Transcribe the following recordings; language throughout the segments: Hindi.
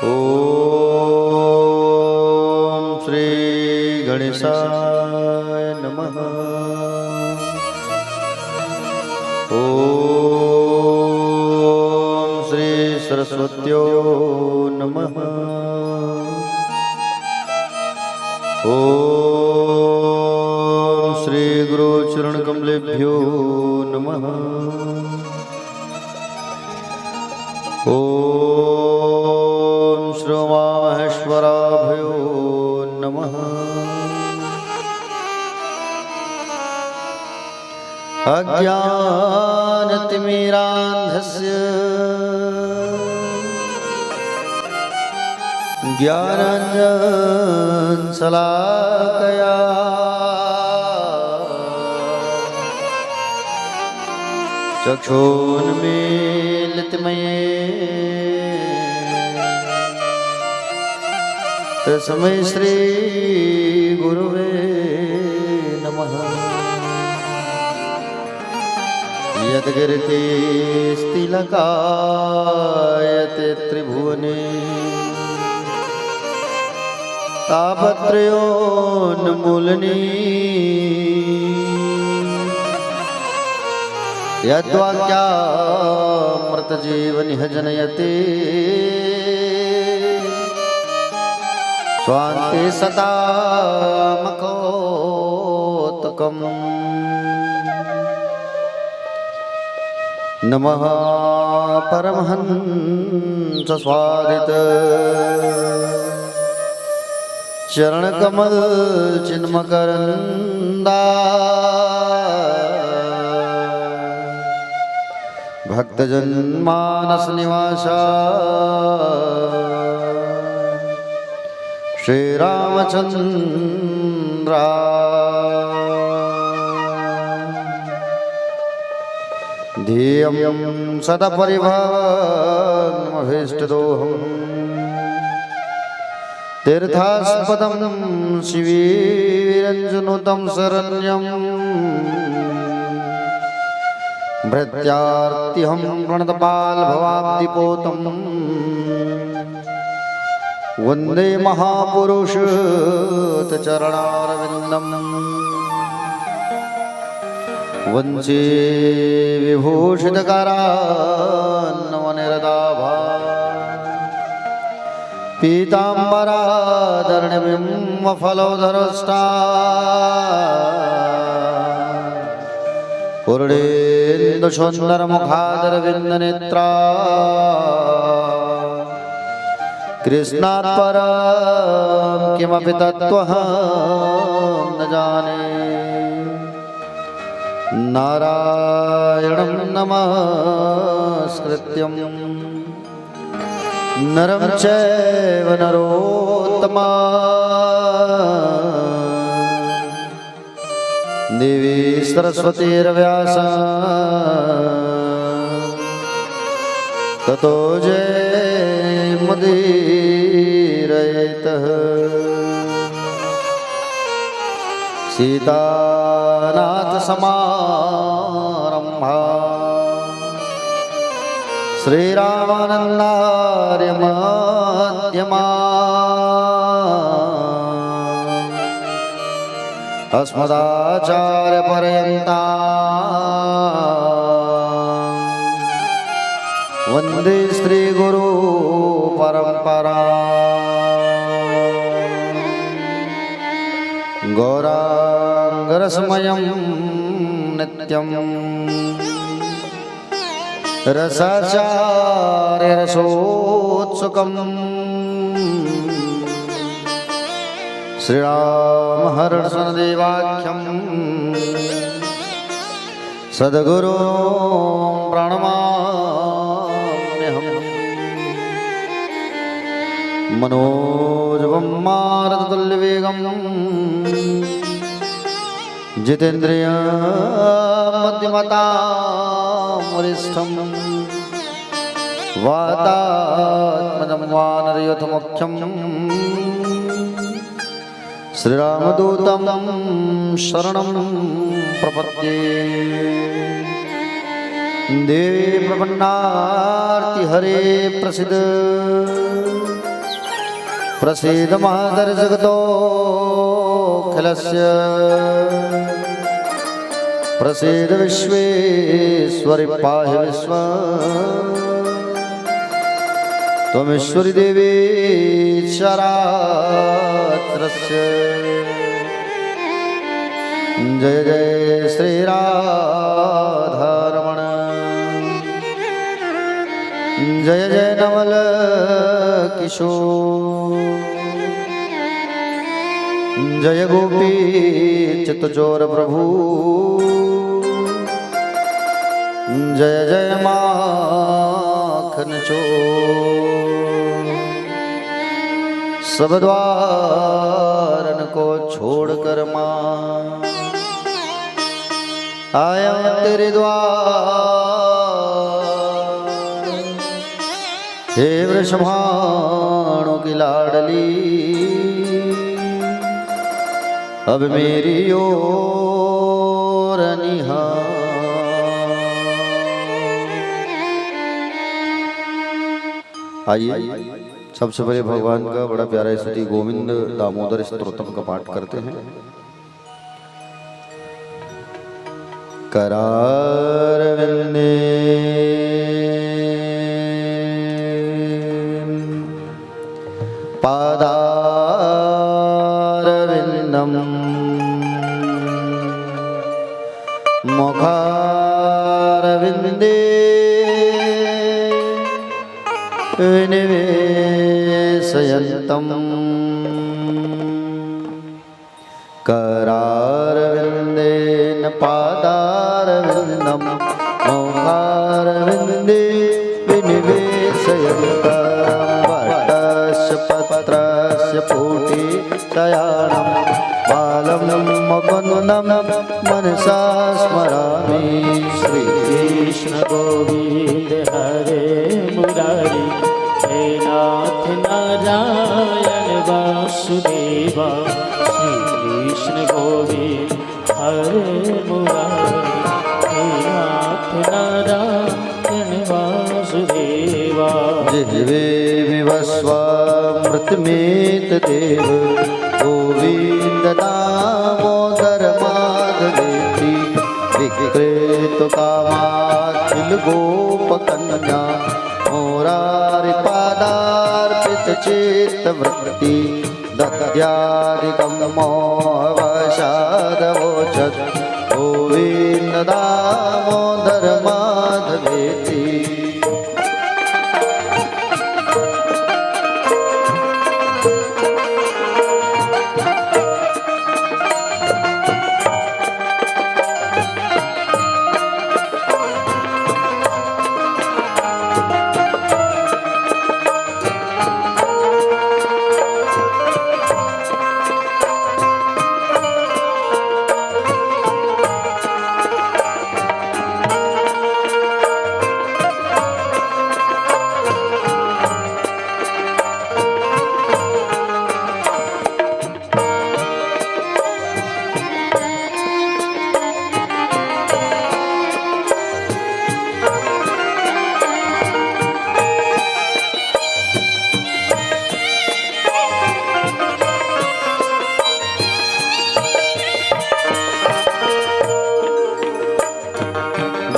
ओम श्री गणेशाय नमः। ओम श्री सरस्वत्यो नमः। ओम श्री गुरु चरण कमलेभ्यो नमः। ओम श्री उमामहेश्वराभ्यो नमः। अज्ञानतिमिरान्धस्य ज्ञानाञ्जनशलाकया चक्षुन्मीलितमये तस्मै श्री गुरुवे नमः। यद्गिरितिस्तिलकायते त्रिभुवने तापत्रयोन्मूलनी यद्वाक्यामृतजीवनिह जनयते स्वान्ते सतामकोतकम्। नमः परमहंस स्वादित चरणकमल चिन्मकरंदा भक्तजन मानस निवासा श्री रामचंद्रा। ध्येयं सदा परिभवमभीष्टदोहम् तीर्थास्पदं शिवीरञ्जनुतं शरण्यम् भृत्यार्तिहं प्रणतपालभवाब्धिपोतं वन्दे महापुरुषचरणारविन्दम्। वंचे विभूषितकरान्नवनिरदाभा पीताम्बराधरणिबिम्बफलोधरष्टा पूर्णेन्दुसुन्दरमुखादरविन्दनेत्रा कृष्णात् परं किमपि तत्त्वं न जाने। नारायणं नमस्कृत्यं नरं चैव नरोत्तमं देवी सरस्वतीर्व्यासं ततो जयमुदीरयेत्। सीतानाथसमारम्भा श्रीरामानन्दार्यमध्यमा अस्मदाचार्यपर्यन्ता वन्दे श्रीगुरु परम्परा। गौराङ्गरसमयं नित्यं रसाचार्यरसोत्सुकम् श्रीरामहर्षदेवाख्यं सद्गुरो प्रणमाम्यहम्। मनोजवं मारुततुल्यवेगं जितेन्द्रियं मध्यमतां वरिष्ठं वातात्मजं वानरयूथमुख्यं श्रीरामदूतं शरणं प्रपद्ये। देवी प्रपन्नार्ति हरे प्रसिद्ध प्रसीद महादर्शगतोऽखिलस्य प्रसीद विश्वेश्वरि पाहि विश्वम् त्वमीश्वरी देवी चरात्रस्य जय जय श्री राधारमण जय जय नवल किशोर जय गोपी चित्तचोर प्रभु जय जय माखन चोर सब द्वारन को छोड़कर मां आया तेरे द्वार हे वृषभाणु की लाडली अब मेरी ओर निहार। आइए सबसे पहले भगवान का बड़ा प्यारा स्तुति गोविंद दामोदर स्तोत्रम का पाठ करते हैं। करारविंदे पादारविंदम मुखारविंदे विनिवेशयन्तं करारविन्देन पादारविन्दं मुखारविन्दे विनिवेशयन्तं वटस्य पत्रस्य पुटिशयानं बालं मुकुन्दं मनसा स्मरामि। श्रीकृष्ण गोविन्द हरे मुरारी हे नाथ नारायण वासुदेवा श्रीकृष्ण गोविन्द हरे मुरारी हे नाथ नारायण वासुदेवा। जिह्वे विवस्वामृतमेतदेव गोविन्द दामोदर माधवेति विक्रेतु कामाखिल गोपकन्या मोरारि पादार्पित चित्तवृत्ति दद्यादिकं मोहवशादवोचत् गोविन्द दामोदर माधवेति।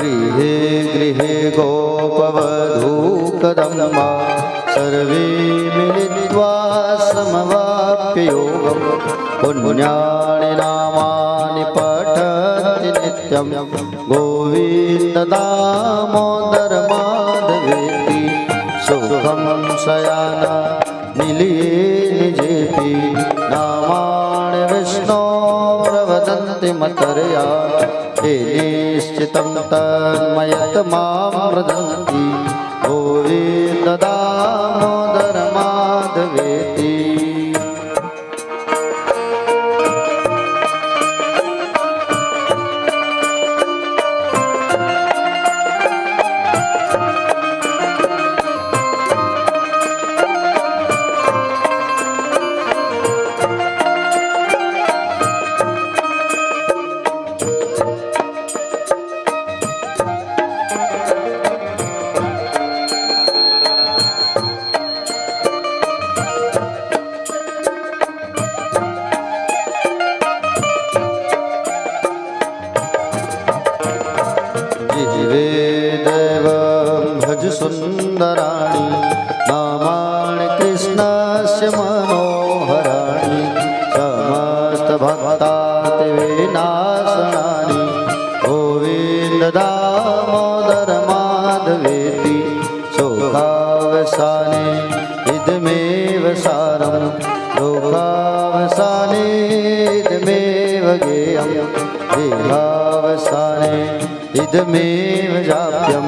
गृहे गृहे गोपवधूकदम्बा सर्वे मिलित्वा समवाप्य योगं पुण्यानि नामानि पठन्ति नित्यं गोविन्द दामोदर माधवेति। सुखं शयाना निलये निजेति नामानि विष्णो प्रवदन्ति मतर्या हे निश्चितं तन्मयतमां मृदन्ति गोविन्द दामोदर माधवेति। सुन्दराणि नामानि कृष्णस्य मनोहराणि समस्तभक्तातिविनाशनानि गोविन्द दामोदर माधवेति शोकावसाने इदमेव सारं लोकावसाने इदमेव गेयं देहावसाने इदमेव जाप्यं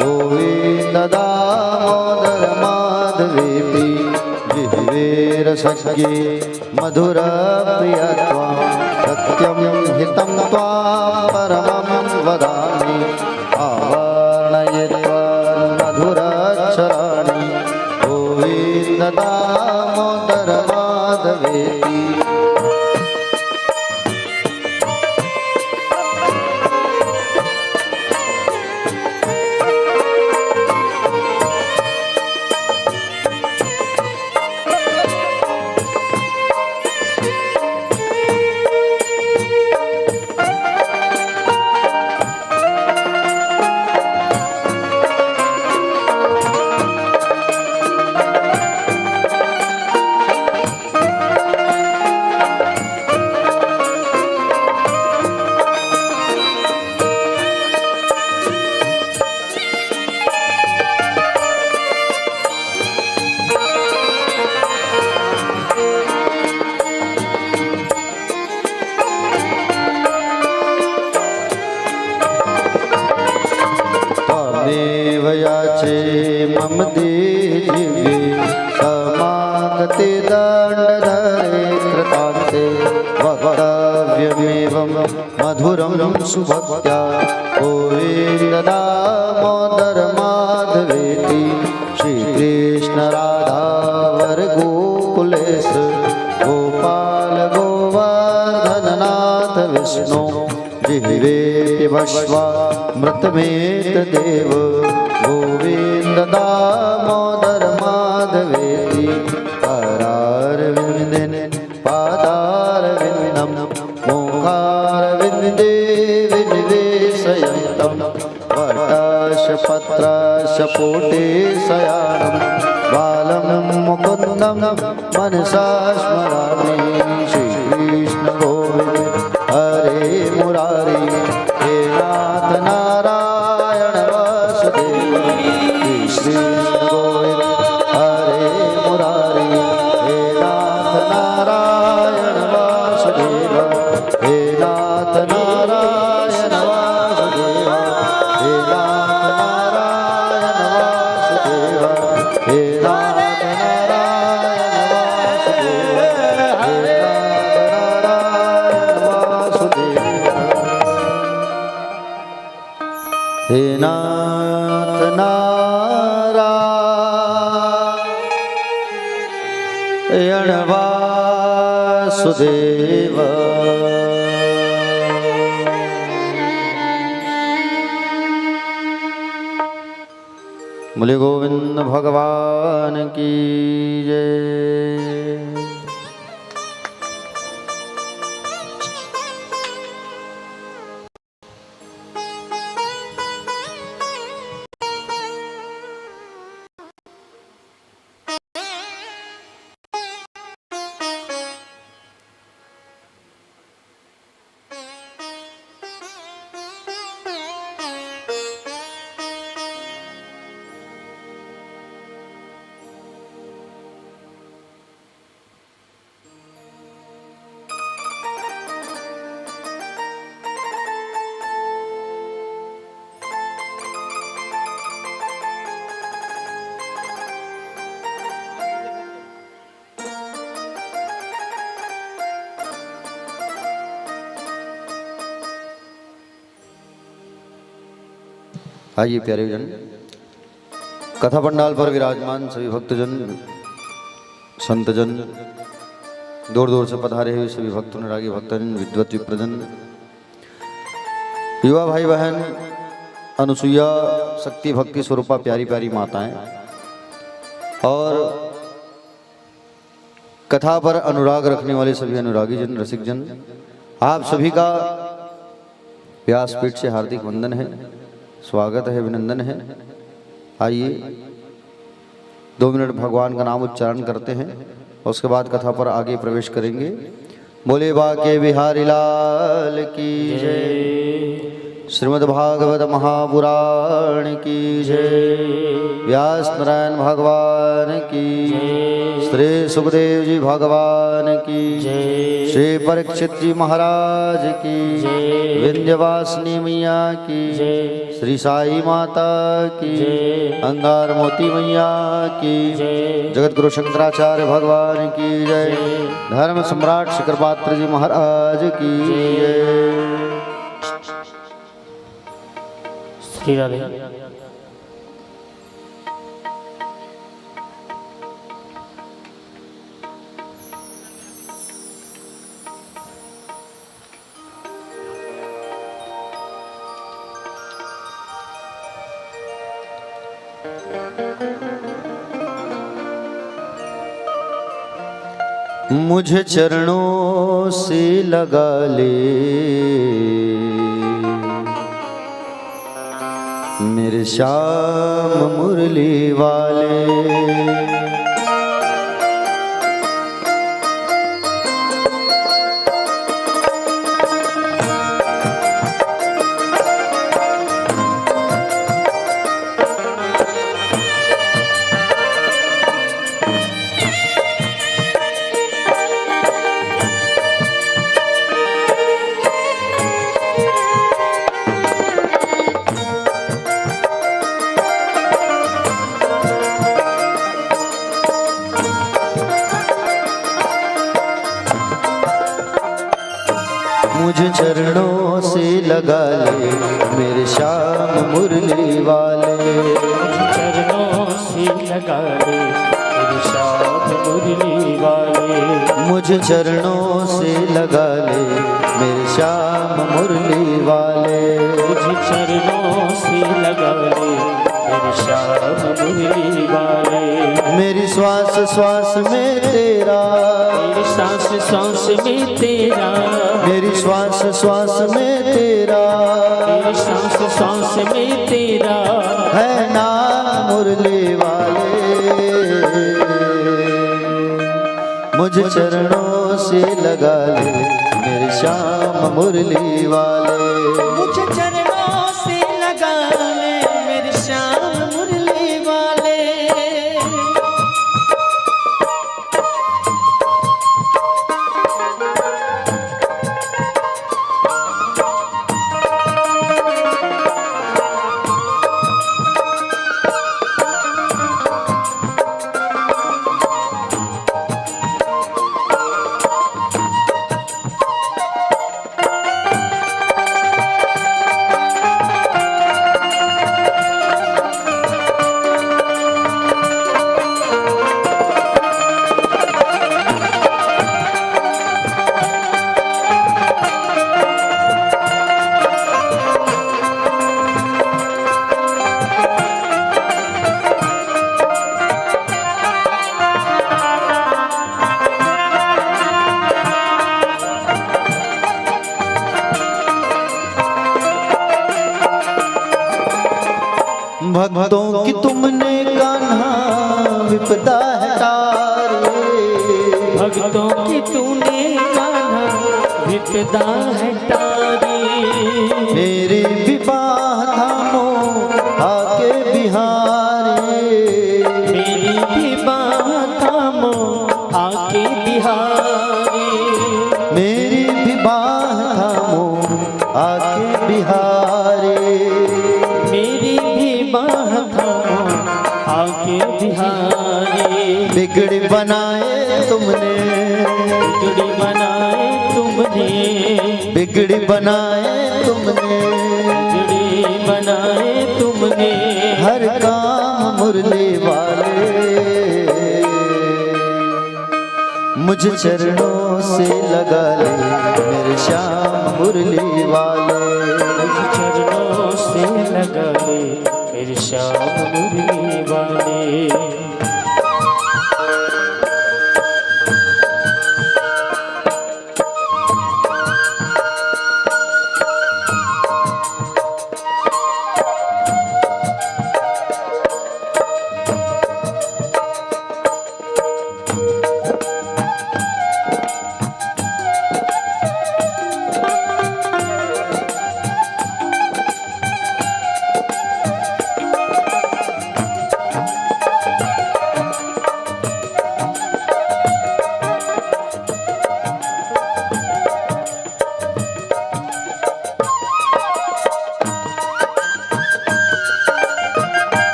गोविन्द दामोदर माधवेति जिह्वेरसज्ञे मधुरप्रियत्वं सत्यं हितं त्वां परमं वदामि आवर्णयित्वा मधुराक्षराणि गोविन्द दामोदर माधवेति। याचे मम देहि समागते दण्डधरे कृतान्ते वक्तव्यमेवं मधुरं सुभक्त्या गोविन्द दामोदर माधवेति श्रीकृष्ण राधावर गोकुलेश गोपाल गोवर्धननाथ विष्णु जिह्वे वश्वामृतमेतदेव गोविन्द दामोदर माधवेति करारविन्दं पादारविन्दं मोखारविन्दे विनिवेशयन्तं वटशपत्रशपुटे शयानं बालं मुकुन्दं मनसा स्मरामि श्रीकृष्ण गोविन्द हरे मुरारी हे नाथ नारायण वासुदेव श्री गोविंद हरे मुरारी हे नाथ नारायण वासुदेव हे नाथ नारायण वासुदेव हे नाथ नारायण वासुदेव हे नाथ नारायण वासुदेव हे हे नाथ नारायण वासुदेव। बोले गोविंद भगवान की जय। आइए प्यारे जन, कथा पंडाल पर विराजमान सभी भक्तजन, संतजन, दूर दूर से पधारे हुए सभी भक्तों, रागी भक्तजन, विद्वत विप्रजन, युवा भाई बहन, अनुसुईया शक्ति भक्ति स्वरूपा प्यारी प्यारी माताएं और कथा पर अनुराग रखने वाले सभी अनुरागी जन, रसिक जन, आप सभी का व्यासपीठ से हार्दिक वंदन है, स्वागत है, अभिनंदन है। आइए 2 मिनट भगवान का नाम उच्चारण करते हैं, उसके बाद कथा पर आगे प्रवेश करेंगे। बोले बाके बिहारी लाल की जय। श्रीमद् भागवत महापुराण की जय। व्यास नारायण भगवान की जय। श्री सुखदेव जी भगवान की जय। श्री परीक्षित जी महाराज की जय। विंध्यवासिनी मैया की जय। श्री साई माता की जय। अंगार मोती मैया की जय। जगत गुरु शंकराचार्य भगवान की जय। धर्म सम्राट शिखर पात्र जी महाराज की जय। श्री राधे। मुझे चरणों से लगा ले मेरे श्याम मुरली वाले। मुझे चरणों से लगा ले मेरे श्याम मुरली वाले। चरणों से लगा ले मेरे श्याम मुरली वाले। मुझे चरणों से लगा ले मेरे श्याम मुरली वाले। मुझे चरणों से लगा ले मेरे श्याम मुरली वाले। मेरी श्वास श्वास में तेरा, मेरी सांस सांस में तेरा, मेरी श्वास श्वास में तेरा, मेरी सांस सांस में तेरा है नाम मुरली वाले। मुझे चरणों से लगा ले मेरे श्याम मुरली वाले। मुझे चरणों से लगा ले मेरे श्याम मुरली वाले। भक्तों की तुमने कान्हा विपदा है तारे। भक्तों की तूने कान्हा विपदा है तारी। मेरी विवाह थामो आके बिहारे। मेरी विवाह थामो आके बिहारी। मेरी विवाह थामो आके बिहारे। मेरी विवाह थामो आके बिहारी। बिगड़ी बनाए तुमने, बिगड़ी बनाए तुमने, बिगड़ी बनाए तुमने, बिगड़ी बनाए तुमने हर काम मुरली वाले। मुझे चरणों से लगा ले मेरे श्याम मुरली वाले। मुझे चरणों से लगा ले मेरे श्याम मुरली वाले।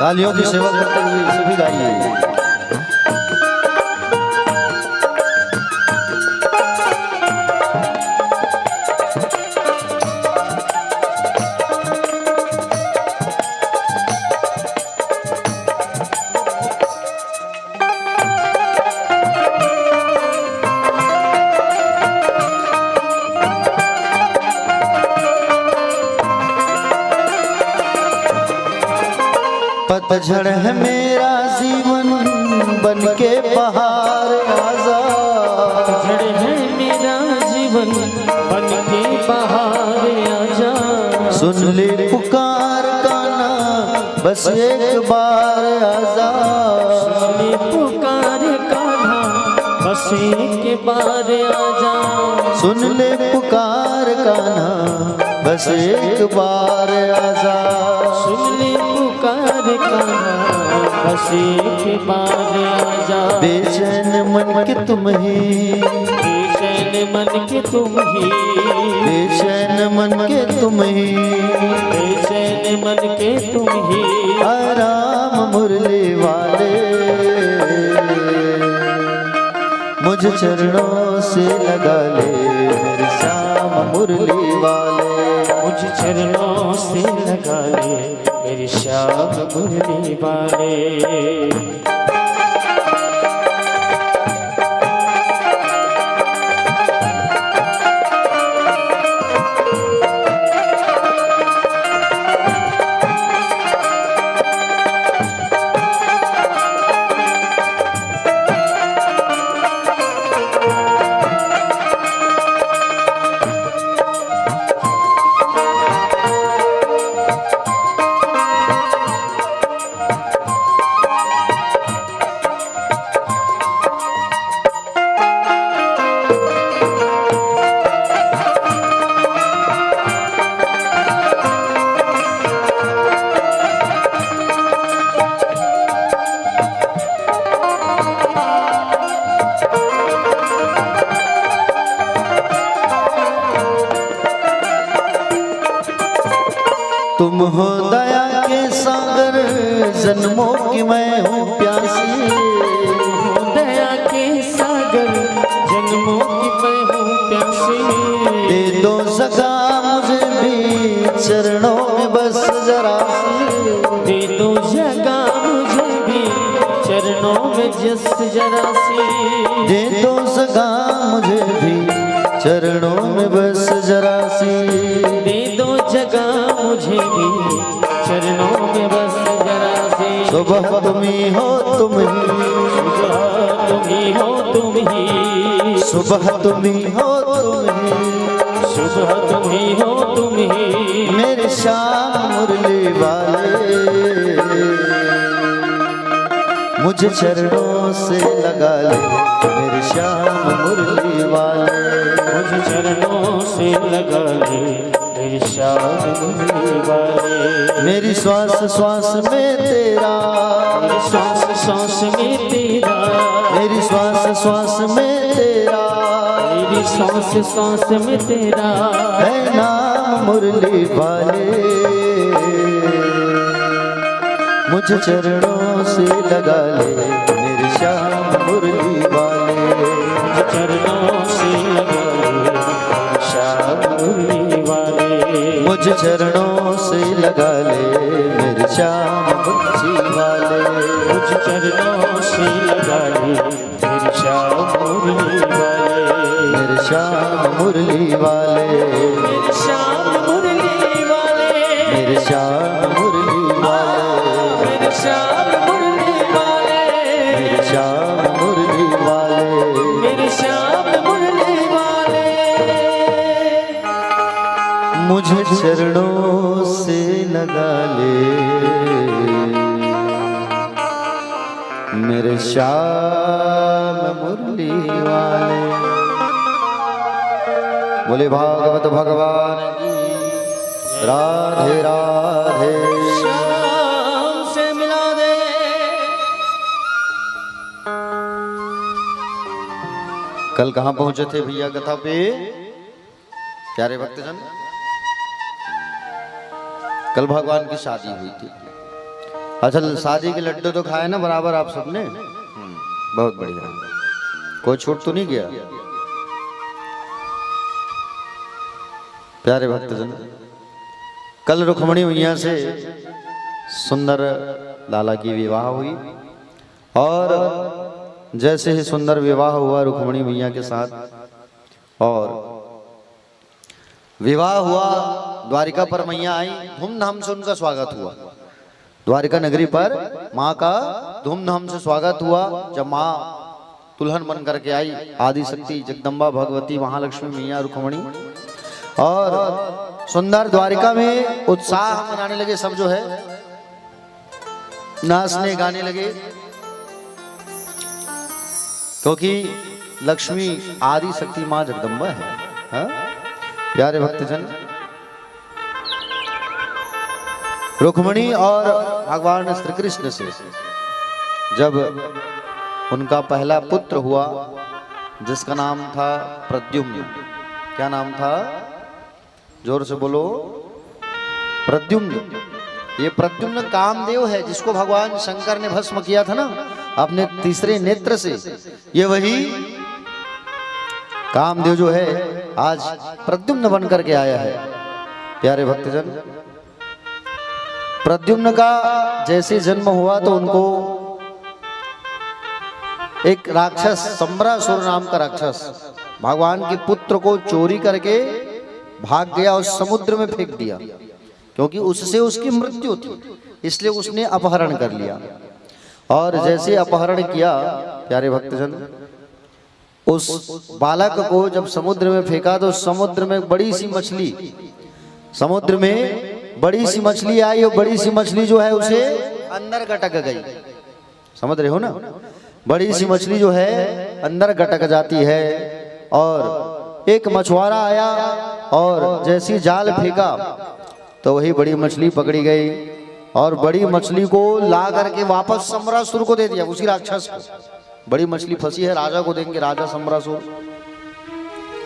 तालियों की सेवा करते हुए सभी गाइए। पतझड़ है मेरा जीवन बन के बहार आजा, पतझड़ है मेरा जीवन बन के बहार आजा। सुन ले पुकार का ना बस एक बार आजा, सुन ले पुकार का ना बस एक बार आजा। सुन ले पुकार का ना बस एक बार आजा, सुन ले पुकार का ना बस एक बार आजा। बेचैन मन के तुम ही, बेचैन मन के तुम ही, बेचैन मन के तुम ही, बेचैन मन के तुम ही। आराम मुरली वाले मुझ चरणों से लगा ले मेरे श्याम मुरली वाले, मुझ चरणों से लगा ले मेरे श्याम मुरली वाले। तुम हो दया के सागर जन्मों की मैं हूँ प्यासी, दया के सागर जन्मों की मैं हूँ प्यासी। दे दो जगह मुझे भी चरणों में बस जरा सी, दे दो जगह मुझे भी चरणों में जस जरा सी। दे दो जगह मुझे भी चरणों में बस जरा सी, दे दो जगह मुझे भी चरणों में बस जरा सी। सुबह तुम ही हो तुम ही, सुबह तुम ही हो तुम ही, सुबह तुम ही हो तुम ही, सुबह तुम ही हो तुम ही। मेरे श्याम मुरली वाले मुझे चरणों से लगा ले मेरे श्याम मुरली वाले, मुझे चरणों से लगा ले मेरे श्याम मुरली वाले। मेरी श्वास श्वास में तेरा, मेरी श्वास श्वास में तेरा, मेरी श्वास श्वास में तेरा, मेरी श्वास श्वास में तेरा है नाम मुरली वाले, मुझे चरणों से लगा ले मेरे श्याम मुरली वाले, मुझे चरणों से लगा ले मेरे श्याम मुरली वाले। मुझे चरणों से लगा ले मेरे श्याम मुरली वाले, मुझे चरणों से लगा ले मेरे श्याम मुरली वाले, मेरे श्याम मुरली वाले, मेरे श्याम मुरली वाले, मेरे श्याम मुरली वाले, मेरे श्याम मुरली वाले, मेरे श्याम मुरली वाले, मेरे श्याम मुरली वाले। मुझे चरणों से लगा ले मेरे श्याम मुरली वाले। बोले भागवत भगवान की राधे राधे। श्याम से मिला दे। कल कहाँ पहुंचे थे भैया कथा पे प्यारे भक्तजन? कल भगवान की शादी हुई थी। अच्छा, शादी के लड्डू तो खाए ना बराबर आप सबने? बहुत बढ़िया, कोई छूट तो नहीं गया? प्यारे भक्तजन, कल रुक्मणी मैया से सुंदर लाला की विवाह हुई और जैसे ही सुंदर विवाह हुआ रुक्मणी मैया के साथ और विवाह हुआ, द्वारिका पर मैया आई, धूमधाम से उनका स्वागत हुआ। द्वारिका नगरी पर माँ का धूमधाम से स्वागत हुआ। जब माँ दुल्हन बन करके आई, आदि शक्ति जगदम्बा भगवती महालक्ष्मी मैया रुक्मणी, और सुंदर द्वारिका में उत्साह मनाने लगे सब, जो है नाचने गाने लगे, क्योंकि लक्ष्मी आदि शक्ति माँ जगदम्बा है। हाँ? प्यारे भक्तजन, रुक्मणी और भगवान श्री कृष्ण से जब उनका पहला पुत्र हुआ, जिसका नाम था प्रद्युम्न। क्या नाम था? जोर से बोलो। प्रद्युम्न। ये प्रद्युम्न कामदेव है, जिसको भगवान शंकर ने भस्म किया था ना अपने तीसरे नेत्र से। ये वही कामदेव जो है आज प्रद्युम्न बन करके आया है। प्यारे भक्तजन, प्रद्युम्न का जैसे जन्म हुआ तो उनको एक राक्षस, संबरासुर नाम का राक्षस, भगवान के पुत्र को चोरी करके भाग गया और समुद्र में फेंक दिया, क्योंकि उससे उसकी मृत्यु थी, इसलिए उसने अपहरण कर लिया। और जैसे अपहरण किया, प्यारे भक्तजन, उस बालक को जब समुद्र में फेंका तो समुद्र में बड़ी सी मछली, समुद्र में बड़ी सी मछली आई और बड़ी सी मछली जो है उसे अंदर गटक गई। समझ रहे हो ना? बड़ी सी मछली जो है अंदर गटक जाती है और एक मछुआरा आया और जैसी जाल फेंका तो वही बड़ी मछली पकड़ी गई और बड़ी मछली को ला करके वापस संबरासुर को दे दिया, उसी राक्षस को। बड़ी मछली फंसी है, राजा को देंगे, राजा संबरासुर।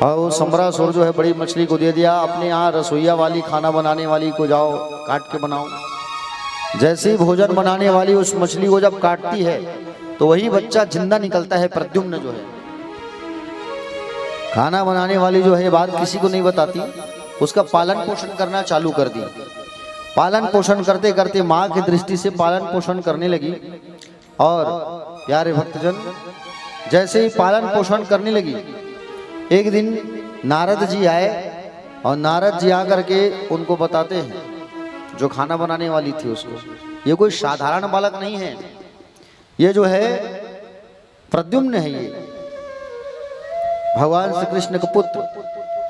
और वो संबरासुर जो है बड़ी मछली को दे दिया, अपने यहाँ रसोईया वाली, खाना बनाने वाली को जाओ काट के बनाओ। जैसे ही भोजन बनाने वाली उस मछली को जब काटती है तो वही बच्चा जिंदा निकलता है, प्रद्युम्न जो है। खाना बनाने वाली जो है बात किसी को नहीं बताती, उसका पालन पोषण करना चालू कर दी। पालन पोषण करते करते माँ की दृष्टि से पालन पोषण करने लगी। और प्यारे भक्तजन, जैसे ही पालन पोषण करने लगी, एक दिन नारद जी आए और नारद जी आकर के उनको बताते हैं, जो खाना बनाने वाली थी उसको, ये कोई साधारण बालक नहीं है, ये जो है प्रद्युम्न है, ये भगवान श्री कृष्ण का पुत्र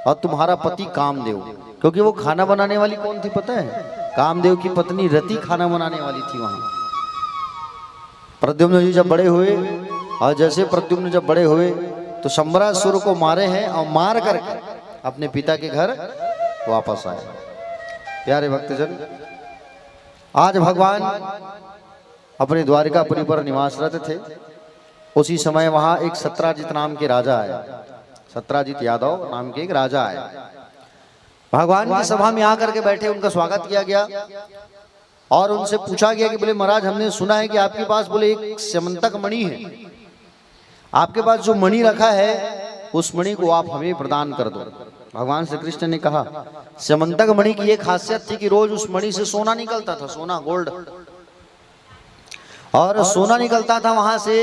और तुम्हारा पति कामदेव। क्योंकि वो खाना बनाने वाली कौन थी पता है? कामदेव की पत्नी रति खाना बनाने वाली थी वहां। प्रद्युम्न जी जब बड़े हुए, और जैसे प्रद्युम्न जब बड़े हुए तो संबरासुर को मारे हैं और मार करके अपने पिता के घर वापस आए। प्यारे भक्तजन, आज भगवान अपने द्वारिकापुरी पर निवासरत थे। उसी समय वहां एक सत्राजित नाम के राजा आए, सत्राजित यादव नाम के एक राजा आए। भगवान की सभा में आकर के बैठे, उनका स्वागत किया गया और उनसे पूछा गया कि बोले महाराज, हमने सुना है कि आपके पास बोले एक स्यमंतक मणि है, आपके पास जो मणि रखा है उस मणि को आप हमें प्रदान कर दो। भगवान श्री कृष्ण ने कहा, स्यमंतक मणि की एक खासियत थी कि रोज उस मणि से सोना निकलता था, सोना, गोल्ड, और सोना निकलता था वहां से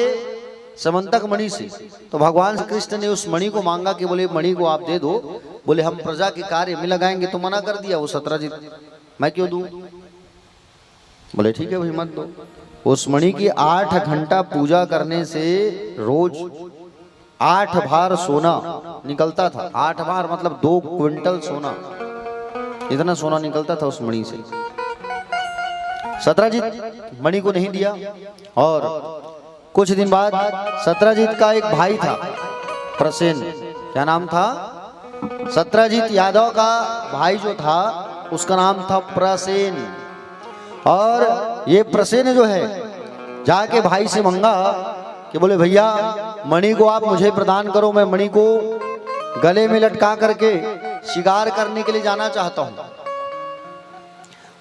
स्यमंतक मणि से। तो भगवान श्री कृष्ण ने उस मणि को मांगा कि बोले मणि को आप दे दो। बोले हम प्रजा के कार्य में लगाएंगे। तो मना कर दिया वो सत्राजित, मैं क्यों दूं? बोले ठीक है भाई, मत दो। उस मणि की 8 घंटा पूजा करने से रोज 8 बार सोना निकलता था। 8 बार मतलब 2 क्विंटल सोना, इतना सोना निकलता था उस मणि से। सत्राजित मणि को नहीं दिया। और कुछ दिन बाद सत्राजित का एक भाई था प्रसेन, क्या नाम था? सत्राजित यादव का भाई जो था उसका नाम था प्रसेन। और ये प्रसेन जो है जाके भाई से मांगा कि बोले भैया मणि को आप मुझे प्रदान करो, मैं मणि को गले में लटका करके शिकार करने के लिए जाना चाहता हूं।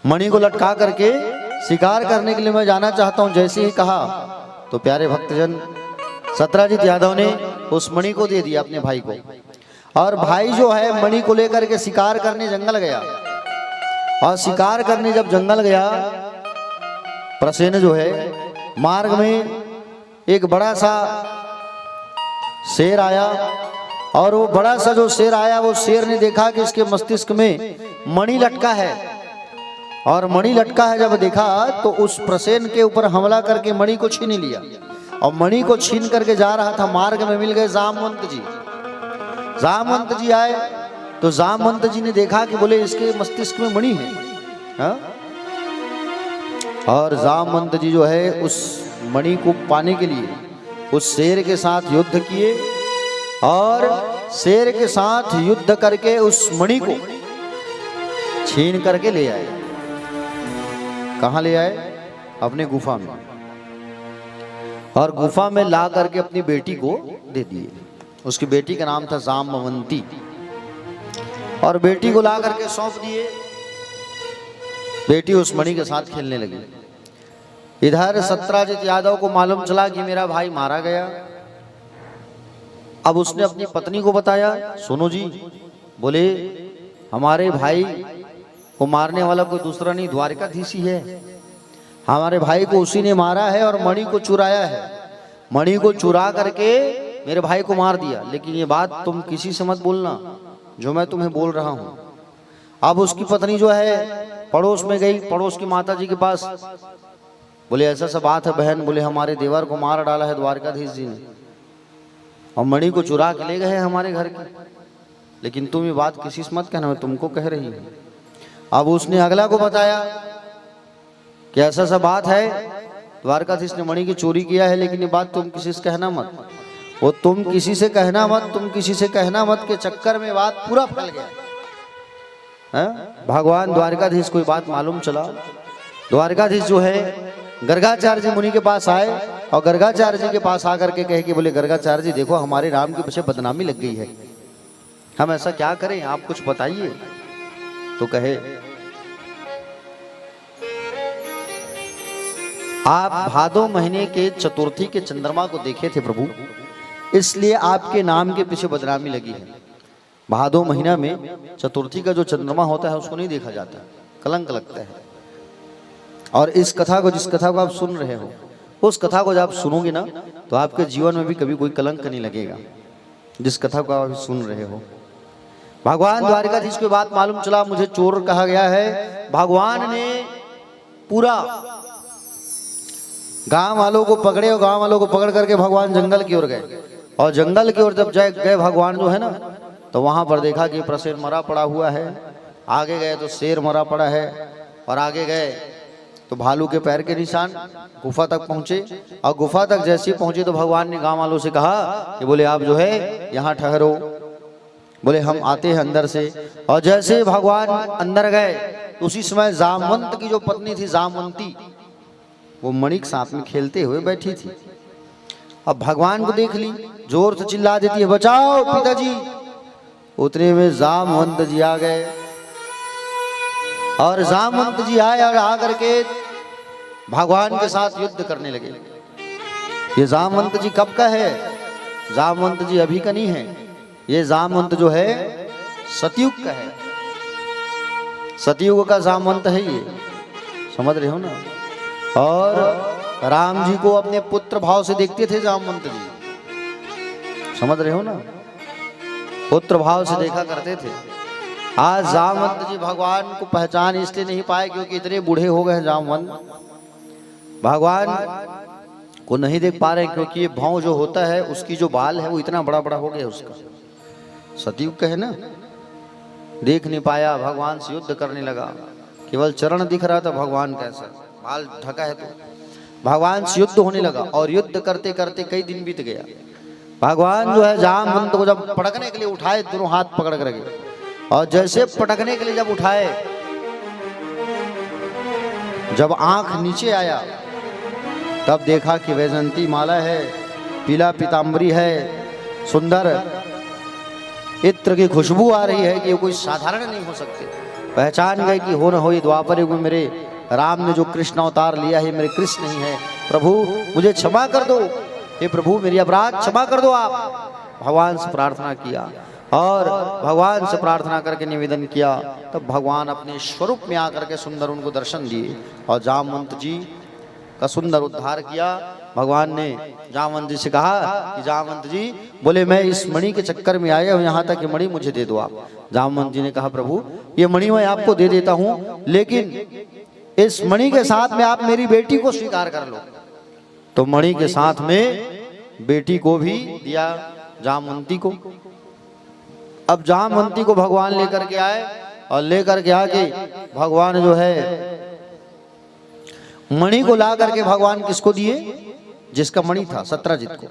मणि को लटका करके शिकार करने के लिए मैं जाना चाहता हूँ। जैसे ही कहा तो प्यारे भक्तजन सत्राजीत यादव ने उस मणि को दे दिया अपने भाई को, और भाई जो है मणि को लेकर के शिकार करने जंगल गया। और शिकार करने जब जंगल गया, प्रसेन जो है मार्ग में एक बड़ा सा शेर आया, और वो बड़ा सा जो शेर आया, वो शेर ने देखा कि इसके मस्तिष्क में मणि लटका है, और मणि लटका है जब देखा तो उस प्रसेन के ऊपर हमला करके मणि को छीन लिया। और मणि को छीन करके जा रहा था, मार्ग में मिल गए जामवंत जी। जामवंत जी आए तो जामवंत जी ने देखा कि बोले इसके मस्तिष्क में मणि है, हा? और जामवंत जी जो है उस मणि को पाने के लिए उस शेर के साथ युद्ध किए, और शेर के साथ युद्ध करके उस मणि को छीन करके ले आए। कहाँ ले आए? अपने गुफा में, और गुफा में ला करके अपनी बेटी को दे दिए। उसकी बेटी का नाम था जामवंती, और बेटी को ला करके सौंप दिए। बेटी उस मणि के साथ खेलने लगी। इधर सत्राजित यादव को मालूम चला कि मेरा भाई मारा गया। अब उसने अपनी पत्नी को बताया, सुनो जी, बोले हमारे भाई को मारने वाला कोई दूसरा नहीं, द्वारकाधीश ही है। हमारे भाई को उसी ने मारा है और मणि को चुराया है। मणि को चुरा करके मेरे भाई को मार दिया। लेकिन ये बात तुम किसी से मत बोलना जो मैं तुम्हें बोल रहा हूं। अब उसकी पत्नी जो है पड़ोस में गई, पड़ोस की माता जी के पास। बोले ऐसा सा बात है बहन, बोले हमारे देवर को मार डाला है द्वारकाधीश जी ने, और मणि को चुरा के ले गए हैं हमारे घर के। लेकिन तुम ये बात किसी से मत कहना, मैं तुमको कह रही हूँ। अब उसने अगला को बताया कि ऐसा सा बात है, द्वारकाधीश ने मणि की चोरी किया है, लेकिन ये बात तुम किसी से कहना मत। वो तुम किसी से कहना मत, तुम किसी से कहना मत के चक्कर में बात पूरा फैल गया है? भगवान द्वारकाधीश को बात मालूम चला। द्वारकाधीश जो है गर्गाचार्य जी मुनि के पास आए, और गर्गाचार्य जी के पास आकर के कहे कि बोले गर्गाचार्य जी देखो हमारे राम के पीछे बदनामी लग गई है, हम ऐसा क्या करें, आप कुछ बताइए। तो कहे आप भादो महीने के चतुर्थी के चंद्रमा को देखे थे प्रभु, इसलिए आपके नाम के पीछे बदनामी लगी है। भादो महीना में चतुर्थी का जो चंद्रमा होता है उसको नहीं देखा जाता, कलंक लगता है। और इस कथा को, जिस कथा को आप सुन रहे हो, उस कथा को जब आप सुनोगे ना तो आपके जीवन में भी कभी कोई कलंक नहीं लगेगा, जिस कथा को आप सुन रहे हो। भगवान द्वारकाधीश को बात मालूम चला, मुझे चोर कहा गया है। भगवान ने पूरा गांव वालों को पकड़े, और गांव वालों को पकड़ करके भगवान जंगल की ओर गए। और जंगल की ओर जब गए भगवान जो है ना, तो वहां पर देखा कि प्रसेन मरा पड़ा हुआ है। आगे गए तो शेर मरा पड़ा है, और आगे गए तो भालू के पैर के निशान। गुफा तक पहुंचे, और गुफा तक जैसे ही पहुंचे तो भगवान ने गांव वालों से कहा कि बोले आप जो है यहाँ ठहरो, बोले हम आते हैं अंदर से। और जैसे भगवान अंदर गए तो उसी समय जामवंत की जो पत्नी थी जामवंती, वो मणि के साथ में खेलते हुए बैठी थी। अब भगवान को देख ली, जोर से चिल्ला देती है बचाओ पिताजी। उतने में जामवंत जी आ गए, और जामवंत जी आए और आकर के भगवान के साथ युद्ध करने लगे। ये जामवंत जी कब का है? जामवंत जी अभी का नहीं है, ये जामवंत जो है सतयुग का है। सतयुग का जामवंत है ये, समझ रहे हो ना। और राम जी को अपने पुत्र भाव से देखते थे जामवंत जी, समझ रहे हो ना, पुत्र भाव से देखा करते थे। आज जामवंत जी भगवान को पहचान इसलिए नहीं पाए क्योंकि इतने बूढ़े हो गए जामवंत, भगवान को नहीं देख पा रहे, क्योंकि ये भाव जो होता है उसकी जो बाल है वो इतना बड़ा बड़ा हो गया उसका। सतयुग का है ना, देख नहीं पाया, भगवान से युद्ध करने लगा। केवल चरण दिख रहा था भगवान कैसा, बाल ढका है तो भगवान से युद्ध होने लगा। और युद्ध करते करते कई दिन बीत गया। भगवान जो है जामवंत को जब पटकने के लिए उठाए, दोनों हाथ पकड़ करके, और जैसे पटकने के लिए जब उठाए, जब आंख नीचे आया तब देखा कि वैजंती माला है, पीला पीताम्बरी है, सुंदर इत्र की खुशबू आ रही है कि ये कोई साधारण नहीं हो सकते। पहचान गए कि हो न हो ये द्वापर युग में मेरे राम ने जो कृष्ण अवतार लिया है मेरे कृष्ण नहीं है, प्रभु मुझे क्षमा कर दो, हे प्रभु मेरी अपराध क्षमा कर दो आप। भगवान से प्रार्थना किया और भगवान से प्रार्थना करके निवेदन किया, तब भगवान अपने स्वरूप में आकर के सुंदर उनको दर्शन दिए और जामवंत जी का सुंदर उद्धार किया। भगवान ने जामवंत जी से कहा कि जामवंत जी बोले मैं इस मणि के चक्कर में आया हूँ, यहाँ तक ये मणि मुझे दे दो आप। जामवंत जी ने कहा प्रभु ये मणि मैं आपको दे देता हूँ, लेकिन इस मणि के साथ में आप मेरी बेटी को स्वीकार कर लो। तो मणि के साथ में बेटी को भी दिया जामवंती को। अब जामवंती को भगवान लेकर के आए और लेकर के आके भगवान जो है मणि को ला करके भगवान किसको दिए, जिसका मणि था सत्यजित को।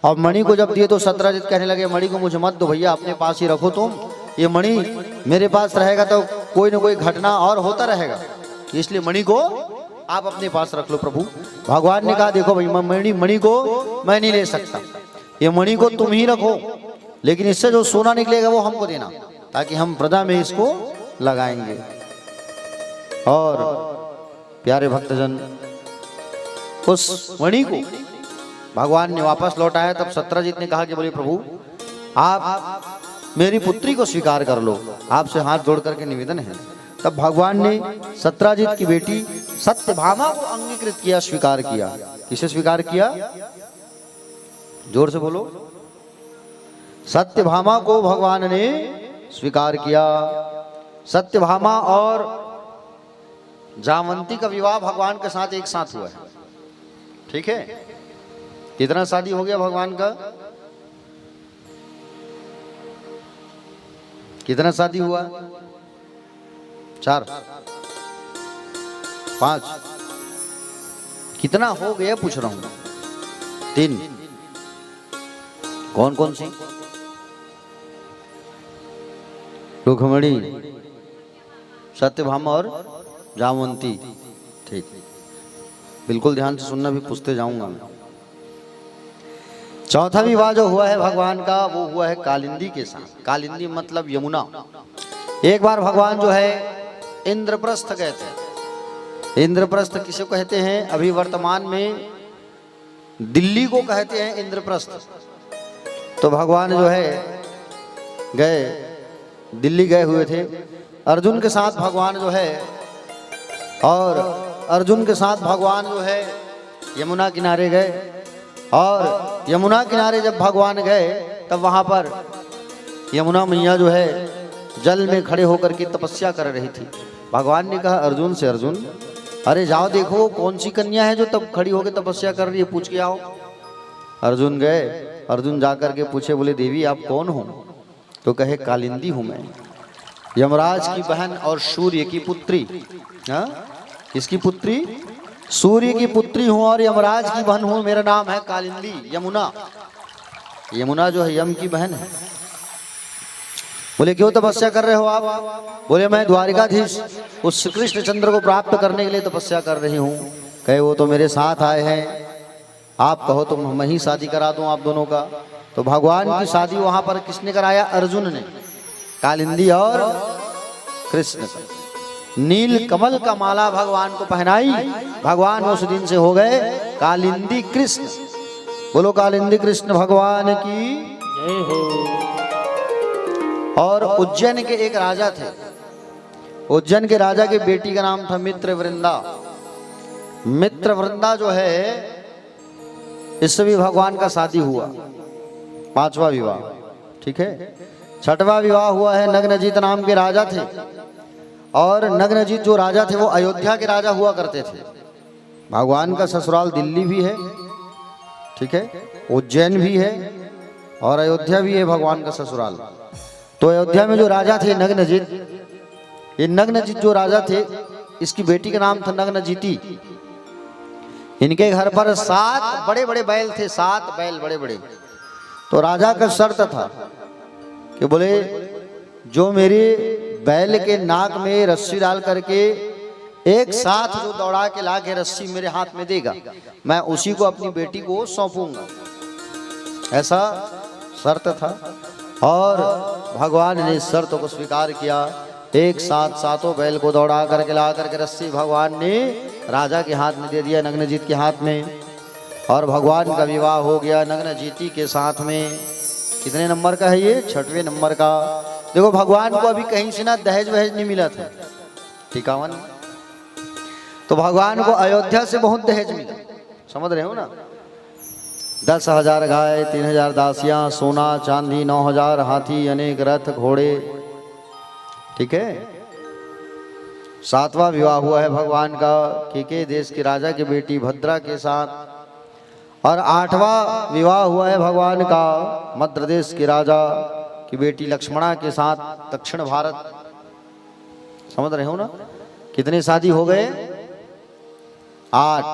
और मणि को जब दिए तो सत्यजित कहने लगे मणि को मुझे मत दो भैया, अपने पास ही रखो तुम, ये मणि मेरे पास रहेगा तो कोई ना कोई घटना और होता रहेगा, इसलिए मणि को आप अपने पास रख लो प्रभु। भगवान ने कहा देखो भाई मणि को मैं नहीं ले सकता, ये मणि को तुम ही रखो, लेकिन इससे जो सोना निकलेगा वो हमको देना, ताकि हम प्रजा में इसको लगाएंगे। और प्यारे भक्तजन उस मणि को भगवान ने वापस लौटाया। तब सत्यजित ने कहा कि बोले प्रभु आप मेरी पुत्री को स्वीकार कर लो, आपसे हाथ जोड़ करके निवेदन है। तब भगवान ने सत्यजित की बेटी सत्यभामा को अंगीकृत किया, स्वीकार किया। किसे स्वीकार किया, जोर से बोलो। सत्यभामा को भगवान ने स्वीकार किया। सत्यभामा और जामवंती का विवाह भगवान के साथ एक साथ हुआ है, ठीक है। कितना शादी हो गया भगवान का, कितना शादी हुआ, 4 5, कितना हो गया पूछ रहा हूं, 3। कौन कौन सी, रुक्मणी, सत्यभामा और जामवंती, ठीक। बिल्कुल ध्यान से सुनना, भी पूछते जाऊंगा मैं। चौथा विवाह जो हुआ है भगवान का वो हुआ है कालिंदी के साथ। कालिंदी मतलब यमुना। एक बार भगवान जो है इंद्रप्रस्थ गए थे। इंद्रप्रस्थ किसे कहते हैं, अभी वर्तमान में दिल्ली को कहते हैं इंद्रप्रस्थ। तो भगवान जो है गए, दिल्ली गए हुए थे अर्जुन के साथ भगवान जो है, और अर्जुन के साथ भगवान जो है यमुना किनारे गए। और यमुना किनारे जब भगवान गए तब वहां पर यमुना मैया जो है जल में खड़े होकर के तपस्या कर रही थी। भगवान ने कहा अर्जुन से, अर्जुन अरे जाओ देखो कौन सी कन्या है जो तब खड़ी होकर तपस्या कर रही है, पूछ के आओ। अर्जुन गए, अर्जुन जाकर के पूछे, बोले देवी आप कौन हो? तो कहे कालिंदी हूं मैं, यमराज की बहन और सूर्य की पुत्री। किसकी पुत्री? सूर्य की पुत्री हूं और यमराज की बहन हूं, मेरा नाम है कालिंदी। यमुना, यमुना जो है यम की बहन है। बोले क्यों तपस्या कर रहे हो आप? बोले मैं द्वारिकाधीश उस श्री कृष्ण चंद्र को प्राप्त करने के लिए तपस्या कर रही हूँ। कहे वो तो मेरे साथ आए हैं, आप कहो तो मैं ही शादी करा दूं आप दोनों का। तो भगवान की शादी वहां पर किसने कराया? अर्जुन ने, कालिंदी और कृष्ण का। नील कमल का माला भगवान को पहनाई। भगवान उस दिन से हो गए कालिंदी कृष्ण। बोलो कालिंदी कृष्ण भगवान की जय हो। और उज्जैन के एक राजा थे। उज्जैन के राजा की बेटी का नाम था मित्रवृंदा। मित्रवृंदा जो है इससे भी भगवान का शादी हुआ, 5वां विवाह, ठीक है। 6वां विवाह हुआ है, नग्नजीत नाम के राजा थे। और नग्नजीत जो राजा थे वो अयोध्या के राजा हुआ करते थे। भगवान का ससुराल दिल्ली भी है, ठीक है, उज्जैन भी है और अयोध्या भी है भगवान का ससुराल। तो अयोध्या में जो राजा थे नग्नजीत, ये नग्नजीत जो राजा थे इसकी बेटी का नाम था नग्नजीती। इनके घर पर 7 बड़े बड़े बैल थे, 7 बैल बड़े बड़े। तो राजा का शर्त था कि बोले जो मेरे बैल के नाक में रस्सी डाल करके एक साथ जो दौड़ा के ला के रस्सी मेरे हाथ में देगा, मैं उसी को अपनी बेटी को सौंपूंगा, ऐसा शर्त था। और भगवान ने इस शर्त को स्वीकार किया एक साथ सातों बैल को दौड़ा करके ला करके रस्सी भगवान ने राजा के हाथ में दे दिया, नग्नजीत के हाथ में, और भगवान का विवाह हो गया नग्नजीती के साथ में। कितने नंबर का है ये? 6वें नंबर का। देखो भगवान को अभी कहीं से ना दहेज वहेज नहीं मिला था, 51। तो भगवान को अयोध्या से बहुत दहेज मिला, समझ रहे हो ना। 10,000 गाय, 3,000 दासियां, सोना चांदी, 9,000 हाथी, अनेक रथ घोड़े, ठीक है। 7वां विवाह हुआ है भगवान का के देश के राजा की बेटी भद्रा के साथ, और 8वां विवाह हुआ है भगवान का मध्य प्रदेश के राजा की बेटी लक्ष्मणा के साथ, दक्षिण भारत। समझ रहे हो ना। कितने शादी हो गए? 8।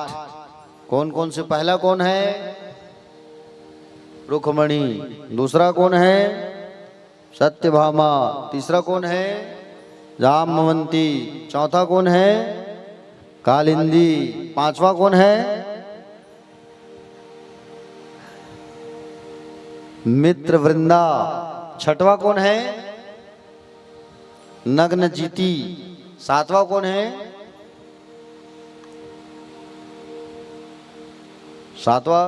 कौन कौन से? पहला कौन है? रुक्मणी। दूसरा कौन है? सत्यभामा। तीसरा कौन है? जाम्बवंती। चौथा कौन है? कालिंदी। 5वां कौन है? मित्रवृंदा। 6वां कौन है? नग्नजीती। 7वां कौन है? 7वां?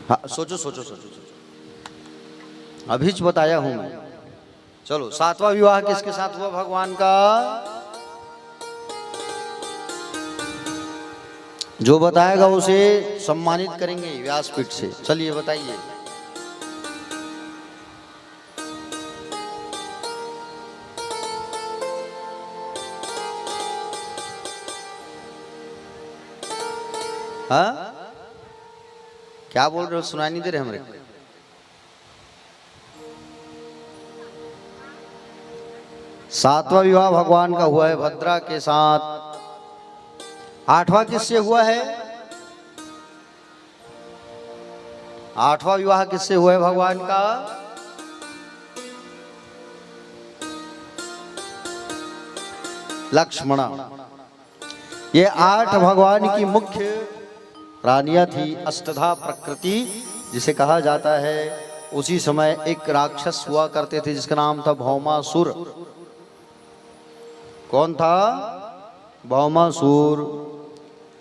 हाँ, सोचो सोचो सोचो सोचो, अभी बताया हूं मैं। चलो, 7वां विवाह किसके साथ हुआ भगवान का? जो बताएगा उसे सम्मानित करेंगे व्यासपीठ से। चलिए बताइए। हाँ, क्या बोल रहे हो? सुनाई नहीं दे रहे हमरे। सातवां विवाह भगवान का हुआ है भद्रा के साथ। 8वां किससे हुआ है? 8वां विवाह किससे हुआ है भगवान का? लक्ष्मणा। ये 8 भगवान की मुख्य रानियां थी। अष्टधा प्रकृति जिसे कहा जाता है। उसी समय एक राक्षस हुआ करते थे जिसका नाम था भौमासुर। कौन था? भौमासुर।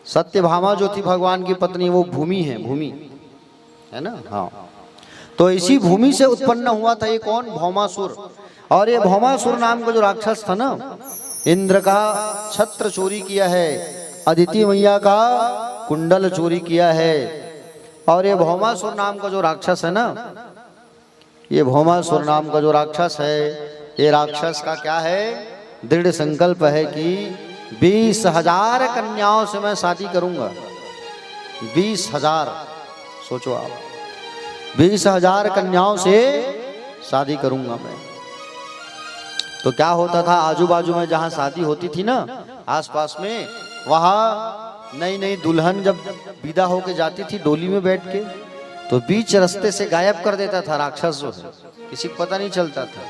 सत्यभामा जो थी भगवान की पत्नी, वो भूमि है, भूमि है ना। हाँ, तो इसी भूमि से उत्पन्न हुआ था ये कौन? भौमासुर। और ये भौमासुर नाम का जो राक्षस था ना, इंद्र का छत्र चोरी किया है, अदिति मैया का कुंडल चोरी किया है। और ये भौमासुर नाम का जो राक्षस है ना, ये भौमासुर नाम का जो राक्षस है, ये राक्षस का क्या है? दृढ़ संकल्प है कि 20,000 कन्याओं से मैं शादी करूंगा। 20,000, सोचो आप, 20,000 कन्याओं से शादी करूंगा मैं। तो क्या होता था, आजू बाजू में जहां शादी होती थी ना, आसपास में, वहां नई नई दुल्हन जब विदा होके जाती थी डोली में बैठ के, तो बीच रास्ते से गायब कर देता था राक्षस जो है। किसी को पता नहीं चलता था।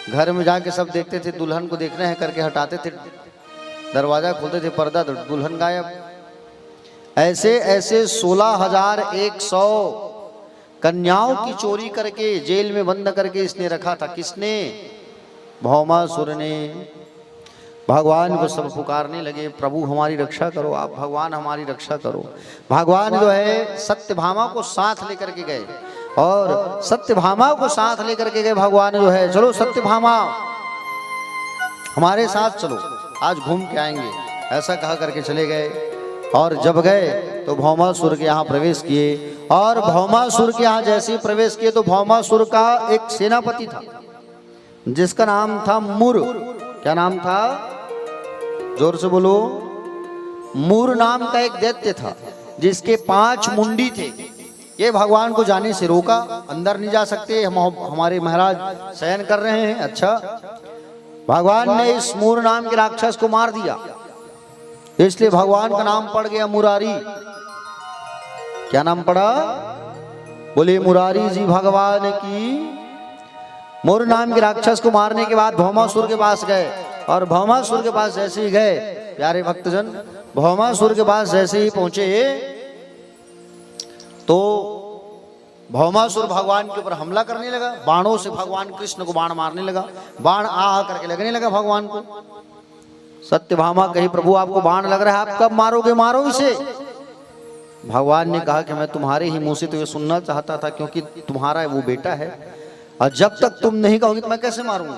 घर में जाके सब देखते थे, दुल्हन को देखना है करके हटाते थे, दरवाजा खोलते थे, पर्दा, दुल्हन गायब। ऐसे ऐसे 16,100 कन्याओं की चोरी करके जेल में बंद करके इसने रखा था। किसने? भौमासुर ने। भगवान को सब पुकारने लगे, प्रभु हमारी रक्षा करो, आप भगवान हमारी रक्षा करो। भगवान जो है सत्यभामा को साथ लेकर के गए, और सत्यभामा को साथ लेकर के गए भगवान जो है, चलो सत्यभामा हमारे साथ चलो, आज घूम के आएंगे, ऐसा कहा करके चले गए। और जब गए तो भौमासुर के यहाँ प्रवेश किए, और भौमासुर के यहाँ जैसे ही प्रवेश किए तो भौमासुर का एक सेनापति था जिसका नाम था मुर। क्या नाम था? जोर से बोलो। मुर नाम का एक दैत्य था जिसके 5 मुंडी थे। ये भगवान को जाने से रोका, अंदर नहीं जा सकते, हमारे महाराज शयन कर रहे हैं। अच्छा, भगवान ने इस मुर नाम के राक्षस को मार दिया, इसलिए भगवान का नाम पड़ गया मुरारी। क्या नाम पड़ा? बोले मुरारी जी भगवान की। मुर नाम के राक्षस को मारने के बाद भौमासुर के पास गए, और भौमासुर के पास जैसे ही गए, प्यारे भक्तजन, भौमासुर के पास जैसे ही पहुंचे तो भौमासुर भगवान के ऊपर हमला करने लगा, बाणों से भगवान कृष्ण को बाण मारने लगा, बाण आ करके लगने लगा भगवान को। सत्यभामा कही प्रभु आपको बाण लग रहा है, आप कब मारोगे, मारो इसे। भगवान ने कहा कि मैं तुम्हारे ही मुंह से तो ये सुनना चाहता था, क्योंकि तुम्हारा वो बेटा है, और जब तक तुम नहीं कहोगे तो मैं कैसे मारूंगा।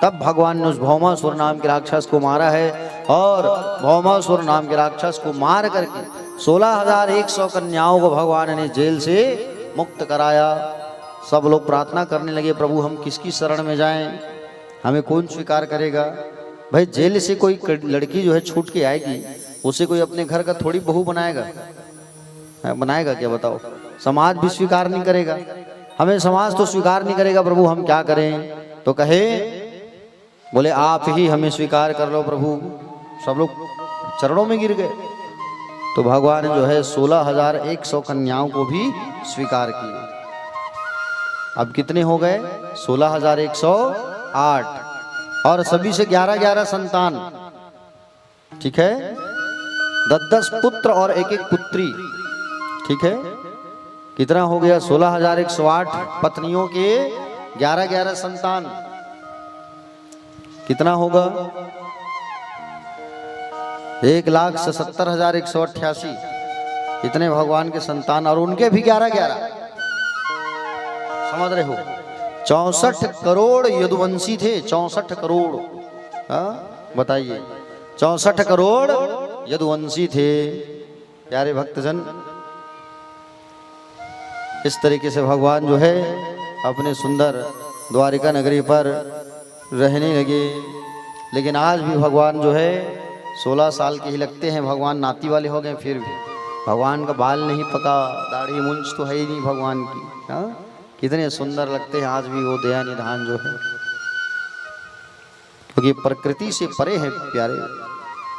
तब भगवान ने उस भौमासुर नाम के राक्षस को मारा है, और भौमासुर नाम के राक्षस को मार करके 16,100 कन्याओं को भगवान ने जेल से मुक्त कराया। सब लोग प्रार्थना करने लगे, प्रभु हम किसकी शरण में जाएं, हमें कौन स्वीकार करेगा। भाई जेल से कोई लड़की जो है छूट के आएगी, उसे कोई अपने घर का थोड़ी बहू बनाएगा, बनाएगा क्या बताओ। समाज भी स्वीकार नहीं करेगा, हमें समाज तो स्वीकार नहीं करेगा, प्रभु हम क्या करें। तो कहे बोले आप ही हमें स्वीकार कर लो प्रभु। सब लोग चरणों में गिर गए। तो भगवान जो है 16,100 कन्याओं को भी स्वीकार किए। अब कितने हो गए, 16,108, और सभी से 11-11 संतान, ठीक है, 10-10 पुत्र और एक पुत्री, ठीक है। कितना हो गया, 16,108 पत्नियों के 11-11 संतान, कितना होगा, 1,77,188। इतने भगवान के संतान, और उनके भी 11-11, समझ रहे हो। 64 करोड़ यदुवंशी थे, 64 करोड़, बताइए 64 करोड़ यदुवंशी थे। प्यारे भक्तजन, इस तरीके से भगवान जो है अपने सुंदर द्वारिका नगरी पर रहने लगे। लेकिन आज भी भगवान जो है 16 साल के ही लगते हैं, भगवान नाती वाले हो गए, फिर भी भगवान का बाल नहीं पका, दाढ़ी मूंछ तो है ही नहीं भगवान की। हाँ, कितने सुंदर लगते हैं आज भी वो दया निधान जो है, क्योंकि प्रकृति से परे है प्यारे,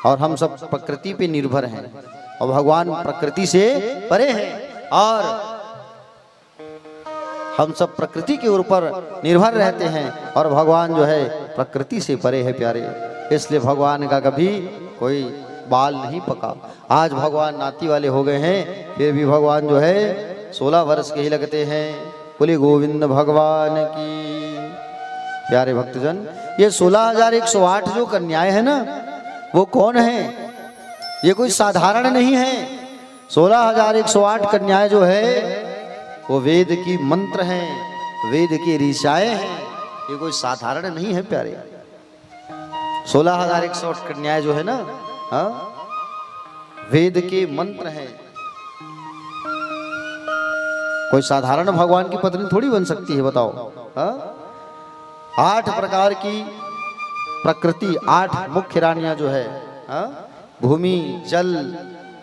और हम सब प्रकृति पे निर्भर हैं, और भगवान प्रकृति से परे हैं, और हम सब प्रकृति के ऊपर निर्भर रहते हैं, और भगवान जो है प्रकृति से परे है प्यारे। इसलिए भगवान का कभी कोई बाल नहीं पका। आज भगवान नाती वाले हो गए हैं, फिर भी भगवान जो है 16 वर्ष के ही लगते हैं। बोले गोविंद भगवान की। प्यारे भक्तजन, ये 16,108 जो कन्याएं हैं ना, वो कौन है, ये कोई साधारण नहीं है। 16,108 कन्याएं जो है वो वेद की मंत्र हैं, वेद की ऋचाएं हैं, ये कोई साधारण नहीं है प्यारे। 16,108 कन्याएं जो है ना, वेद के मंत्र हैं। कोई साधारण भगवान की पत्नी थोड़ी बन सकती है, बताओ। 8 प्रकार की प्रकृति, 8 मुख्य रानियां जो है, भूमि, जल,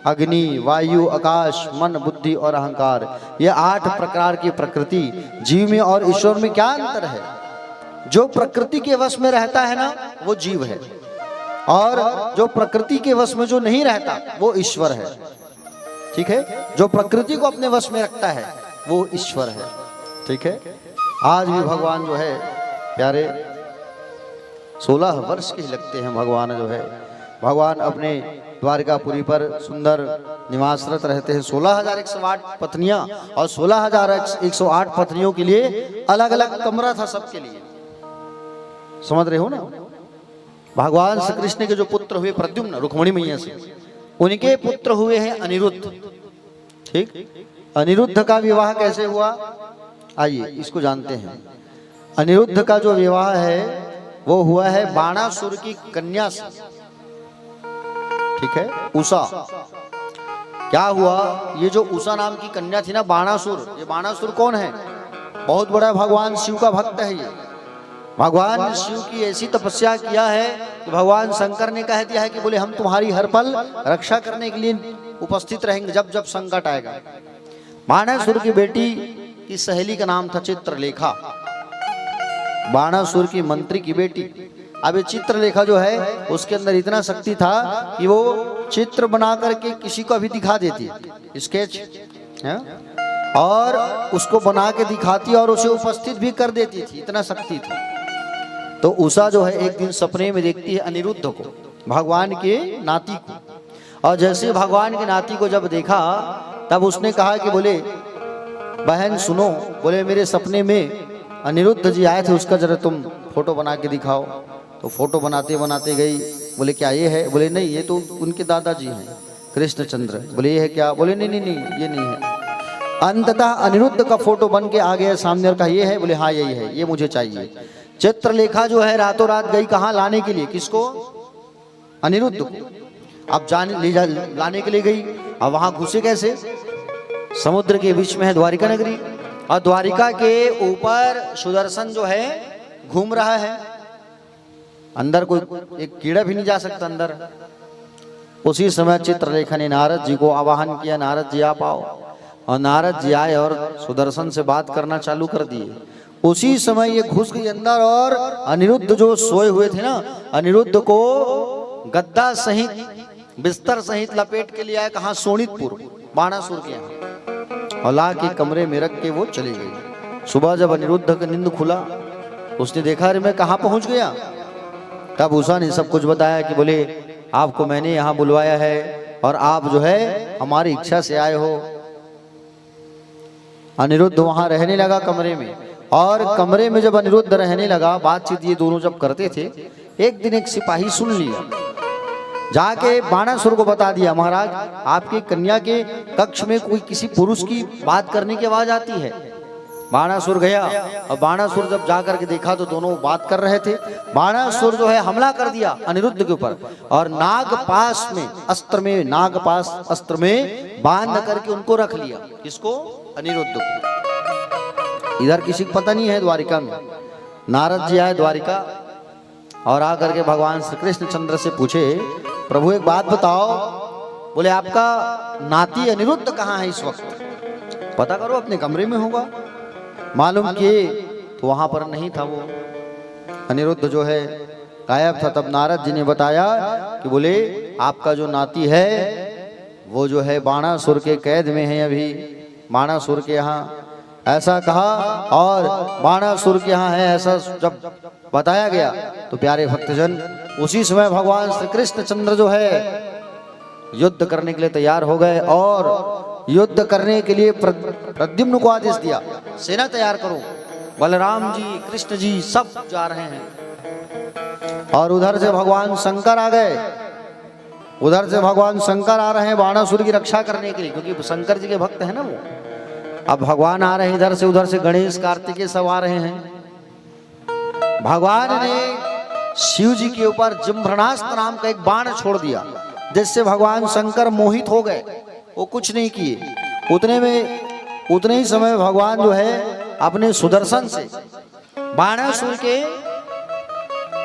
अग्नि, वायु, आकाश, मन, बुद्धि और अहंकार, ये 8 प्रकार की प्रकृति। जीव में और ईश्वर में क्या अंतर है? जो प्रकृति के वश में रहता है ना, वो जीव है, और जो प्रकृति के वश में जो नहीं रहता वो ईश्वर है, ठीक है। जो प्रकृति को अपने वश में रखता है वो ईश्वर है, ठीक है। आज भी भगवान जो है प्यारे 16 वर्ष के लगते हैं। भगवान जो है, भगवान अपने द्वारिकापुरी पर सुंदर निवासरत रहते हैं। 16,108 पत्नियां, और 16,108 पत्नियों के लिए अलग अलग कमरा था सबके लिए, समझ रहे हो ना। भगवान श्री कृष्ण के जो पुत्र हुए प्रद्युम्न, रुक्मिणी मैया से, उनके पुत्र हुए हैं अनिरुद्ध, ठीक। अनिरुद्ध का विवाह कैसे हुआ, आइए इसको जानते हैं। अनिरुद्ध का जो विवाह है वो हुआ है बाणासुर की कन्या से, ठीक है, उषा। क्या हुआ, ये जो उषा नाम की कन्या थी ना, बाणासुर, ये बाणासुर कौन है, बहुत बड़ा भगवान शिव का भक्त है। ये भगवान शिव की ऐसी तपस्या किया है कि भगवान शंकर ने कह दिया है कि बोले हम तुम्हारी हर पल रक्षा करने के लिए उपस्थित रहेंगे जब जब संकट आएगा। बाणासुर की बेटी की सहेली का नाम था चित्रलेखा, बाणासुर की मंत्री की बेटी। अब ये चित्रलेखा जो है उसके अंदर इतना शक्ति था कि वो चित्र बना करके किसी को भी दिखा देती, स्केच है, और उसको बना के दिखाती और उसे उपस्थित भी कर देती थी, इतना शक्ति थी। तो उषा जो है एक दिन सपने में देखती है अनिरुद्ध को, भगवान के नाती को, और जैसे भगवान के नाती को जब देखा तब उसने कहा कि बोले बहन सुनो, बोले मेरे सपने में अनिरुद्ध जी आए थे, उसका जरा तुम फोटो बना के दिखाओ। तो फोटो बनाते बनाते गई। बोले क्या ये है? बोले नहीं, ये तो उनके दादाजी हैं कृष्णचंद्र। बोले ये है क्या? बोले नहीं नहीं नहीं, ये नहीं है। अंततः अनिरुद्ध का फोटो बन के आ गया सामने और कहा ये है? बोले हाँ यही है, ये मुझे चाहिए। चित्रलेखा जो है रातों रात गई कहाँ लाने के लिए? किसको? अनिरुद्ध को। अब लाने के लिए गई। अब वहां घुसे कैसे? समुद्र के बीच में है द्वारिका नगरी, और द्वारिका के ऊपर सुदर्शन जो है घूम रहा है। अंदर कोई एक कीड़ा भी नहीं जा सकता अंदर। उसी समय चित्रलेखा ने नारद जी को आवाहन किया, नारद जी आप आओ। और नारद जी आए और सुदर्शन से बात करना चालू कर दिए। उसी समय ये घुस गई अंदर, और अनिरुद्ध जो सोए हुए थे ना, अनिरुद्ध को गद्दा सहित बिस्तर सहित लपेट के लिए आया। कहाँ? सोनितपुर, बाणासुर के यहाँ, और ला के कमरे में रख के वो चली गई। सुबह जब अनिरुद्ध का नींद खुला, उसने देखा अरे मैं कहाँ पहुंच गया। तब उषा ने सब कुछ बताया कि बोले आपको मैंने यहाँ बुलवाया है और आप जो है हमारी इच्छा से आए हो। अनिरुद्ध वहां रहने लगा कमरे में, और कमरे में जब अनिरुद्ध रहने लगा, बातचीत ये दोनों जब करते थे, एक दिन एक सिपाही सुन लिया, जाके बाणासुर को बता दिया महाराज आपकी कन्या के कक्ष में कोई किसी पुरुष की बात करने की आवाज आती है। बाणासुर गया, और बाणासुर जब जाकर के देखा तो दोनों बात कर रहे थे। बाणासुर जो है हमला कर दिया अनिरुद्ध के ऊपर, और नागपाश में अस्त्र में, नागपाश अस्त्र में बांध करके उनको रख लिया। किसको? अनिरुद्ध को। इधर किसी को पता नहीं है द्वारिका में। नारद जी आए द्वारिका, और आकर के भगवान श्री कृष्णचंद्र से पूछे प्रभु एक बात बताओ। बोले आपका नाती अनिरुद्ध कहाँ है इस वक्त? पता करो, अपने कमरे में होगा। मालूम किए तो वहां पर नहीं था वो, अनिरुद्ध जो है गायब था। तब नारद जी ने बताया कि बोले आपका जो नाती है वो जो है बाणासुर के कैद में है अभी, बाणासुर के यहाँ, ऐसा कहा। और बाणासुर के यहाँ है ऐसा जब बताया गया तो प्यारे भक्तजन उसी समय भगवान श्री कृष्णचंद्र जो है युद्ध करने के लिए तैयार हो गए, और युद्ध करने के लिए प्रद्युम्न को आदेश दिया सेना तैयार करो। बलराम जी, कृष्ण जी सब जा रहे हैं, और उधर से भगवान शंकर आ गए। उधर से भगवान शंकर आ रहे हैं बाणासुर की रक्षा करने के लिए, क्योंकि शंकर जी के भक्त हैं ना वो। अब भगवान आ रहे हैं इधर से, उधर से गणेश कार्तिकेय सब आ रहे हैं। भगवान ने शिव जी के ऊपर जिम्भ्रणास्त्र नाम का एक बाण छोड़ दिया, जिससे भगवान शंकर मोहित हो गए। वो कुछ नहीं किए। उतने ही समय भगवान जो है अपने सुदर्शन से बाणासुर के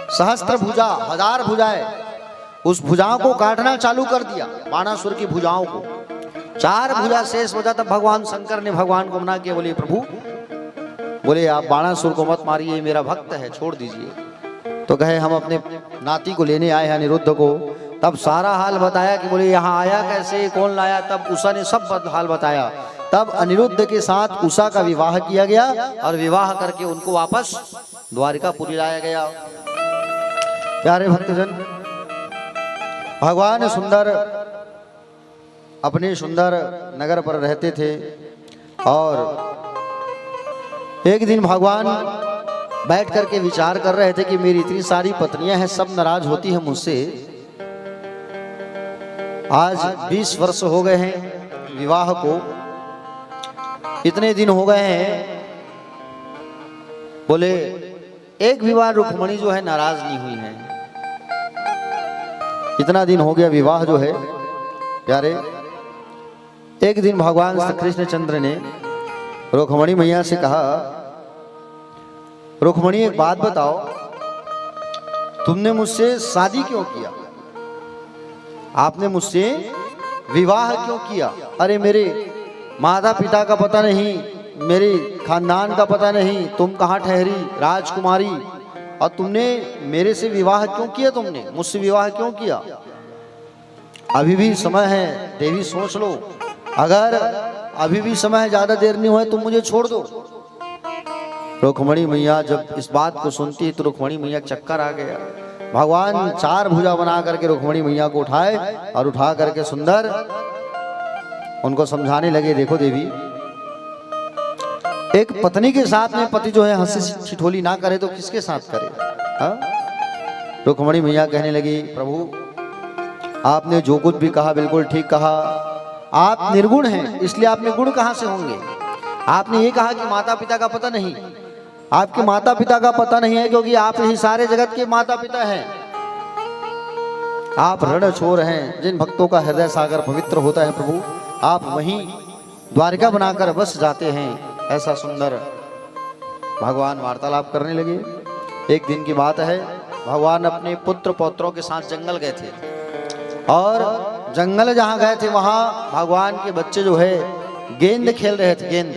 सहस्त्र भुजा, 1000 भुजाएं, उस भुजाओं को काटना चालू कर दिया। बाणासुर की भुजाओं को 4 भुजा शेष बचा। तब भगवान शंकर ने भगवान को मना किया, बोले प्रभु, बोले आप बाणासुर को मत मारिए, मेरा भक्त है, छोड़ दीजिए। तो कहे हम अपने नाती को लेने आए हैं अनिरुद्ध को। तब सारा हाल बताया कि बोले यहाँ आया कैसे, कौन लाया। तब उषा ने सब हाल बताया। तब अनिरुद्ध के साथ उषा का विवाह किया गया, और विवाह करके उनको वापस द्वारिकापुरी लाया गया। प्यारे भक्तजन, भगवान सुंदर अपने सुंदर नगर पर रहते थे, और एक दिन भगवान बैठ करके विचार कर रहे थे कि मेरी इतनी सारी पत्नियां हैं, सब नाराज होती हैं मुझसे। आज 20 वर्ष हो गए हैं विवाह को, इतने दिन हो गए हैं। बोले एक भी बार रुक्मणी जो है नाराज नहीं हुई है। इतना दिन हो गया विवाह जो है प्यारे। एक दिन भगवान श्री कृष्णचंद्र ने रुक्मणी मैया से कहा, रुक्मणी एक बात बताओ, तुमने मुझसे शादी क्यों किया? आपने मुझसे विवाह क्यों किया? अरे मेरे माता पिता का पता नहीं, मेरे खानदान का पता नहीं, तुम कहाँ ठहरी राजकुमारी, और तुमने मेरे से विवाह क्यों किया? तुमने मुझसे विवाह क्यों किया? अभी भी समय है देवी, सोच लो। अगर अभी भी समय है, ज्यादा देर नहीं हुआ, तुम मुझे छोड़ दो। रुक्मणी मैया जब इस बात को सुनती तो रुक्मणी मैया चक्कर आ गया। भगवान 4 भुजा बना करके रुक्मणी मैया को उठाए, और उठा करके सुंदर उनको समझाने लगे, देखो देवी, एक पत्नी के साथ में पति जो है हंसी ठिठोली ना करे तो किसके साथ करे? हाँ? रुक्मणी मैया कहने लगी, प्रभु आपने जो कुछ भी कहा बिल्कुल ठीक कहा। आप निर्गुण हैं, इसलिए आपने गुण कहाँ से होंगे? आपने ये कहा कि माता पिता का पता नहीं, आपके माता पिता का पता नहीं है क्योंकि आप ही सारे जगत के माता पिता हैं। आप रण छोर हैं, जिन भक्तों का हृदय सागर पवित्र होता है प्रभु, आप वहीं द्वारिका बनाकर बस जाते हैं। ऐसा सुंदर भगवान वार्तालाप करने लगे। एक दिन की बात है, भगवान अपने पुत्र पौत्रों के साथ जंगल गए थे और जंगल जहाँ गए थे वहाँ भगवान के बच्चे जो है गेंद खेल रहे थे, गेंद।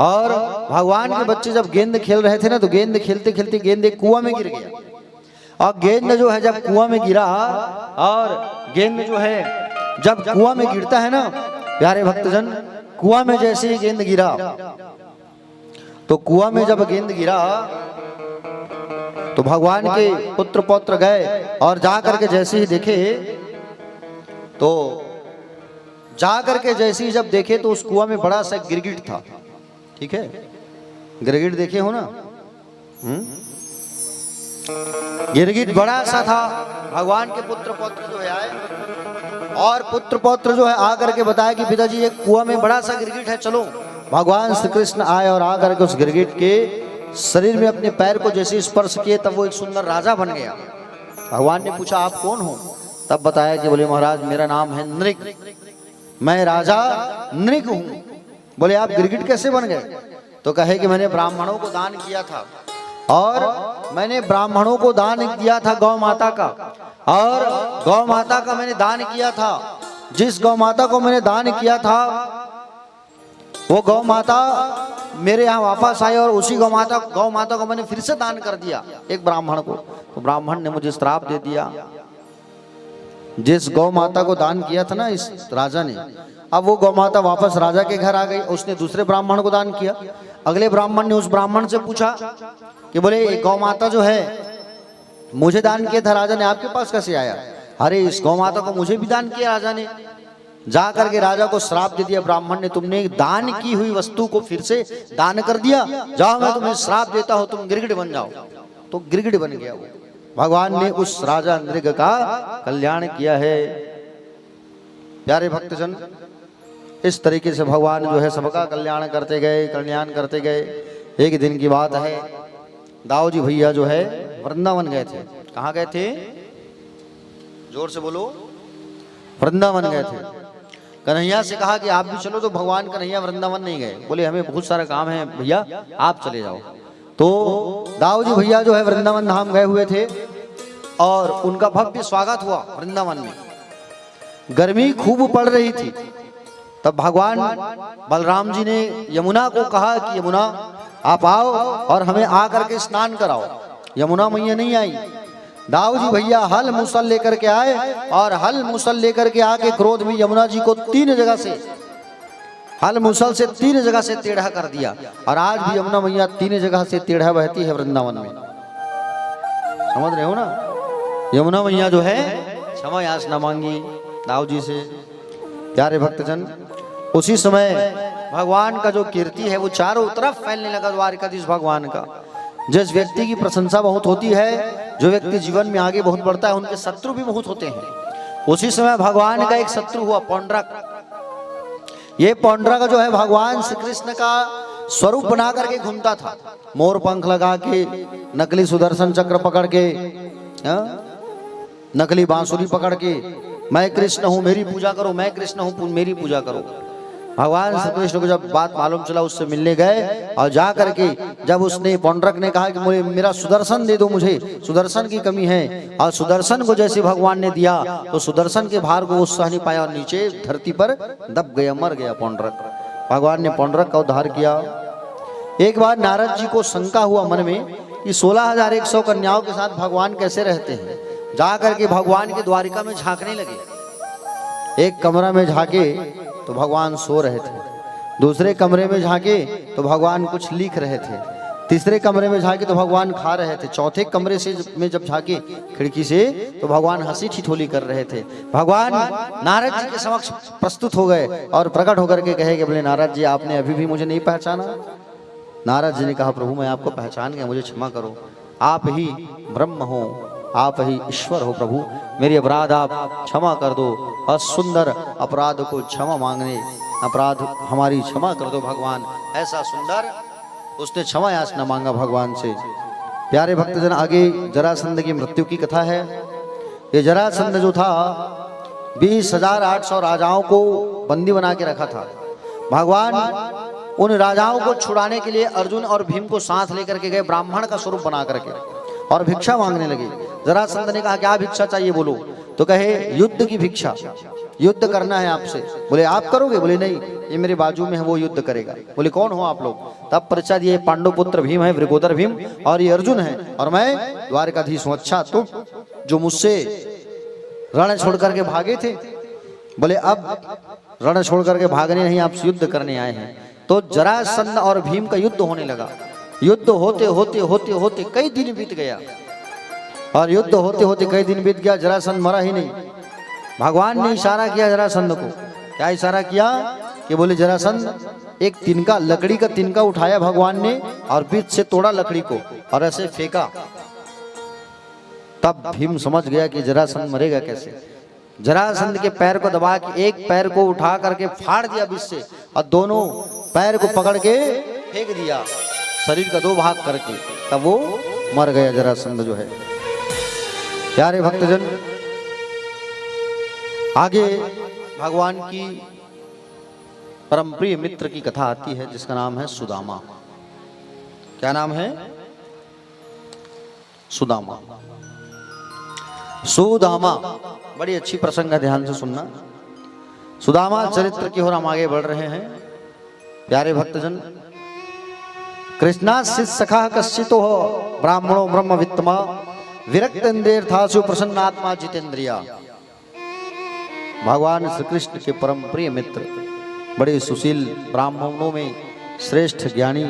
और भगवान के बच्चे जब गेंद खेल रहे थे ना, तो गेंद खेलते खेलते गेंद एक कुआं में गिर गया। और गेंद जो है जब कुआं में गिरा, और गेंद जो है जब कुआं में गिरता है ना प्यारे भक्तजन, कुआं में जैसे ही गेंद गिरा, तो कुआं में जब गेंद गिरा तो भगवान के पुत्र पौत्र गए और जा करके जैसे ही देखे, तो जा करके जैसे ही जब देखे तो उस कुआं में बड़ा सा गिरगिट था। ठीक है, गिरगिट देखे हो ना? गिरगिट बड़ा सा था। भगवान के पुत्र पौत्र जो है आए और पुत्र पौत्र जो है आकर के बताया कि पिताजी एक कुआं में बड़ा सा गिरगिट है, चलो। भगवान श्री कृष्ण आए और आकर के उस गिरगिट के शरीर में अपने पैर को जैसे स्पर्श किए, तब वो एक सुंदर राजा बन गया। भगवान ने पूछा आप कौन हो? तब बताया कि बोले महाराज मेरा नाम है नृग, मैं राजा नृग हूँ। बोले आप गिरगिट कैसे बन गए? तो कहे कि मैंने ब्राह्मणों को दान किया था, और मैंने ब्राह्मणों को दान दिया था गौ माता का, और गौ माता का मैंने दान किया था। जिस गौ माता को मैंने दान किया था वो गौ माता मेरे यहाँ वापस आई, और उसी गौ माता को मैंने फिर से दान कर दिया एक ब्राह्मण को। तो ब्राह्मण ने मुझे श्राप दे दिया। जिस गौ माता को दान किया था ना इस राजा ने, अब वो गौ माता वापस राजा के घर आ गई, उसने दूसरे ब्राह्मण को दान किया। अगले ब्राह्मण ने उस ब्राह्मण से पूछा कि बोले गौ माता जो है मुझे दान किया था राजा ने, आपके पास कैसे आया? अरे इस गौ माता को मुझे भी दान किया राजा ने। जा करके राजा को श्राप दे दिया ब्राह्मण ने, तुमने दान की हुई वस्तु को फिर से दान कर दिया, जाओ मैं तुम्हें श्राप देता हूं, तुम गिरगिट बन जाओ। तो गिरगिट बन गया वो। भगवान ने उस राजा नृग का कल्याण किया है। प्यारे भक्तजन, इस तरीके से भगवान जो है सबका कल्याण करते गए, कल्याण करते गए। एक दिन की बात है, दाऊ जी भैया जो है वृंदावन गए थे। कहाँ गए थे? जोर से बोलो। वृंदावन गए थे। कन्हैया से कहा कि आप भी चलो, तो भगवान कन्हैया वृंदावन नहीं गए, बोले हमें बहुत सारा काम है भैया, आप चले जाओ। तो दाऊ जी भैया जो है वृंदावन धाम गए हुए थे और उनका भव्य स्वागत हुआ वृंदावन में। गर्मी खूब पड़ रही थी, तब भगवान बलराम जी ने यमुना को कहा कि यमुना आप आओ और हमें आकर के स्नान कराओ। यमुना मैया नहीं आई। दाऊ जी भैया हल मुसल लेकर के आए और हल मुसल लेकर के आके क्रोध में यमुना जी को 3 जगह से, हल मुसल से 3 जगह से टेढ़ा कर दिया। और आज भी यमुना मैया 3 जगह से टेढ़ा बहती है वृंदावन में। समझ रहे हो ना? यमुना मैया जो है क्षमा याचना मांगी दाऊ जी से। प्यारे भक्तजन, उसी समय भगवान का जो कीर्ति है वो चारों तरफ फैलने लगा द्वारिकाधीश भगवान का। जिस व्यक्ति की प्रशंसा बहुत होती है, जो व्यक्ति जीवन में आगे बहुत बढ़ता है, उनके शत्रु भी बहुत होते हैं। उसी समय भगवान का एक शत्रु हुआ पौंड्रक। ये पौंड्रक जो है भगवान श्री कृष्ण का स्वरूप बना करके घूमता था, मोर पंख लगा के, नकली सुदर्शन चक्र पकड़ के, नकली बांसुरी पकड़ के, मैं कृष्ण हूँ मेरी पूजा करो, मैं कृष्ण हूँ मेरी पूजा करो। भगवान श्री कृष्ण को जब बात मालूम चला, उससे मिलने गए और जा करके जब उसने पौंड्रक ने कहा कि मुझे मेरा सुदर्शन दे दो, मुझे सुदर्शन की कमी है, और सुदर्शन को जैसे भगवान ने दिया तो सुदर्शन के भार को वो सह नहीं पाया और नीचे धरती पर दब गया, मर गया पौंड्रक। भगवान ने पौंड्रक का उद्धार किया। एक बार नारद जी को शंका हुआ मन में कि 16,100 कन्याओं के साथ भगवान कैसे रहते हैं। जा करके भगवान के द्वारिका में झांकने लगे। एक कमरा में झांके तो भगवान सो रहे थे, दूसरे कमरे में झांके तो भगवान कुछ लिख रहे थे, तीसरे कमरे में झांके तो भगवान खा रहे थे, चौथे कमरे से में जब झांके खिड़की से तो भगवान हंसी ठिठोली कर रहे थे। भगवान नारद जी के समक्ष प्रस्तुत हो गए और प्रकट होकर के कहे कि बोले नारद जी आपने अभी भी मुझे नहीं पहचाना? नारद जी ने कहा प्रभु मैं आपको पहचान गया, मुझे क्षमा करो, आप ही ब्रह्म हो, आप ही ईश्वर हो प्रभु, मेरे अपराध आप क्षमा कर दो और सुंदर अपराध को क्षमा मांगने, अपराध हमारी क्षमा कर दो भगवान। ऐसा सुंदर उसने क्षमा याचना मांगा भगवान से। प्यारे भक्तजन, आगे जरासंध की मृत्यु की कथा है। ये जरासंध जो था 20,800 राजाओं को बंदी बना के रखा था। भगवान उन राजाओं को छुड़ाने के लिए अर्जुन और भीम को साथ लेकर के गए, ब्राह्मण का स्वरूप बना करके, और भिक्षा मांगने लगे। जरासंध ने कहा क्या भिक्षा चाहिए बोलो, तो कहे युद्ध की भिक्षा, युद्ध करना है आपसे। बोले आप करोगे? बोले नहीं, ये मेरे बाजू में है, वो युद्ध करेगा। बोले कौन हो आप लोग? तब परिचय दिए, पांडु पुत्र भीम है, वृकोदर भीम, और ये अर्जुन है, और मैं द्वारकाधीश हूं। अच्छा, तुम जो मुझसे रण छोड़ करके भागे थे? बोले अब रण छोड़ करके भागने नहीं, आप युद्ध करने आए हैं। तो जरासंध और भीम का युद्ध होने लगा। युद्ध होते होते होते होते कई दिन बीत गया, और युद्ध होते होते कई दिन बीत गया, जरासंध मरा ही नहीं। भगवान ने इशारा किया जरासंध को। क्या इशारा किया? कि बोले जरासंध, एक तिनका, लकड़ी का तिनका उठाया भगवान ने और बीच से तोड़ा लकड़ी को और ऐसे फेंका। तब भीम समझ गया कि जरासंध मरेगा कैसे। जरासंध के पैर को दबा के एक पैर को उठा करके फाड़ दिया बीच से, और दोनों पैर को पकड़ के फेंक दिया शरीर का 2 भाग करके। तब वो मर गया जरासंध जो है। प्यारे भक्तजन, आगे भगवान की परम प्रिय मित्र की कथा आती है जिसका नाम है सुदामा। क्या नाम है? सुदामा। सुदामा बड़ी अच्छी प्रसंग है, ध्यान से सुनना। सुदामा चरित्र की ओर हम आगे बढ़ रहे हैं। प्यारे भक्तजन, कृष्णास्य सखा कश्चितो ब्राह्मणो ब्रह्म वित्तमा विरक्तेन्द्रियर्थासु प्रसन्नात्मा जितेंद्रिया। भगवान श्री कृष्ण के परम प्रिय मित्र, बड़े सुशील, ब्राह्मणों में श्रेष्ठ ज्ञानी,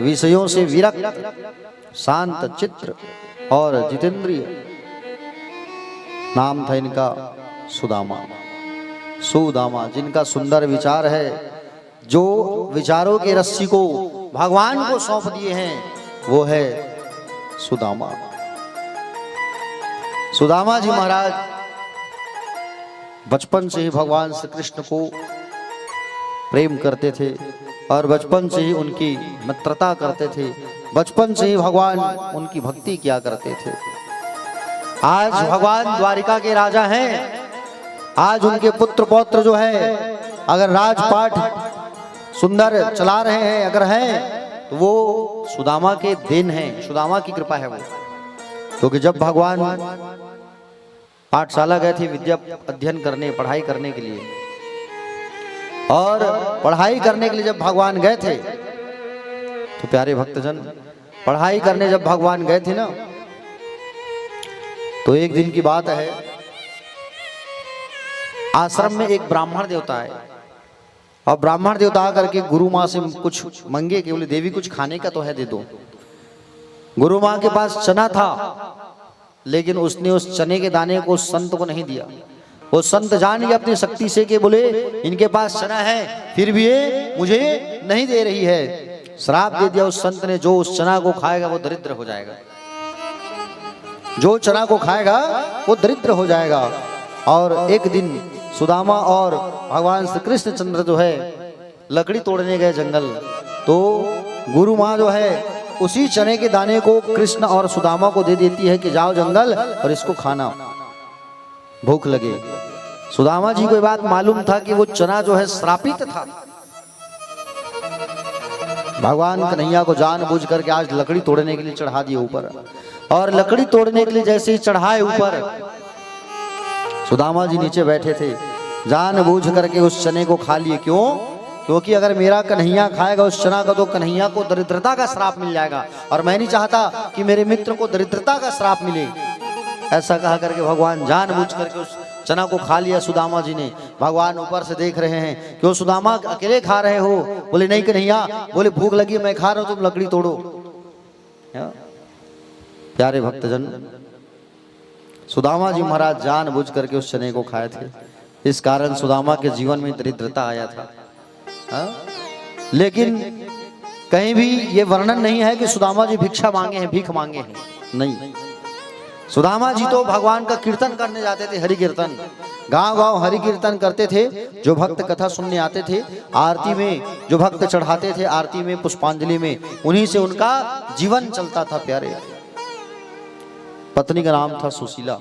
विषयों से विरक्त, शांत चित्र और जितेंद्रिय, नाम था इनका सुदामा। सुदामा, जिनका सुंदर विचार है, जो विचारों के रस्सी को भगवान को सौंप दिए हैं, वो है सुदामा। सुदामा जी महाराज बचपन से ही भगवान श्री कृष्ण को प्रेम करते थे, और बचपन से ही उनकी मित्रता करते थे, बचपन से ही भगवान उनकी भक्ति किया करते थे। आज भगवान द्वारिका के राजा हैं। आज उनके पुत्र पौत्र जो है, अगर राजपाट सुंदर चला रहे हैं, अगर हैं, तो वो सुदामा के देन है, सुदामा की कृपा है वो। क्योंकि जब भगवान पाठशाला गए थे विद्या अध्ययन करने, पढ़ाई करने के लिए, और पढ़ाई करने के लिए जब भगवान गए थे, तो प्यारे भक्तजन, पढ़ाई करने जब भगवान गए थे ना, तो एक दिन की बात है, आश्रम में एक ब्राह्मण देवता है, और ब्राह्मण देवता आकर के गुरु माँ से कुछ मंगे कि बोले देवी कुछ खाने का तो है, दे दो। गुरु माँ के पास चना था, लेकिन उसने उस चने के दाने को उस संत को नहीं दिया। वो संत जान गया अपनी शक्ति से कि बोले इनके पास चना है, फिर भी ये मुझे नहीं दे रही है। श्राप दे दिया उस संत ने, जो उस चना को खाएगा वो दरिद्र हो जाएगा, जो चना को खाएगा वो दरिद्र हो जाएगा। और एक दिन सुदामा और भगवान श्री कृष्ण चंद्र जो है लकड़ी तोड़ने गए जंगल, तो गुरु माँ जो है उसी चने के दाने को कृष्ण और सुदामा को दे देती है कि जाओ जंगल और इसको खाना, भूख लगे। सुदामा जी को ये बात मालूम था कि वो चना जो है श्रापित था। भगवान कन्हैया को जानबूझ करके आज लकड़ी तोड़ने के लिए चढ़ा दिए ऊपर, और लकड़ी तोड़ने के लिए जैसे ही चढ़ाए ऊपर, सुदामा जी नीचे बैठे थे, जानबूझ करके उस चने को खा लिए। क्यों? क्योंकि अगर मेरा कन्हैया खाएगा उस चना का, तो कन्हैया को दरिद्रता का श्राप मिल जाएगा, और मैं नहीं चाहता कि मेरे मित्र को दरिद्रता का श्राप मिले। ऐसा कहा करके भगवान जानबूझ करके उस चना को खा लिया सुदामा जी ने। भगवान ऊपर से देख रहे हैं, क्यों सुदामा अकेले खा रहे हो? बोले नहीं कन्हैया, बोले भूख लगी मैं खा रहा हूं, तुम लकड़ी तोड़ो। प्यारे भक्तजन, सुदामा जी महाराज जानबूझ करके उस चने को खाए थे, इस कारण सुदामा के जीवन में दरिद्रता आया था। लेकिन कहीं भी ये वर्णन नहीं है कि सुदामा जी भिक्षा मांगे हैं, भीख मांगे हैं, नहीं। सुदामा जी तो भगवान का कीर्तन करने जाते थे, हरि कीर्तन, गांव गांव हरि कीर्तन करते थे। जो भक्त कथा सुनने आते थे, आरती में जो भक्त चढ़ाते थे, आरती में, पुष्पांजलि में, उन्हीं से उनका जीवन चलता था। प्यारे, पत्नी का नाम था सुशीला,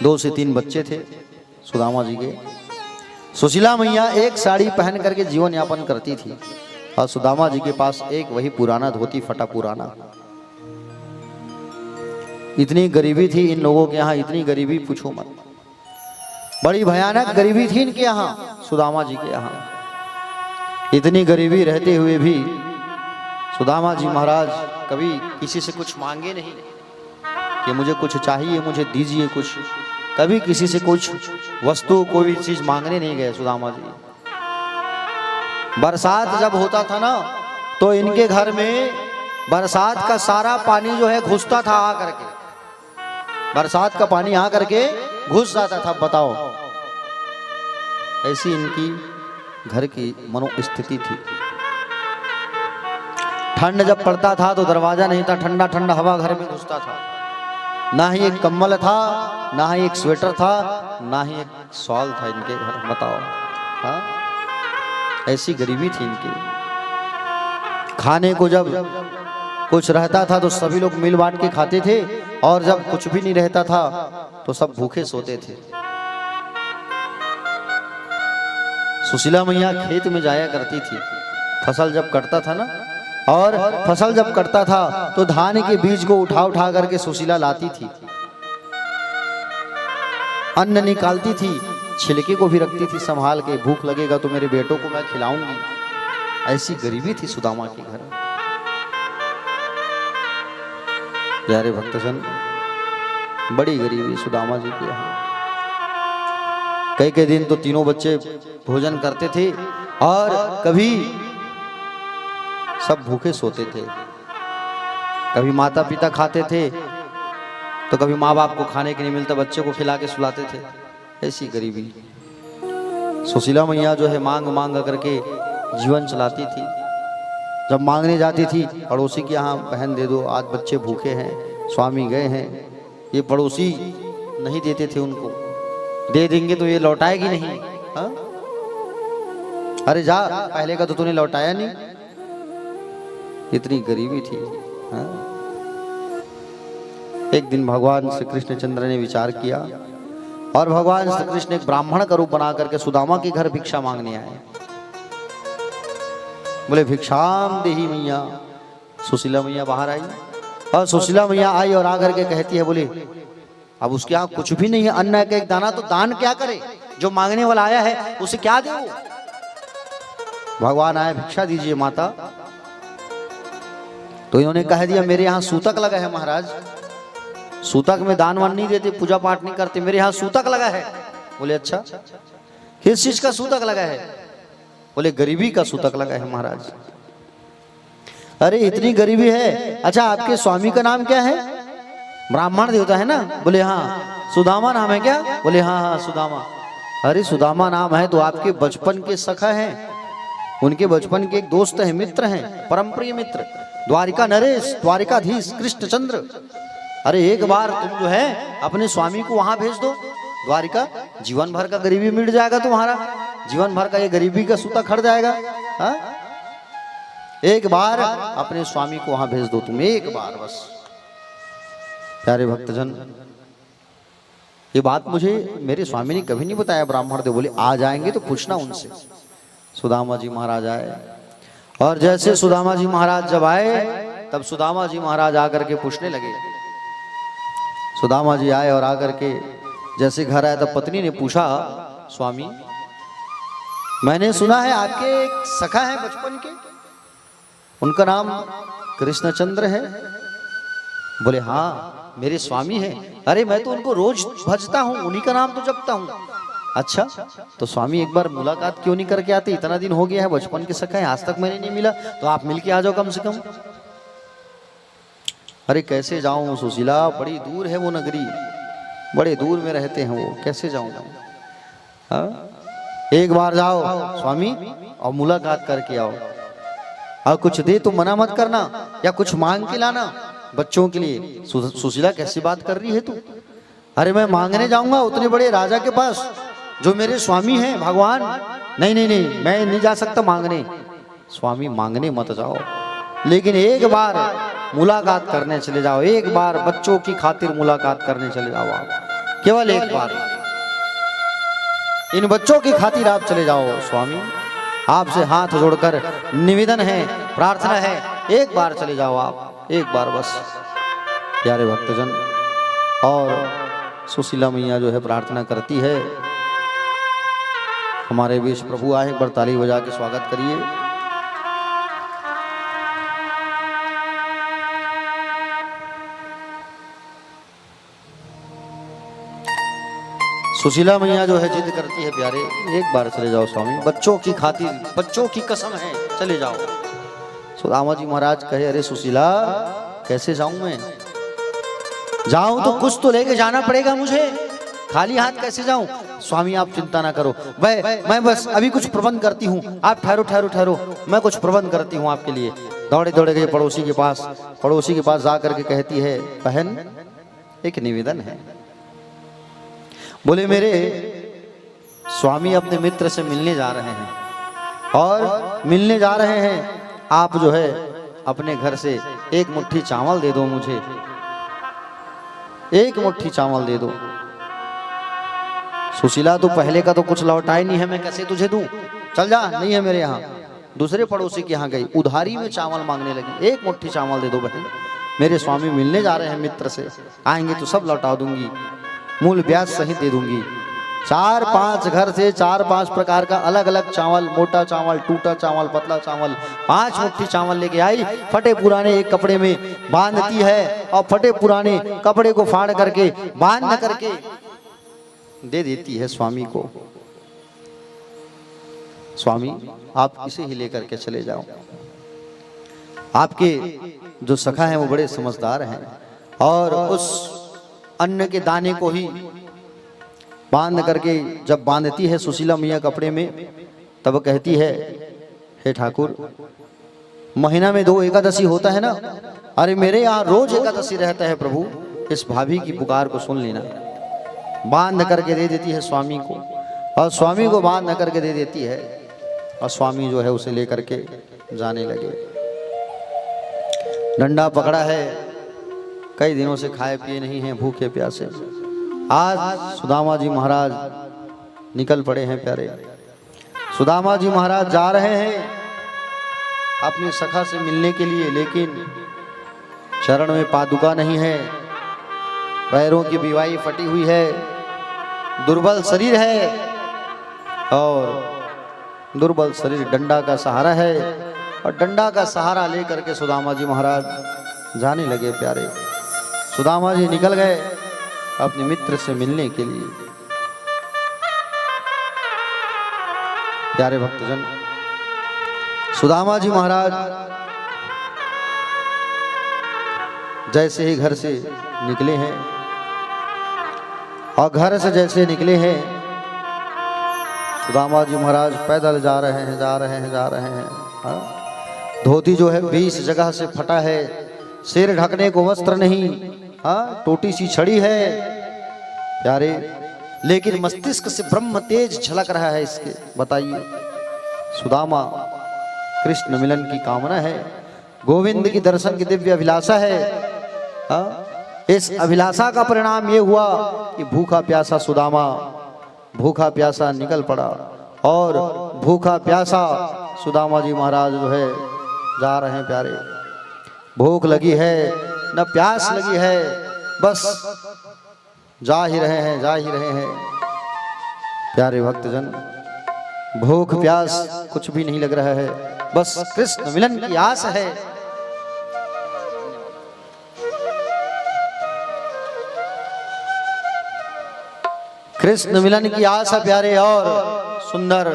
2 से 3 बच्चे थे सुदामा जी के। सुशीला मैया एक साड़ी पहन करके जीवन यापन करती थी और सुदामा जी के पास एक वही पुराना धोती, फटा पुराना। इतनी गरीबी थी इन लोगों के यहाँ, इतनी गरीबी पूछो मत, बड़ी भयानक गरीबी थी इनके यहाँ, सुदामा जी के यहाँ। इतनी गरीबी रहते हुए भी सुदामा जी महाराज कभी किसी से कुछ मांगे नहीं कि मुझे कुछ चाहिए, मुझे दीजिए कुछ। कभी किसी से कुछ वस्तु, कोई भी चीज मांगने नहीं गए सुदामा जी। बरसात जब होता था ना, तो इनके घर में बरसात का सारा पानी जो है घुसता था आ करके, बरसात का पानी आ करके घुस जाता था। बताओ, ऐसी इनकी घर की मनोस्थिति थी। ठंड जब पड़ता था तो दरवाजा नहीं था, ठंडा ठंडा हवा घर में घुसता था। ना ही एक कम्बल था, ना ही एक स्वेटर था, ना ही एक शॉल था इनके घर। बताओ, हाँ, ऐसी गरीबी थी इनकी। खाने को जब कुछ रहता था तो सभी लोग मिल बांट के खाते थे, और जब कुछ भी नहीं रहता था तो सब भूखे सोते थे। सुशीला मैया खेत में जाया करती थी, फसल जब कटता था ना, और फसल जब कटता था तो धान के बीज को उठा उठा करके सुशीला लाती थी, अन्न निकालती थी, छिलके को भी रखती थी संभाल के। भूख लगेगा तो मेरे बेटों को मैं खिलाऊंगी। ऐसी गरीबी थी सुदामा के घर। प्यारे भक्तजन, बड़ी गरीबी सुदामा जी के यहाँ। कई दिन तो तीनों बच्चे भोजन करते थे, और कभी सब भूखे सोते थे। कभी माता पिता खाते थे तो कभी माँ बाप को खाने के नहीं मिलता, बच्चे को खिला के सुलाते थे। ऐसी गरीबी। सुशीला मैया जो है मांग मांग करके जीवन चलाती थी। जब मांगने जाती थी पड़ोसी के यहाँ, बहन दे दो, आज बच्चे भूखे हैं, स्वामी गए हैं। ये पड़ोसी नहीं देते थे उनको, दे देंगे तो ये लौटाएगी नहीं। हा? अरे जा, पहले का तो तूने लौटाया नहीं। इतनी गरीबी थी। हा? एक दिन भगवान श्री कृष्णचंद्र ने विचार किया, और भगवान श्री कृष्ण एक ब्राह्मण का रूप बना करके सुदामा के घर भिक्षा मांगने आए। बोले भिक्षाम देही मैया। सुशीला मैया बाहर आई, और सुशीला मैया आई और आकर के कहती है, बोले अब उसके यहाँ कुछ भी नहीं है, अन्न का एक दाना, तो दान क्या करे? जो मांगने वाला आया है उसे क्या दे? भगवान आए, भिक्षा दीजिए माता। तो इन्होंने कह दिया, मेरे यहाँ सूतक लगा है महाराज, सूतक में दान वान नहीं देते, पूजा पाठ नहीं करते, मेरे यहाँ सूतक लगा है। बोले अच्छा, किस चीज का सूतक लगा है? बोले गरीबी का सूतक लगा है महाराज। अरे इतनी गरीबी है, अच्छा आपके स्वामी का नाम क्या है? ब्राह्मण देवता है ना? बोले हाँ। सुदामा नाम है क्या? बोले हाँ हाँ सुदामा। अरे सुदामा नाम है तो आपके बचपन के सखा हैं, उनके बचपन के एक दोस्त हैं, मित्र हैं, परम प्रिय मित्र, द्वारिका नरेश, द्वारिकाधीश कृष्णचंद्र। अरे एक बार तुम जो है अपने स्वामी को वहां भेज दो द्वारिका, जीवन भर का गरीबी मिट जाएगा तुम्हारा, जीवन भर का ये गरीबी का सूता खड़ जाएगा। हा? एक बार अपने स्वामी को वहां भेज दो तुम, एक बार बस। प्यारे भक्तजन, ये बात मुझे मेरे स्वामी ने कभी नहीं बताया। ब्राह्मण देव बोले आ जाएंगे तो पूछना उनसे। सुदामा जी महाराज आए, और जैसे सुदामा जी महाराज जब आए तब सुदामा जी महाराज आकर के पूछने लगे। सुदामा जी आए और आकर के जैसे घर आए तब पत्नी ने पूछा, स्वामी मैंने सुना है आपके एक सखा है बचपन के, उनका नाम कृष्णचंद्र है। बोले हाँ मेरे स्वामी हैं। अरे मैं तो उनको रोज भजता हूँ, उन्हीं का नाम तो जपता हूँ। अच्छा तो स्वामी एक बार मुलाकात क्यों नहीं करके आते? इतना दिन हो गया है, बचपन के सखा है, आज तक मैंने नहीं मिला, तो आप मिल के आ जाओ कम से कम। अरे कैसे जाऊं सुशीला, बड़ी दूर है वो नगरी, बड़े दूर में रहते हैं वो, कैसे जाऊंगा? एक बार जाओ स्वामी और मुलाकात करके आओ। और कुछ दे तो मना मत करना, या कुछ मांग के लाना बच्चों के लिए। सुशीला कैसी बात कर रही है तू? अरे मैं मांगने जाऊंगा उतने बड़े राजा के पास जो मेरे स्वामी हैं भगवान? नहीं नहीं नहीं, मैं नहीं जा सकता मांगने। स्वामी मांगने मत जाओ, लेकिन एक बार मुलाकात करने चले जाओ, एक बार बच्चों की खातिर मुलाकात करने चले जाओ आप, केवल एक बार इन बच्चों की खातिर आप चले जाओ। स्वामी आपसे हाथ जोड़कर निवेदन है, प्रार्थना है, एक बार चले जाओ आप, एक बार बस। प्यारे भक्तजन, और सुशीला मैया जो है प्रार्थना करती है। हमारे बीच प्रभु आए, एक बार ताली बजा के स्वागत करिए। सुशीला मैया जो है जिद करती है, प्यारे एक बार चले जाओ स्वामी, बच्चों की खातिर, बच्चों की कसम है, चले जाओ। सुदामा जी महाराज कहे, अरे सुशीला कैसे जाऊं मैं? जाऊं तो कुछ तो लेके जाना पड़ेगा मुझे, खाली हाथ कैसे जाऊं? स्वामी आप चिंता ना करो, मैं बस अभी कुछ प्रबंध करती हूँ, आप ठहरो ठहरो ठहरो, मैं कुछ प्रबंध करती हूँ आपके लिए। दौड़े दौड़े गए पड़ोसी के पास जा करके कहती है, बहन एक निवेदन है। बोले मेरे स्वामी अपने मित्र से मिलने जा रहे हैं, और मिलने जा रहे हैं, आप जो है अपने घर से एक मुट्ठी चावल दे दो मुझे, एक मुट्ठी चावल दे दो। सुशीला तो पहले का तो कुछ लौटाई नहीं है, मैं कैसे तुझे दूं? चल जा, नहीं है मेरे यहाँ। दूसरे पड़ोसी के यहाँ गई, उधारी में चावल मांगने लगी, एक मुट्ठी चावल दे दो बहन, मेरे स्वामी मिलने जा रहे हैं मित्र से, आएंगे तो सब लौटा दूंगी, मूल ब्याज सहित दे दूंगी। 4-5 घर से 4-5 प्रकार का अलग अलग चावल, मोटा चावल, टूटा चावल, पतला चावल, 5 मुट्ठी चावल लेके आई, फटे पुराने एक कपड़े में बांधती है, और फटे पुराने कपड़े को फाड़ करके बांध करके दे देती है स्वामी को। स्वामी आप इसे ही लेकर के चले जाओ। आपके जो सखा हैं वो बड़े समझदार हैं, और उस अन्न के दाने को ही बांध करके जब बांधती है सुशीला मैया कपड़े में, तब कहती है, हे ठाकुर महीना में 2 एकादशी होता है ना, अरे मेरे यहाँ रोज एकादशी रहता है प्रभु, इस भाभी की पुकार को सुन लेना। बांध करके दे देती है स्वामी को, और स्वामी को बांध करके दे देती है, और स्वामी जो है उसे लेकर के जाने लगे। डंडा पकड़ा है, कई दिनों से खाए पिए नहीं हैं, भूखे प्यासे। आज सुदामा जी महाराज निकल पड़े हैं। प्यारे सुदामा जी महाराज जा रहे हैं अपने सखा से मिलने के लिए, लेकिन चरण में पादुका नहीं है, पैरों की बिवाई फटी हुई है, दुर्बल शरीर है, और दुर्बल शरीर डंडा का सहारा है, और डंडा का सहारा लेकर के सुदामा जी महाराज जाने लगे। प्यारे सुदामा जी निकल गए अपने मित्र से मिलने के लिए। प्यारे भक्तजन, सुदामा जी महाराज जैसे ही घर से निकले हैं, और घर से जैसे निकले हैं, सुदामा जी महाराज पैदल जा रहे हैं। धोती जो है 20 जगह से फटा है, सिर ढकने को वस्त्र नहीं, टोटी सी छड़ी है प्यारे, लेकिन मस्तिष्क से ब्रह्म तेज झलक रहा है इसके। बताइए, सुदामा कृष्ण मिलन की कामना है, गोविंद की दर्शन की दिव्य अभिलाषा है। इस अभिलाषा का परिणाम ये हुआ कि भूखा प्यासा सुदामा भूखा प्यासा निकल पड़ा, और भूखा प्यासा सुदामा जी महाराज जो है जा रहे हैं। प्यारे भूख लगी है न प्यास लगी है, बस जा ही रहे हैं। प्यारे भक्तजन, भूख प्यास कुछ भी नहीं लग रहा है, बस कृष्ण मिलन की आस है। कृष्ण मिलन की आस है प्यारे, और सुंदर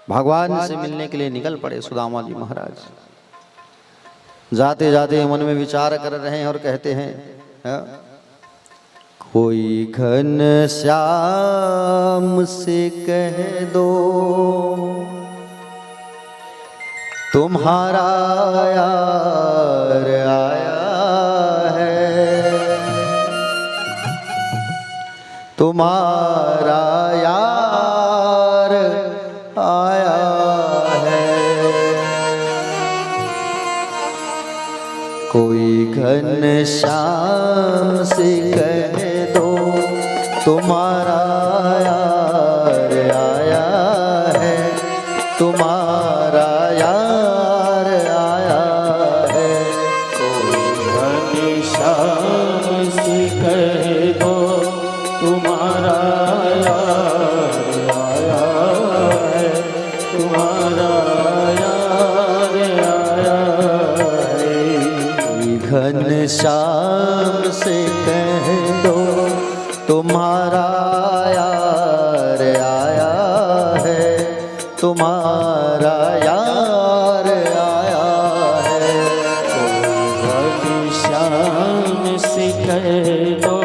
भगवान से मिलने के लिए निकल पड़े सुदामा जी महाराज। जाते जाते मन में विचार कर रहे हैं और कहते हैं, कोई घन श्याम से कह दो तुम्हारा यार आया है, तुम्हारा यार आया है। कोई घनश्याम से कह दो तुम्हारा यार आया है, तुम्हारा यार आया है। कोई घनश्याम से कह दो तुम्हारा यार आया है, तुम्हारा यार आया है। घनश्याम से कह दो तुम्हारा यार आया है, तुम्हारा यार आया है। घनश्याम से कह दो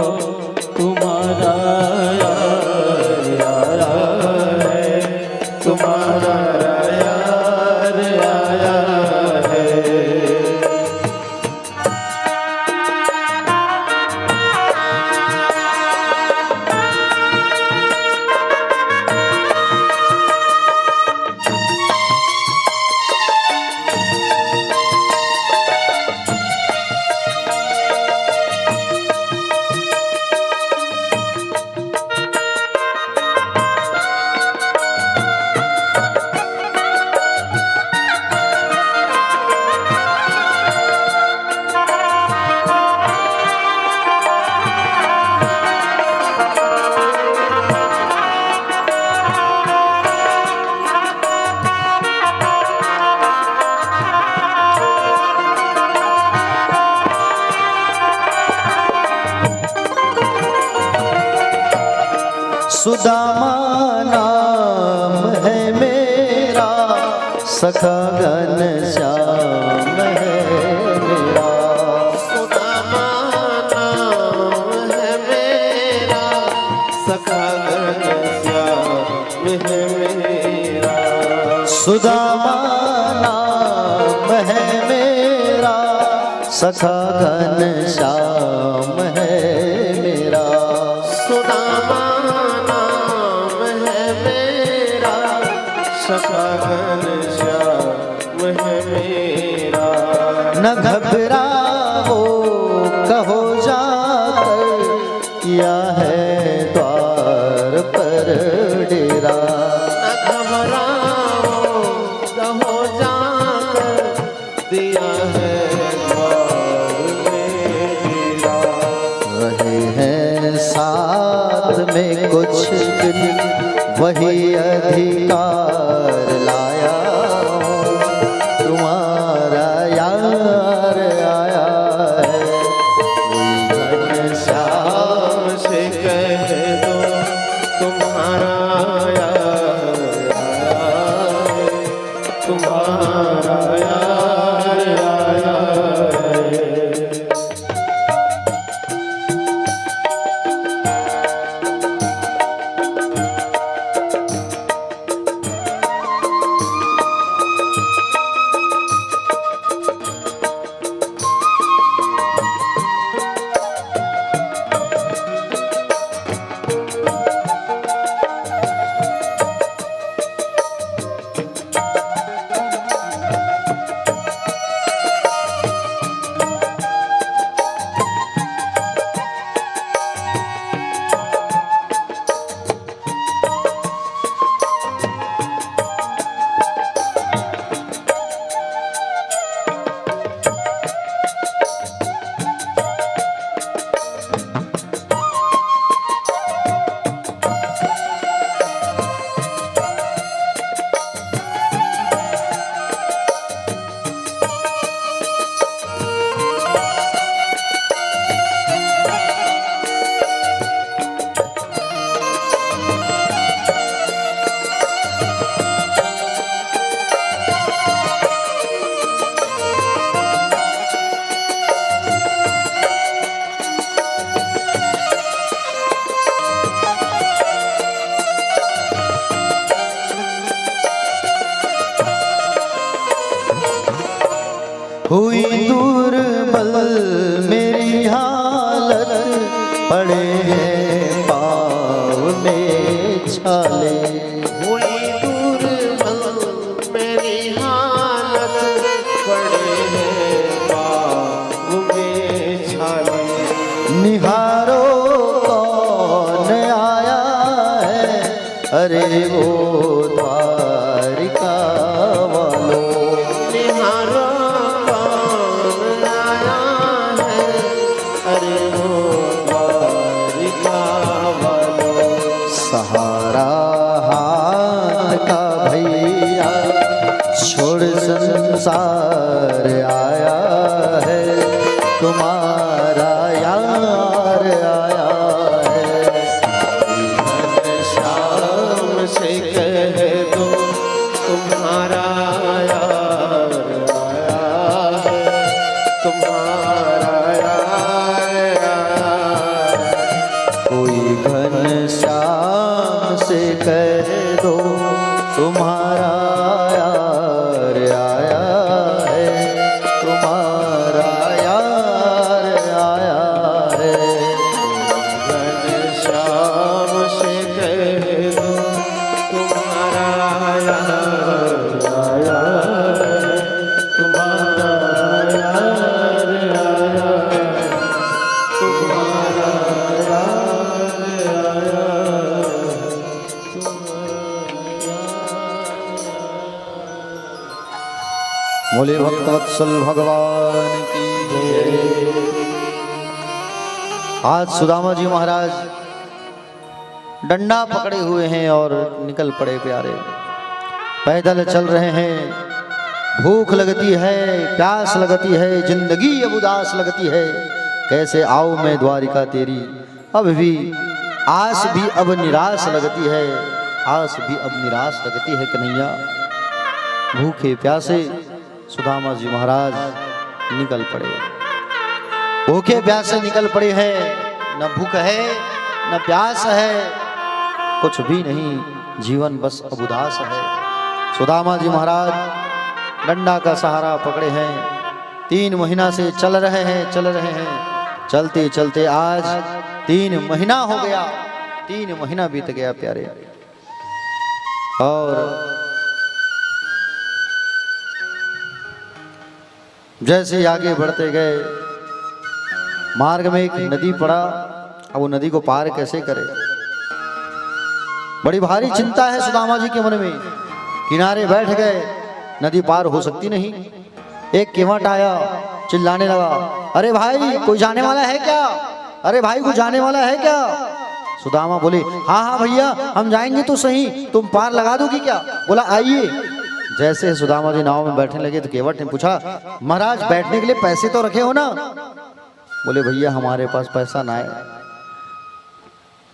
तुम्हारा यार आया है, तुम्हारा यार आया है। सुदामा नाम है मेरा, सखा घनश्याम है मेरा। सुदामा नाम है मेरा, सखा घनश्याम है मेरा। सुदामा नाम है मेरा, सखा घनश्याम है मेरा। सुदामा नाम है मेरा, सखा घनश्याम है मेरा। न घबराओ कहो जाकर, किया है द्वार पर डेरा। न घबराओ कहो जाकर, दिया है द्वार में डेरा। रहे हैं साथ में कुछ दिन, वही अधिकार लाया हूँ, तुम्हारा यार आया है। कोई घनश्याम से कह दो तुम्हारा यार आया है, तुम्हारा यार आया है। हुई दुर्बल मेरी हालत, पड़े हैं पाँव में छाले। हुई दुर्बल मेरी हालत, पड़े हैं पाँव में छाले। निहारो कौन आया है, अरे वो द्वारिका वालों। निहारो कौन आया है, अरे वो द्वारिका वालों। सहारा हाथ का भैया छोड़ संसार आया है, तुम्हारा यार आया है। शाम से कह दो तुम्हारा यार आया है, तुम्हारा यार आया है। कोई घन श्याम से कह दो तुम्हारा यार आया है, तुम्हारा यार आया है। घनश्याम से कह दो तुम्हारा यार आया है, तुम्हारा यार आया है, तुम्हारा यार आया बोले भक्तवत्सल भगवान की जय। आज सुदामा जी महाराज डंडा पकड़े हुए हैं और निकल पड़े प्यारे। पैदल चल रहे हैं, भूख लगती है, प्यास लगती है, जिंदगी अब उदास लगती है। कैसे आऊं मैं द्वारिका तेरी, अब भी आस भी अब निराश लगती है, आस भी अब निराश लगती है कन्हैया। भूखे प्यासे सुदामा जी महाराज निकल पड़े, भूखे प्यासे निकल पड़े हैं। न भूख है न प्यास है, कुछ भी नहीं, जीवन बस अब उदास है। सुदामा जी महाराज डंडा का सहारा पकड़े हैं, 3 महीना से चल रहे हैं, चल रहे हैं। चलते चलते आज 3 महीना हो गया, 3 महीना बीत गया प्यारे। और जैसे आगे बढ़ते गए, मार्ग में एक नदी पड़ा। अब वो नदी को पार कैसे करे, बड़ी भारी चिंता है सुदामा जी के मन में। किनारे बैठ गए, नदी पार हो सकती नहीं। एक केवट आया, चिल्लाने लगा, अरे भाई कोई जाने वाला है क्या, अरे भाई कोई जाने वाला है क्या। सुदामा बोले, हाँ हाँ भैया हम जाएंगे तो सही, तुम पार लगा दोगी क्या। बोला आइए। जैसे सुदामा जी नाव में बैठने लगे तो केवट ने पूछा, महाराज बैठने के लिए पैसे तो रखे हो ना। बोले भैया हमारे पास पैसा ना है,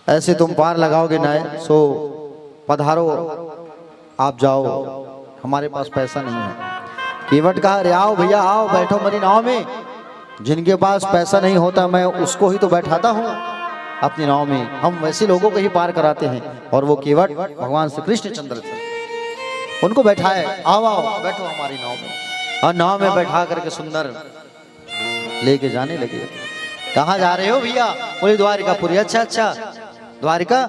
ऐसे तुम पार लगाओगे ना, सो पधारो आप जाओ, हमारे पास पैसा नहीं है। केवट कहा, अरे आओ भैया आओ, बैठो मेरी नाव में। जिनके पास पैसा नहीं होता मैं उसको ही तो बैठाता हूँ अपनी नाव में, हम वैसे लोगों को ही पार कराते हैं। और वो केवट भगवान श्री कृष्ण चंद्र थे, उनको बैठाए, आओ आओ बैठो हमारी नाव में। और नाव में बैठा करके सुंदर लेके जाने लगे। कहाँ जा रहे हो भैया। बोले द्वारिकापुरी। अच्छा अच्छा, द्वारिका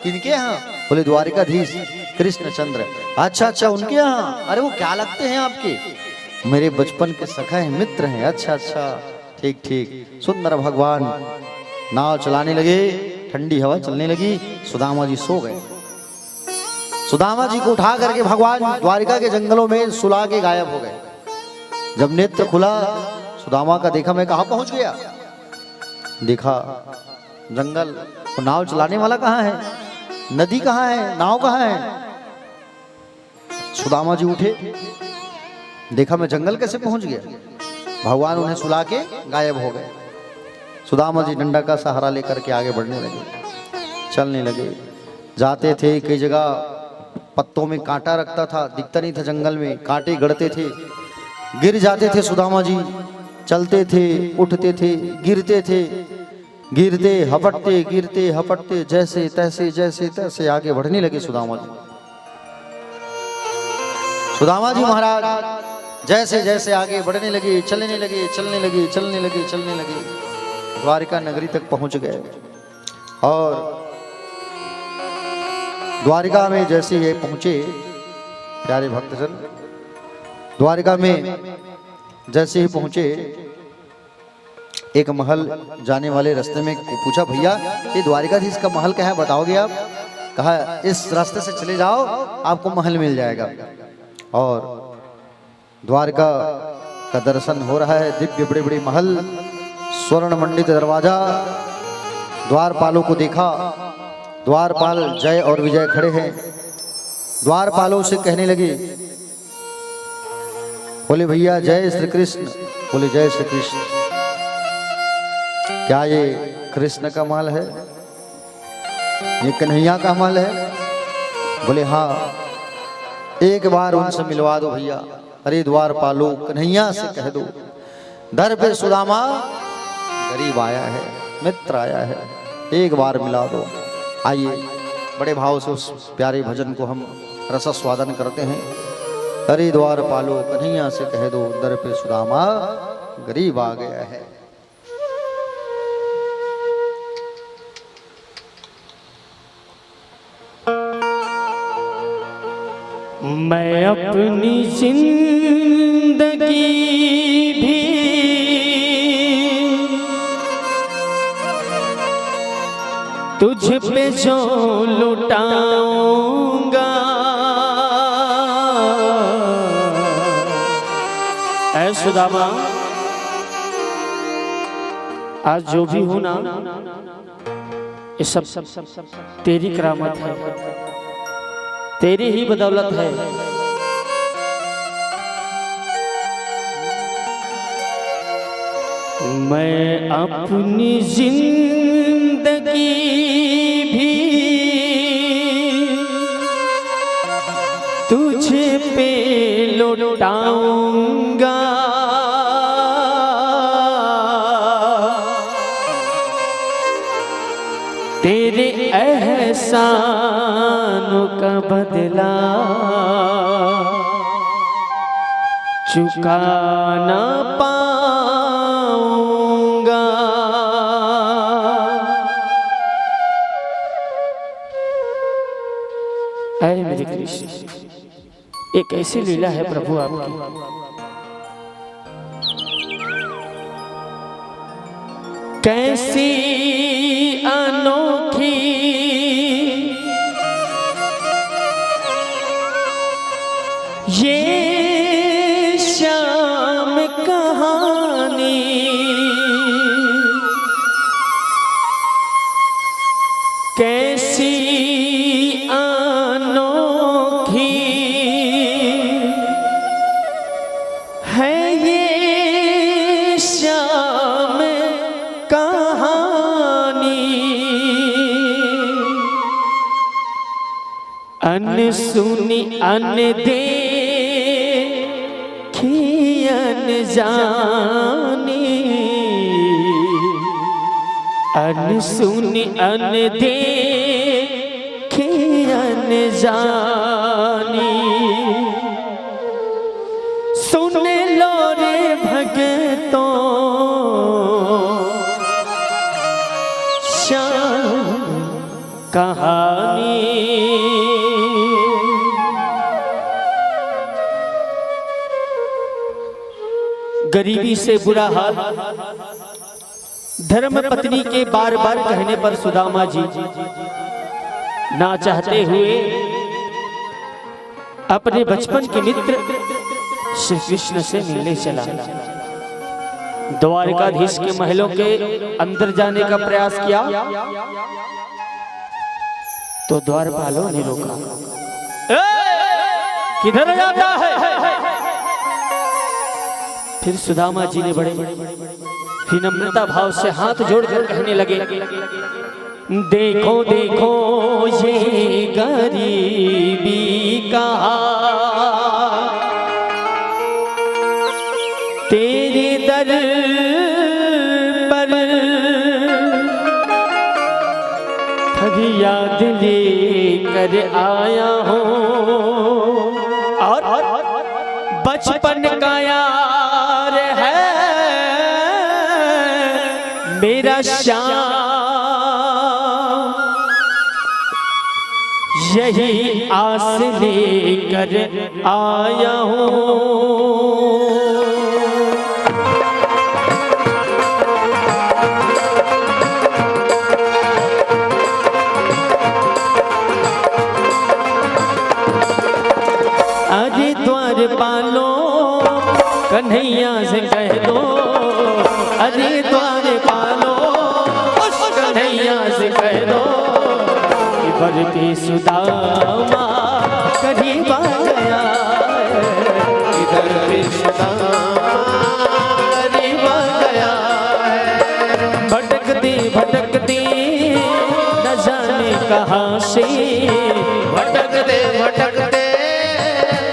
किनके यहाँ। बोले द्वारिकाधीश कृष्णचंद्र। अच्छा अच्छा उनके यहाँ। अरे वो क्या लगते हैं आपके। मेरे बचपन के सखा हैं, मित्र हैं। अच्छा अच्छा ठीक ठीक। सुंदर भगवान नाव चलाने लगे, ठंडी हवा चलने लगी। सुदामा जी सो गए। सुदामा जी को उठा करके भगवान द्वारिका के जंगलों में सुला के गायब हो गए। जब नेत्र खुला सुदामा का, देखा मैं कहाँ पहुंच गया। देखा जंगल, तो नाव चलाने वाला कहाँ है, नदी कहाँ है, नाव कहाँ है। सुदामा जी उठे, देखा मैं जंगल कैसे पहुंच गया। भगवान उन्हें सुला के गायब हो गए। सुदामा जी डंडा का सहारा लेकर के आगे बढ़ने लगे, चलने लगे। जाते थे, कई जगह पत्तों में कांटा रखता था, दिखता नहीं था जंगल में, कांटे गड़ते थे, गिर जाते थे सुदामा जी। चलते थे, उठते थे, गिरते थे, गिरते हपटते, गिरते हपटते, जैसे तैसे आगे बढ़ने लगे सुदामा जी। सुदामा जी महाराज जैसे जैसे आगे बढ़ने लगी, चलने लगी, चलने लगी, चलने लगी, चलने लगी, द्वारिका नगरी तक पहुंच गए। और द्वारिका में जैसे ये पहुंचे प्यारे भक्तजन, द्वारिका में जैसे ही पहुंचे, एक महल जाने वाले रास्ते में पूछा, भैया ये द्वारिकाधीश का महल कहाँ है, बताओगे आप? कहा इस रास्ते से चले जाओ, आपको महल मिल जाएगा। और द्वारका का दर्शन हो रहा है, दिव्य बड़े बड़े महल, स्वर्ण मंडित दरवाजा। द्वारपालों को देखा, द्वारपाल जय और विजय खड़े हैं। द्वारपालों से कहने लगे, बोले भैया जय श्री कृष्ण। बोले जय श्री कृष्ण। क्या ये कृष्ण का महल है, ये कन्हैया का महल है? बोले हाँ, एक बार उनसे मिलवा दो भैया। अरे द्वारपालो, कन्हैया से कह दो दर पे सुदामा गरीब आया है, मित्र आया है, एक बार मिला दो। आइए बड़े भाव से उस प्यारे भजन को हम रसास्वादन करते हैं। अरे द्वारपालो, कन्हैया से कह दो दर पे सुदामा गरीब आ गया है। मैं अपनी जिंदगी भी तुझ पे जो लुटाऊंगा, ऐ सुदामा आज जो भी हो ना, ये सब तेरी करामत है, तेरी ही बदौलत है। मैं अपनी जिंदगी भी तुझे पे लौटाऊंगा, तेरे एहसानों का बदला चुका ना पाऊंगा। ऐ मेरे कृष्ण, एक ऐसी लीला है प्रभु आपकी, कैसी अनोखी ये श्याम कहानी, कैसी अनोखी है ये श्याम कहानी, अनसुनी अनदेखी अनजानी, अनसुनी अनदेखी अनजानी, सुन लो रे भगतों श्याम कहानी। गरीबी से बुरा हाल, धर्म पत्नी के बार बार कहने पर सुदामा जी ना चाहते हुए अपने बचपन के मित्र श्री कृष्ण से मिलने चला। द्वारिकाधीश के महलों के अंदर जाने का प्रयास किया तो द्वारपालों ने रोका। किधर जाता है? फिर सुदामा जी ने बड़े विनम्रता भाव से हाथ जोड़कर कहने लगे, देखो देखो ये गरीबी का तेरे दर पर फरियाद लेकर आया हूँ, और बचपन का तेरा श्याम यही आस लेकर आया हूँ। अरे द्वार पालो कन्हैया से कह दो, अरे द्वार पालो कन्हैया से कह दो कि बरती सुदामा करीब आ गया, इधर भी सुदामा करीब आ गया। भटकती भटकती न जाने कहाँ से, भटकते भटकते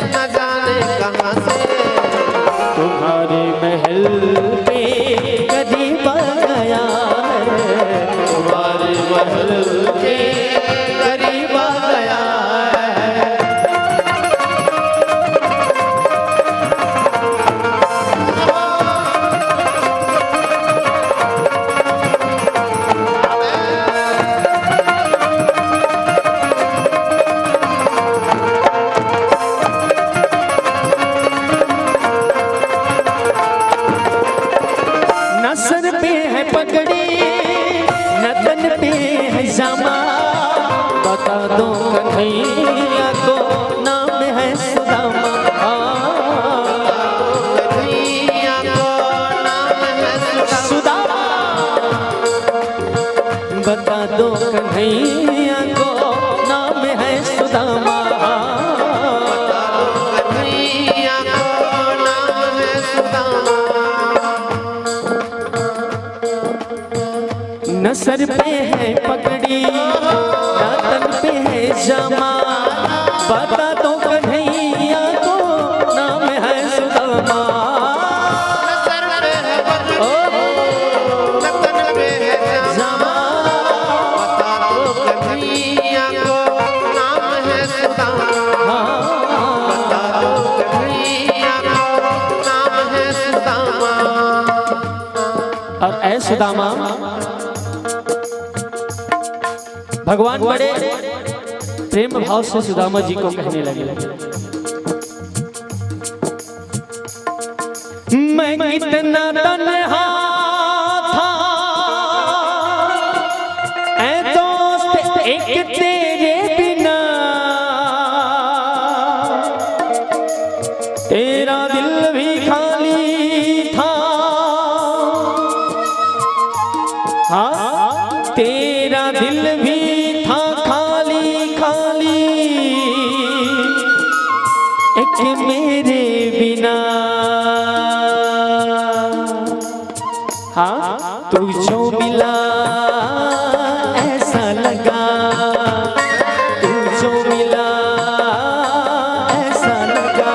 न जाने कहाँ से, तुम्हारे महल पे करीब आ गया, तुम्हारे महल के करीब आ गया। न सर पे है पगड़ी न तन पे है जामा, बता दो कन्हैया को नाम है सुदामा। कन्हैया को नाम है सुदामा, बता दो कन्हैया को नाम है सुदामा। कन्हैया को नाम है सुदामा। न सर पे है पगड़ी न तन पे है जामा, बता दो कन्हैया को नाम है सुदामा। सर पे है पगड़ी, तन पे है जामा, बता दो कन्हैया को नाम है सुदामा। बता दो कन्हैया को नाम है सुदामा। और ऐ सुदामा, भगवान बड़े प्रेम भाव से सुदामा जी को कहने लगे, मैं कितना तन्हा था ऐ दोस्त एक तेरे बिना, तेरा दिल भी खाली था, हाँ तेरा दिल भी था खाली खाली, एक मेरे बिना। हाँ तू जो मिला ऐसा लगा, तू जो मिला ऐसा लगा,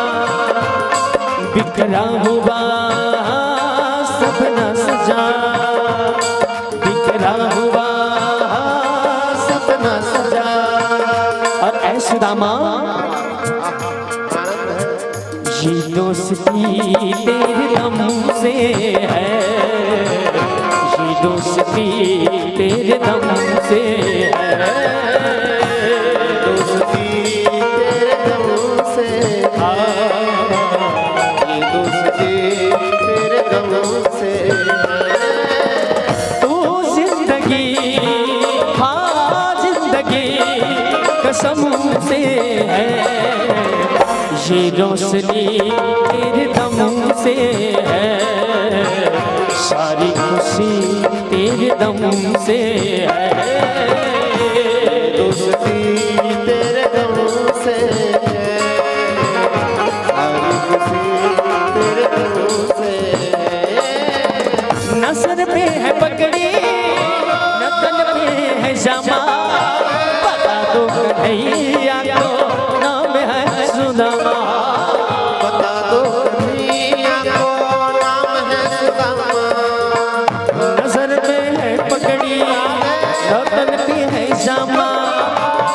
बिखरा हुआ सपना सजा, बिखरा हुआ सपना सजा। और ऐ सुदामा, ये दोस्ती तेरे दम से है, ये दोस्ती तेरे दम से है, दोस्ती तेरे दम से है, ये दोस्ती तेरे दम से है। तू जिंदगी हाँ जिंदगी कसम से है, ये रोशनी तेरे दम से है, सारी खुशी तेरे दम से है, दोस्ती तेरे दम से है, सारी खुशी तेरे दम से है। न सर पे है पगड़ी न तन पे है जामा, बता दो कन्हैया को नाम है सुदामा। बता दो कन्हैया को नाम है सुदामा। नजर में है पगड़ी न तन पे है जामा,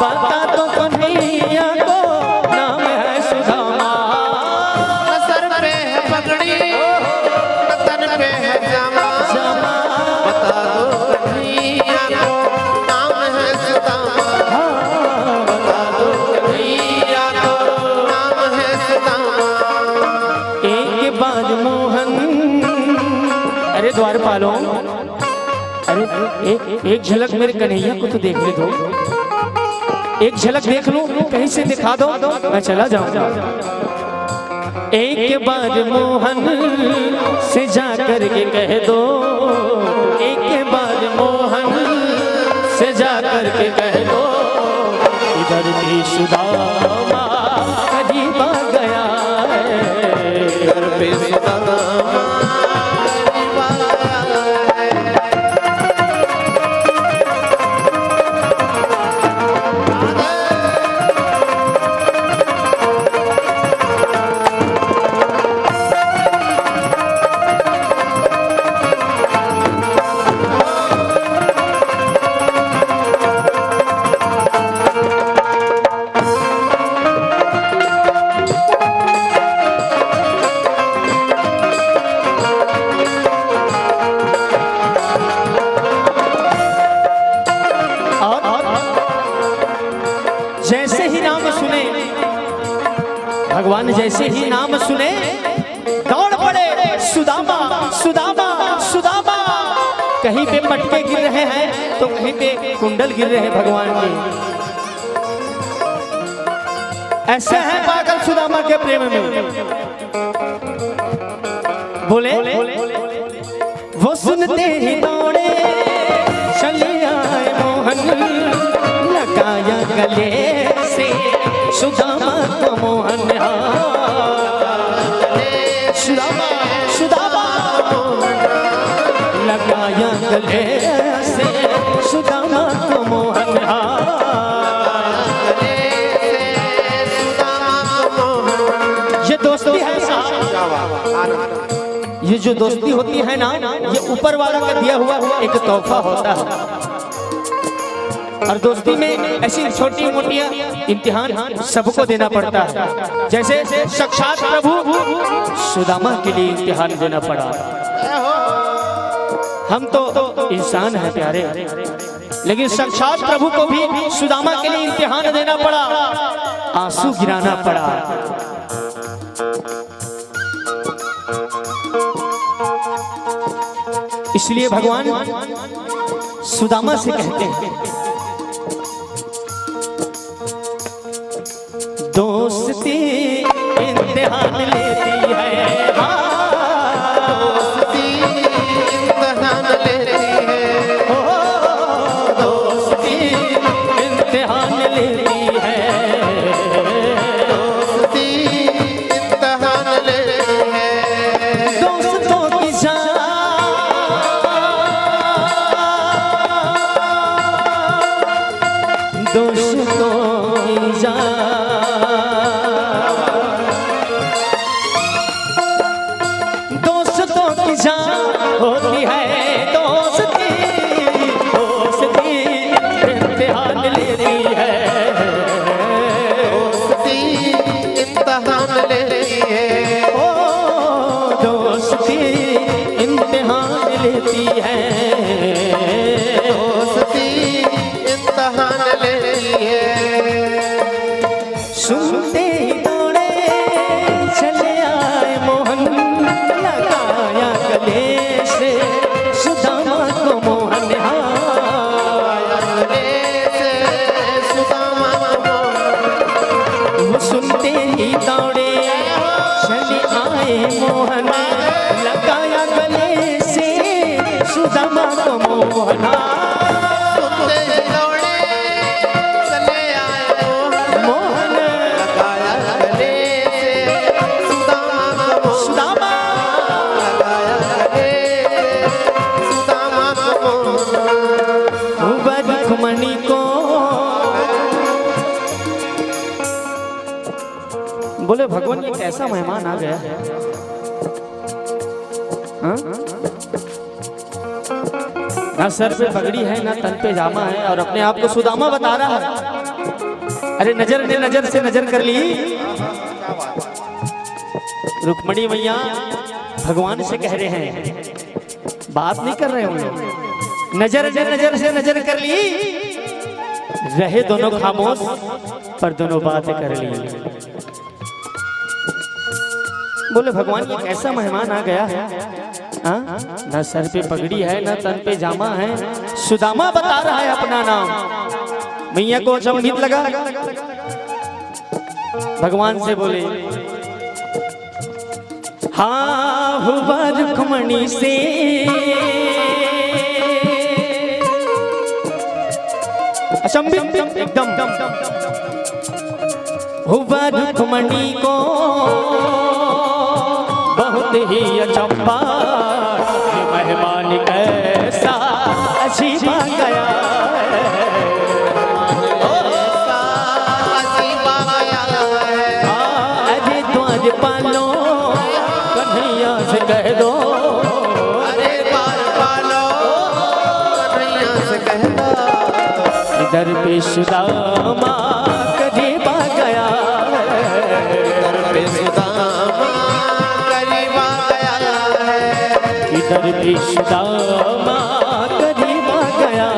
बता दो कन्हैया को नाम है सुदामा। सर पे है पगड़ी, तन पे है जामा, जामा बता दो पालो। अरे एक झलक मेरे कन्हैया को तो देखने दो, एक झलक देख लो, कहीं से दिखा दो, मैं चला जाऊंगा। एक बार मोहन से जा कर के कह दो, एक बार मोहन से जा कर के कह दो, इधर भी सुदामा करीब आ गया है, घर पे सुदामा करीब आ गया है। जैसे ही नाम सुने भगवान, जैसे ही नाम सुने दौड़ पड़े, सुदामा सुदामा सुदामा। कहीं पे मटके गिर रहे हैं तो कहीं पे कुंडल गिर रहे हैं भगवान के। ऐसे है पागल सुदामा के प्रेम में। बोले वो सुनते ही दौड़े चले आए मोहन, लगाया गले से सुदामा को मोहन। सुदामा सुदामा लगाया गले से सुदामा को मोहन। ये दोस्ती है साहब, ये जो दोस्ती होती है ना, ये ऊपर वाला का दिया हुआ एक तोहफा होता है। और दोस्ती में ऐसी छोटी मोटियां इम्तिहान सबको देना पड़ता है। जैसे साक्षात प्रभु सुदामा के लिए इम्तिहान देना पड़ा। हम तो इंसान हैं प्यारे, लेकिन साक्षात प्रभु को भी सुदामा के लिए इम्तिहान देना पड़ा, आंसू गिराना पड़ा। इसलिए भगवान सुदामा से कहते हैं, दोस्ती इम्तिहान लेती है, दोस्ती इम्तिहान लेती है, दोस्ती इम्तिहान लेती है, दोस्ती इम्तिहान लेती है। दोस्तों की जान, दोस्तों की जान, होती है दोस्ती, दोस्ती इम्तिहान लेती है, दोस्ती इम्तिहान लेती है, ओ दोस्ती इम्तिहान लेती है, दोस्ती इम्तिहान लेती है। सुनते ही दौड़े चले आए मोहन, लगाया गले से सुदामा को मोहन। वो सुनते ही दौड़े चले आए मोहन, लगाया गले से सुदामा को मोहन। सुनते ही दौड़े चले आए मोहन, लगाया गले से सुदामा को सुदामा रुक्मणी को। बोले भगवान ये कैसा मेहमान आ गया है, हाँ? ना सर पे पगड़ी है ना तन पे जामा है, और अपने आप को सुदामा बता रहा है। अरे नजर ने नजर से नजर कर ली। रुक्मणी मैया भगवान से कह रहे हैं, बात नहीं कर रहे होंगे, नजर ने नजर से नजर कर ली, रहे दोनों खामोश पर दोनों बातें कर ली। बोले भगवान ये कैसा मेहमान आ गया है, हाँ? ना सर पे पगड़ी है ना तन पे जामा है। सुदामा बता रहा है अपना नाम। मैया को अचंभित लगा, भगवान से बोले हाँ हुआ रुक्मणी से अचंभित एकदम। हुआ रुक्मणी को बहुत ही अचंभा, मेहमान कैसा अजीबा गया अरे द्वार पालो कन्हैया से कह दो, अरे द्वार पालो कन्हैया से कह दो, इधर पे सुदामा करीबा गया, इधर पे सुदामा करीबा गया है, इधर पे सुदामा करीबा गया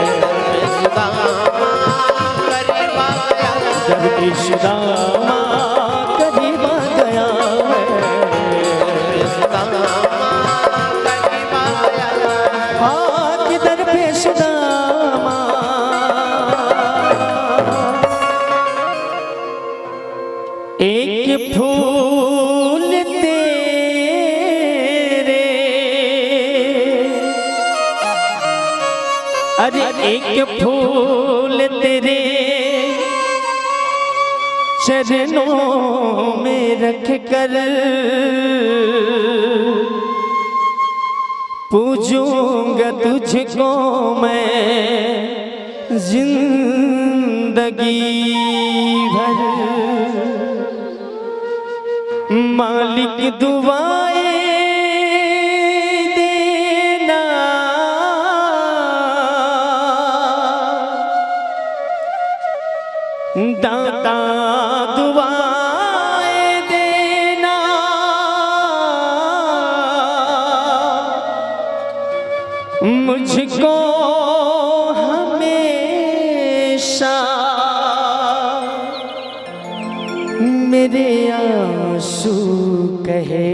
इधर पे सुदामा करीबा गया है, इधर पे सुदामा करीबा गया सुदामा करीबा गया है। हाँ किधर पे सुदामा एक फूल तेरे, अरे एक फूल तेरे चरणों में रख कर पूजूंगा तुझको मैं जिंदगी भर, मालिक दुआएं देना, दाता दुआएं देना, मुझको हमेशा मेरे आंसू कहे,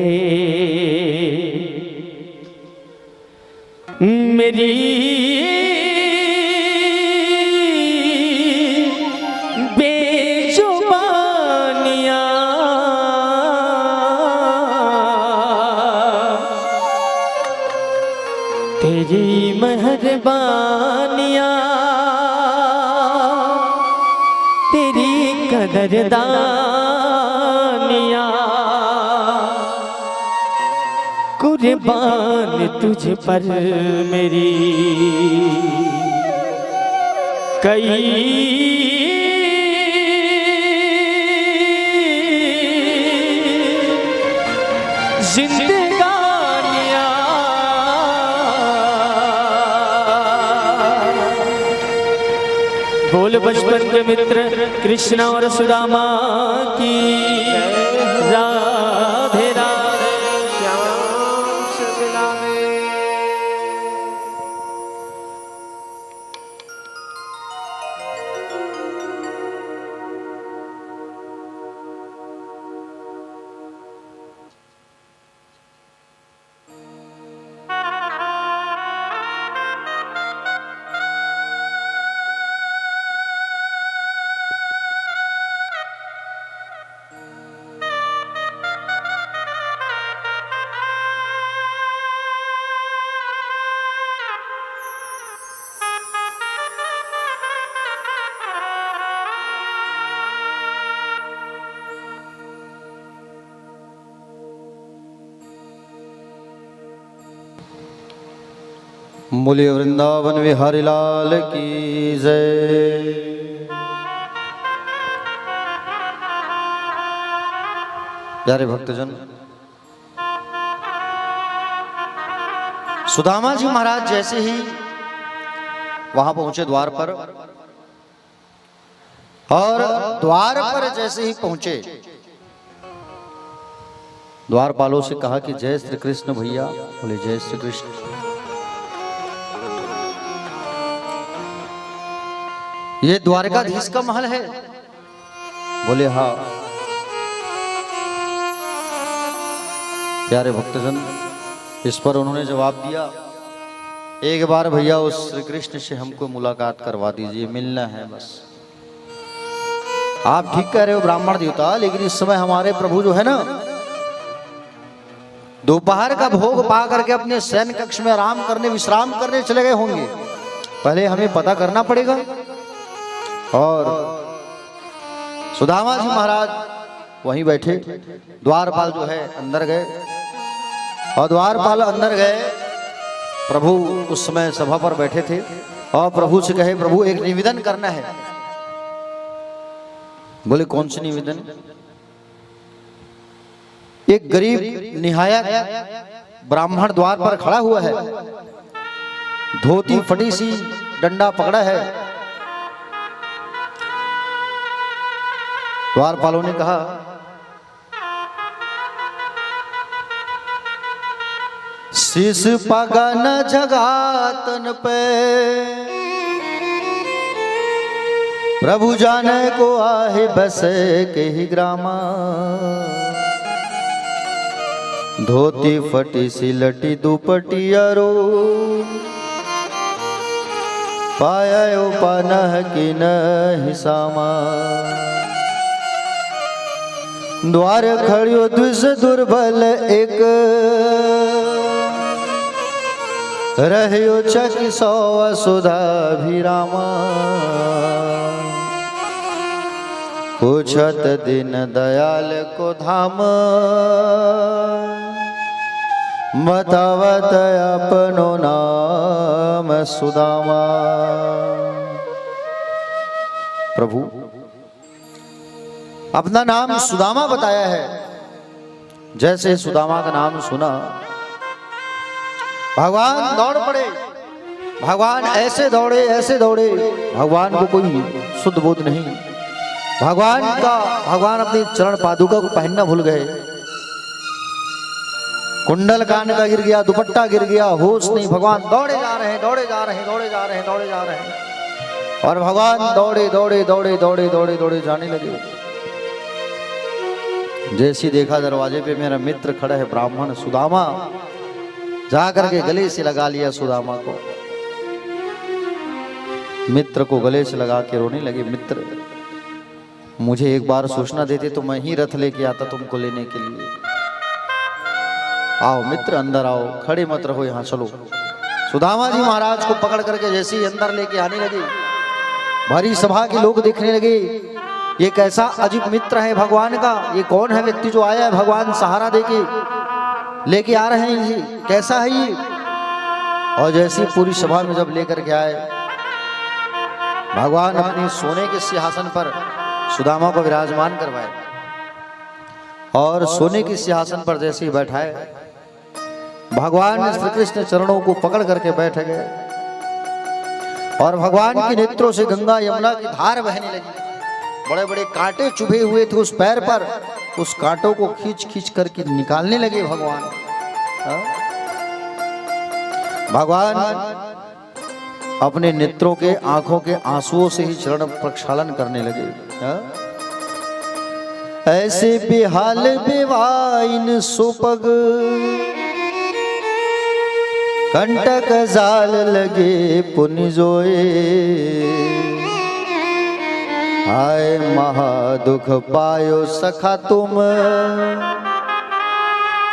मेरी बेजुबानियाँ तेरी मेहरबानियाँ, तेरी कदरदानियाँ, कुर्बान तुझ पर मेरी कई जिंदगानियाँ। बोल बचपन के मित्र कृष्ण और सुदामा की राधे राधे। श्याम से मिलावे बोलिए वृंदावन विहारी लाल की जय। प्यारे भक्तजन, सुदामा जी महाराज जैसे ही वहां पहुंचे द्वार पर, और द्वार पर जैसे ही पहुंचे द्वारपालों से कहा कि जय श्री कृष्ण भैया। बोले जय श्री कृष्ण। ये द्वारकाधीश का महल है? बोले हाँ। प्यारे भक्तजन, इस पर उन्होंने जवाब दिया, एक बार भैया उस श्री कृष्ण से हमको मुलाकात करवा दीजिए, मिलना है बस। आप ठीक कह रहे हो ब्राह्मण देवता, लेकिन इस समय हमारे प्रभु जो है ना, दोपहर का भोग पा करके अपने शयन कक्ष में आराम करने विश्राम करने चले गए होंगे। पहले हमें पता करना पड़ेगा। और सुदामा जी महाराज वहीं बैठे, द्वारपाल जो है अंदर गए, और द्वारपाल अंदर गए, प्रभु उस समय सभा पर बैठे थे और प्रभु से कहे, प्रभु एक निवेदन करना है। बोले कौन सी निवेदन? एक गरीब निहायत ब्राह्मण द्वार पर खड़ा हुआ है, धोती फटी सी, डंडा पकड़ा है। द्वारपालों ने कहा, शीश पगा न जगातन पे, प्रभु जाने को आहे बसे के ही ग्रामा, धोती फटी सी लटी दुपटियारो, पाया पानह की न हिसामा, द्वार खड़ियो द्विष दुर्बल एक, रहियो चक सौ सुधा भीरामा, पूछत दिन दयाल को धाम, बतावत अपनो नाम सुदामा। प्रभु अपना नाम सुदामा बताया है। जैसे सुदामा का नाम सुना, भगवान दौड़ पड़े। भगवान ऐसे दौड़े, भगवान को कोई शुद्ध बोध नहीं। भगवान अपनी चरण पादुका को पहनना भूल गए। कुंडल कान का गिर गया, दुपट्टा गिर गया, होश नहीं। भगवान दौड़े जा रहे हैं। और भगवान दौड़े जाने लगे। जैसी देखा दरवाजे पे मेरा मित्र खड़ा है ब्राह्मण सुदामा, जाकर के गले से लगा लिया सुदामा को। मित्र को गले से लगा के रोने लगे, मित्र मुझे एक बार सूचना देते तो मैं ही रथ लेके आता तुमको लेने के लिए। आओ मित्र अंदर आओ, खड़े मत रहो, यहाँ चलो। सुदामा जी महाराज को पकड़ करके जैसे ही अंदर लेके आने लगे, भारी सभा के लोग देखने लगे, ये कैसा अजीब मित्र है भगवान का, ये कौन है व्यक्ति जो आया है भगवान सहारा देके लेके आ रहे हैं, ये कैसा है ये। और जैसे पूरी सभा में जब लेकर के आए, भगवान अपने सोने के सिंहासन पर सुदामा को विराजमान करवाए और सोने के सिंहासन पर जैसे ही बैठाए, भगवान श्री कृष्ण चरणों को पकड़ करके बैठ गए और भगवान के नेत्रों से गंगा यमुना की धार बहने लगी। बड़े बड़े कांटे चुभे हुए थे उस पैर पर, उस कांटों को खींच करके निकालने लगे भगवान। भगवान अपने नेत्रों के आंखों के आंसुओं से ही चरण प्रक्षालन करने लगे। ऐसे बेहाल बेवाइन सुपग, कंटक जाल लगे पुनि जोए, हाय महादुख पायो सखा तुम,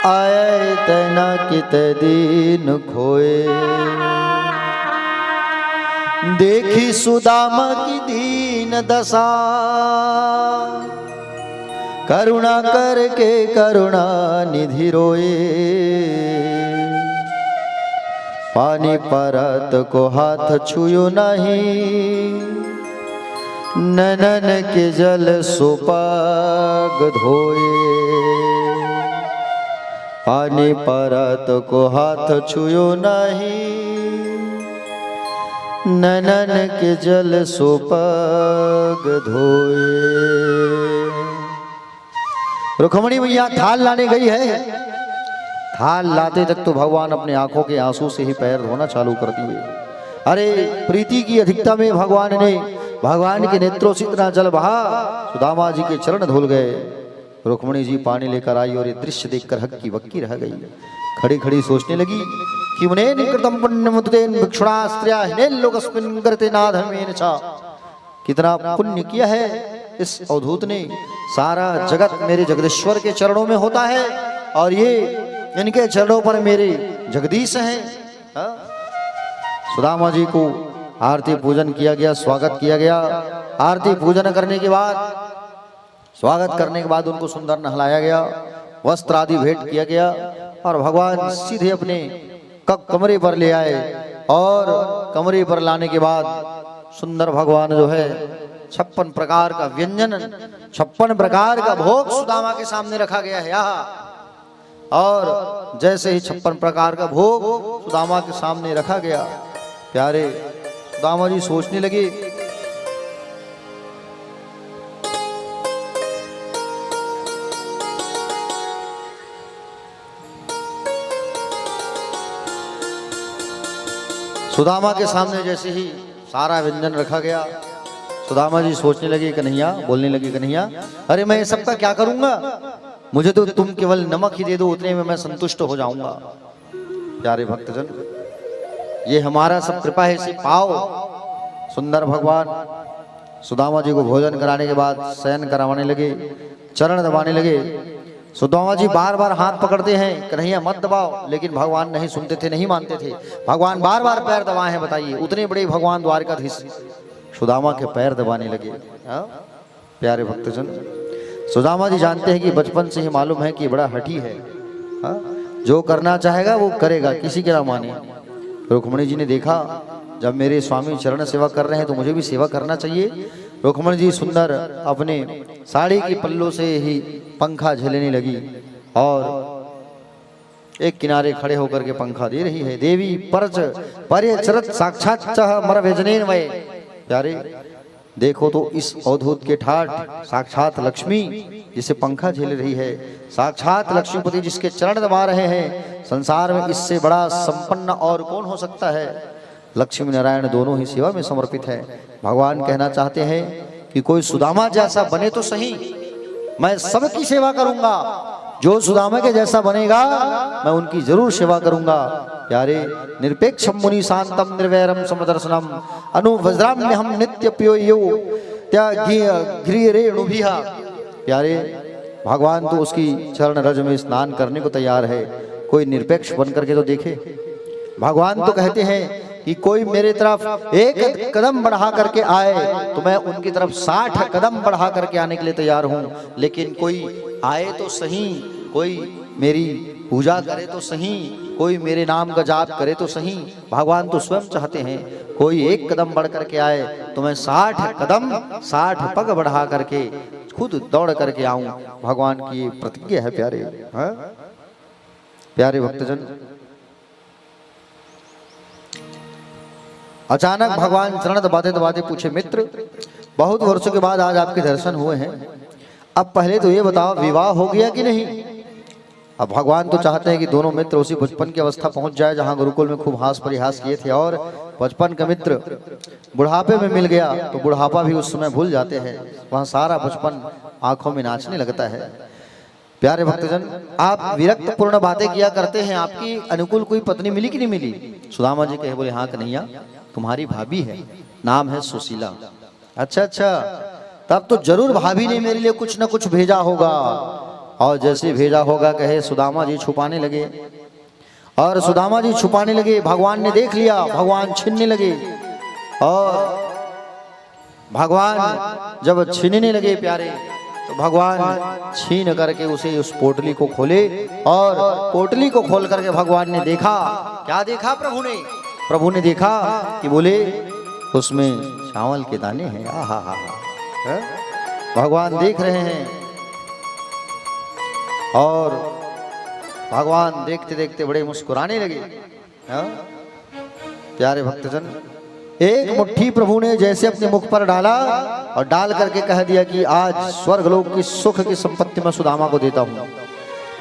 आए तना कित दीन खोए। देखी सुदामा की दीन दशा, करुणा करके करुणा निधि रोए। पानी परत को हाथ छुयो नहीं, ननन के जल सुपग धोए। पानी परत को हाथ छुयो नहीं, ननन के जल सुपग धोए। रुक्मणी मैया थाल लाने गई है। थाल लाते तक तो भगवान अपने आंखों के आंसू से ही पैर धोना चालू कर दिए। अरे प्रीति की अधिकता में भगवान के नेत्रों से इतना जल बहा, सुदामा जी के चरण धुल गए। रुक्मणी जी पानी लेकर आई और ये दृश्य देखकर हक्की बक्की रह गई। खड़ी खड़ी सोचने लगी कि मुने निकृतम पुण्यमुदेन भिक्षुणा स्त्रिया हिनेन लोकस्मिन् करते नाधर्मेन च। कितना पुण्य किया है इस अवधूत ने, सारा जगत मेरे जगदीश्वर के चरणों में होता है और ये इनके चरणों पर मेरे जगदीश हैं। सुदामा जी को आरती पूजन किया गया, स्वागत किया गया। आरती पूजन करने के बाद, स्वागत करने के बाद उनको सुंदर नहलाया गया, वस्त्र आदि भेंट किया गया और भगवान सीधे अपने कमरे पर ले आए। और कमरे पर लाने के बाद सुंदर भगवान जो है 56 प्रकार का व्यंजन, 56 प्रकार का भोग सुदामा के सामने रखा गया है यहाँ। और जैसे ही 56 प्रकार का भोग सुदामा के सामने रखा गया, प्यारे सुदामा जी सोचने लगे सुदामा के सामने जैसे ही सारा व्यंजन रखा गया, सुदामा जी सोचने लगे कन्हैया, बोलने लगे कन्हैया, अरे मैं सबका क्या करूंगा, मुझे तो तुम केवल नमक ही दे दो, उतने में मैं संतुष्ट हो जाऊंगा। प्यारे भक्तजन, ये हमारा सब कृपा है, इसे पाओ। सुंदर भगवान सुदामा जी को भोजन कराने के बाद शयन करवाने लगे, चरण दबाने लगे। सुदामा जी बार बार हाथ पकड़ते हैं, कन्हैया मत दबाओ, लेकिन भगवान नहीं सुनते थे, नहीं मानते थे। भगवान बार बार पैर दबाए हैं, बताइए, उतने बड़े भगवान द्वारकाधीश सुदामा के पैर दबाने लगे। प्यारे भक्तजन, सुदामा जी जानते हैं कि बचपन से ही मालूम है कि बड़ा हठी है, जो करना चाहेगा वो करेगा, किसी के ना माने। रुक्मणी जी ने देखा जब मेरे स्वामी चरण सेवा कर रहे हैं तो मुझे भी सेवा करना चाहिए। रुक्मणी जी सुंदर अपने साड़ी की पल्लों से ही पंखा झेलने लगी और एक किनारे खड़े होकर के पंखा दे रही है। देवी परच पर्यचरत साक्षात मर व्यजनेन वै। प्यारे देखो तो इस अवधूत के ठाठ साक्षात लक्ष्मी जिसे पंखा झेल रही है, साक्षात लक्ष्मीपति जिसके चरण दबा रहे हैं। संसार में इससे बड़ा संपन्न और कौन हो सकता है। लक्ष्मी नारायण दोनों ही सेवा में समर्पित है। भगवान कहना चाहते हैं कि कोई सुदामा जैसा बने तो सही, मैं सबकी सेवा करूंगा। जो सुदामा के जैसा बनेगा मैं उनकी जरूर सेवा करूंगा। प्यारे निरपेक्षम मुनि शांतम निर्वैरम समदर्शनम अनुवज्राम्य हम नित्य प्योयो त्यागीरेणुभिहा। प्यारे भगवान तो उसकी चरण रज में स्नान करने को तैयार है, कोई निरपेक्ष बन करके तो देखे। भगवान तो कहते हैं कि कोई मेरे तरफ एक कदम बढ़ा करके आए तो मैं उनकी तरफ 60 कदम बढ़ा करके आने के लिए तैयार हूं। लेकिन कोई आए तो सही, कोई मेरी पूजा करे तो सही, कोई मेरे नाम का जाप करे तो सही। भगवान तो स्वयं चाहते हैं कोई एक कदम बढ़ करके आए तो मैं 60 कदम 60 पग बढ़ा करके खुद दौड़ करके आऊं। भगवान की प्रतिज्ञा है प्यारे। प्यारे भक्तजन, अचानक भगवान चरण दबाते दबाते पूछे, मित्र बहुत वर्षों के बाद आज आपके दर्शन हुए हैं, अब पहले तो ये बताओ विवाह हो गया कि नहीं। अब भगवान तो चाहते हैं कि दोनों मित्र उसी बचपन की अवस्था पहुंच जाए जहां गुरुकुल में खूब हास परिहास किए थे, और बचपन का मित्र बुढ़ापे में मिल गया तो बुढ़ापा भी उस समय भूल जाते हैं, वहां सारा बचपन आंखों में नाचने लगता है। प्यारे भक्तजन, आप विरक्त पूर्ण बातें किया करते हैं, आपकी अनुकूल कोई पत्नी मिली कि नहीं मिली। सुदामा जी कहे, बोले हाँ कन्हैया, तुम्हारी भाभी है, नाम है सुशीला। अच्छा अच्छा, तब तो जरूर भाभी ने मेरे लिए कुछ न कुछ भेजा होगा। और जैसे भेजा होगा कहे सुदामा जी छुपाने लगे, और सुदामा जी छुपाने लगे। भगवान ने देख लिया, भगवान छीनने लगे, और भगवान जब छीनने लगे प्यारे तो भगवान छीन करके उसे उस पोटली को खोले, और पोटली को खोल करके भगवान ने देखा। क्या देखा प्रभु ने देखा कि बोले उसमें चावल के दाने हैं। आहा हा हा, भगवान देख रहे हैं, और भगवान देखते देखते बड़े मुस्कुराने लगे। प्यारे भक्तजन, एक मुट्ठी प्रभु ने जैसे अपने मुख पर डाला और डाल करके कह दिया कि आज स्वर्गलोक की सुख की संपत्ति मैं सुदामा को देता हूँ।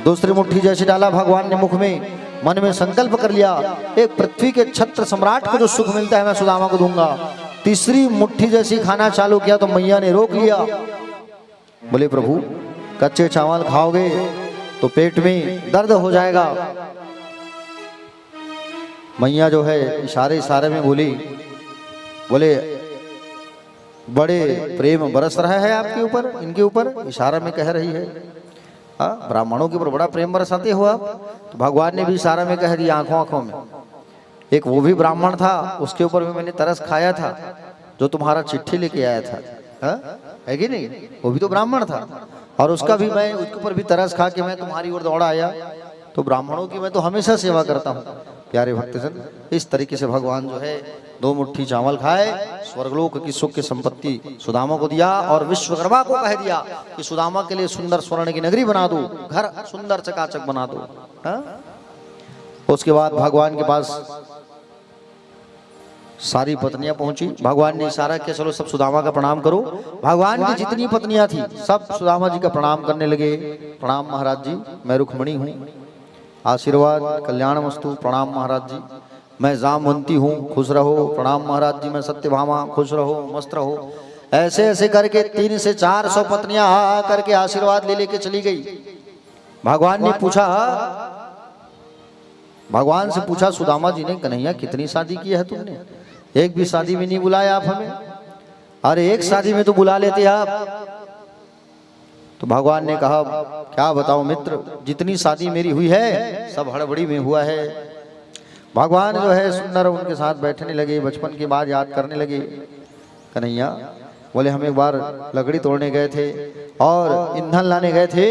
दूसरी मुट्ठी जैसे डाला भगवान ने मुख में, मन में संकल्प कर लिया, एक पृथ्वी के छत्र सम्राट को जो सुख मिलता है मैं सुदामा को दूंगा। तीसरी मुट्ठी जैसी खाना चालू किया तो मैया ने रोक लिया। बोले प्रभु, कच्चे चावल खाओगे तो पेट में दर्द हो जाएगा, मैया जो है इशारे इशारे में बोली, बोले बड़े प्रेम बरस रहा है आपके ऊपर, इनके ऊपर इशारा में कह रही है। हाँ, ब्राह्मणों के ऊपर बड़ा प्रेम बरसाते हो आप। तो भगवान ने भी इशारा में कह दिया आंखों आंखों में। एक वो भी ब्राह्मण था, उसके ऊपर भी मैंने तरस खाया था, जो तुम्हारा चिट्ठी लेके आया था। हाँ? है कि नहीं? वो भी तो ब्राह्मण था, और उसका भी मैं उसके ऊपर भी तरस खा के मैं तुम्हारी ओर दौड़ा आया। तो ब्राह्मणों की मैं तो हमेशा सेवा करता हूँ। प्यारे भक्तजन, इस तरीके से भगवान जो है 2 मुट्ठी चावल खाए, स्वर्गलोक की सुख की संपत्ति सुदामा को दिया, और विश्वकर्मा को कह दिया कि सुदामा के लिए सुंदर स्वर्ण की नगरी बना दो, घर सुंदर चकाचक बना दो। हाँ? उसके बाद भगवान के पास सारी पत्नियां पहुंची। भगवान ने इशारा किया, चलो सब सुदामा का प्रणाम करो। भगवान की जितनी पत्नियां थी सब सुदामा जी का प्रणाम करने लगे। प्रणाम महाराज जी, मैं रुक्मणी हूँ, आशीर्वाद कल्याणमस्तु। प्रणाम महाराज जी, मैं जामवंती हूँ, खुश रहो। प्रणाम महाराज जी, मैं सत्यभामा, खुश रहो, मस्त रहो। ऐसे ऐसे करके 300 से 400 पत्नियां आ करके आशीर्वाद ले लेके चली गई। भगवान ने पूछा, भगवान से पूछा सुदामा जी ने, कन्हैया कितनी शादी की है तुमने? एक भी शादी में नहीं बुलाया आप हमें। अरे एक शादी में तो बुला लेते आप। तो भगवान ने कहा, क्या बताऊं मित्र, जितनी शादी मेरी हुई है सब हड़बड़ी में हुआ है। भगवान जो है सुंदर उनके साथ बैठने लगे, बचपन की बात याद करने लगे। कन्हैया बोले, हम एक बार लकड़ी तोड़ने गए थे और ईंधन लाने गए थे,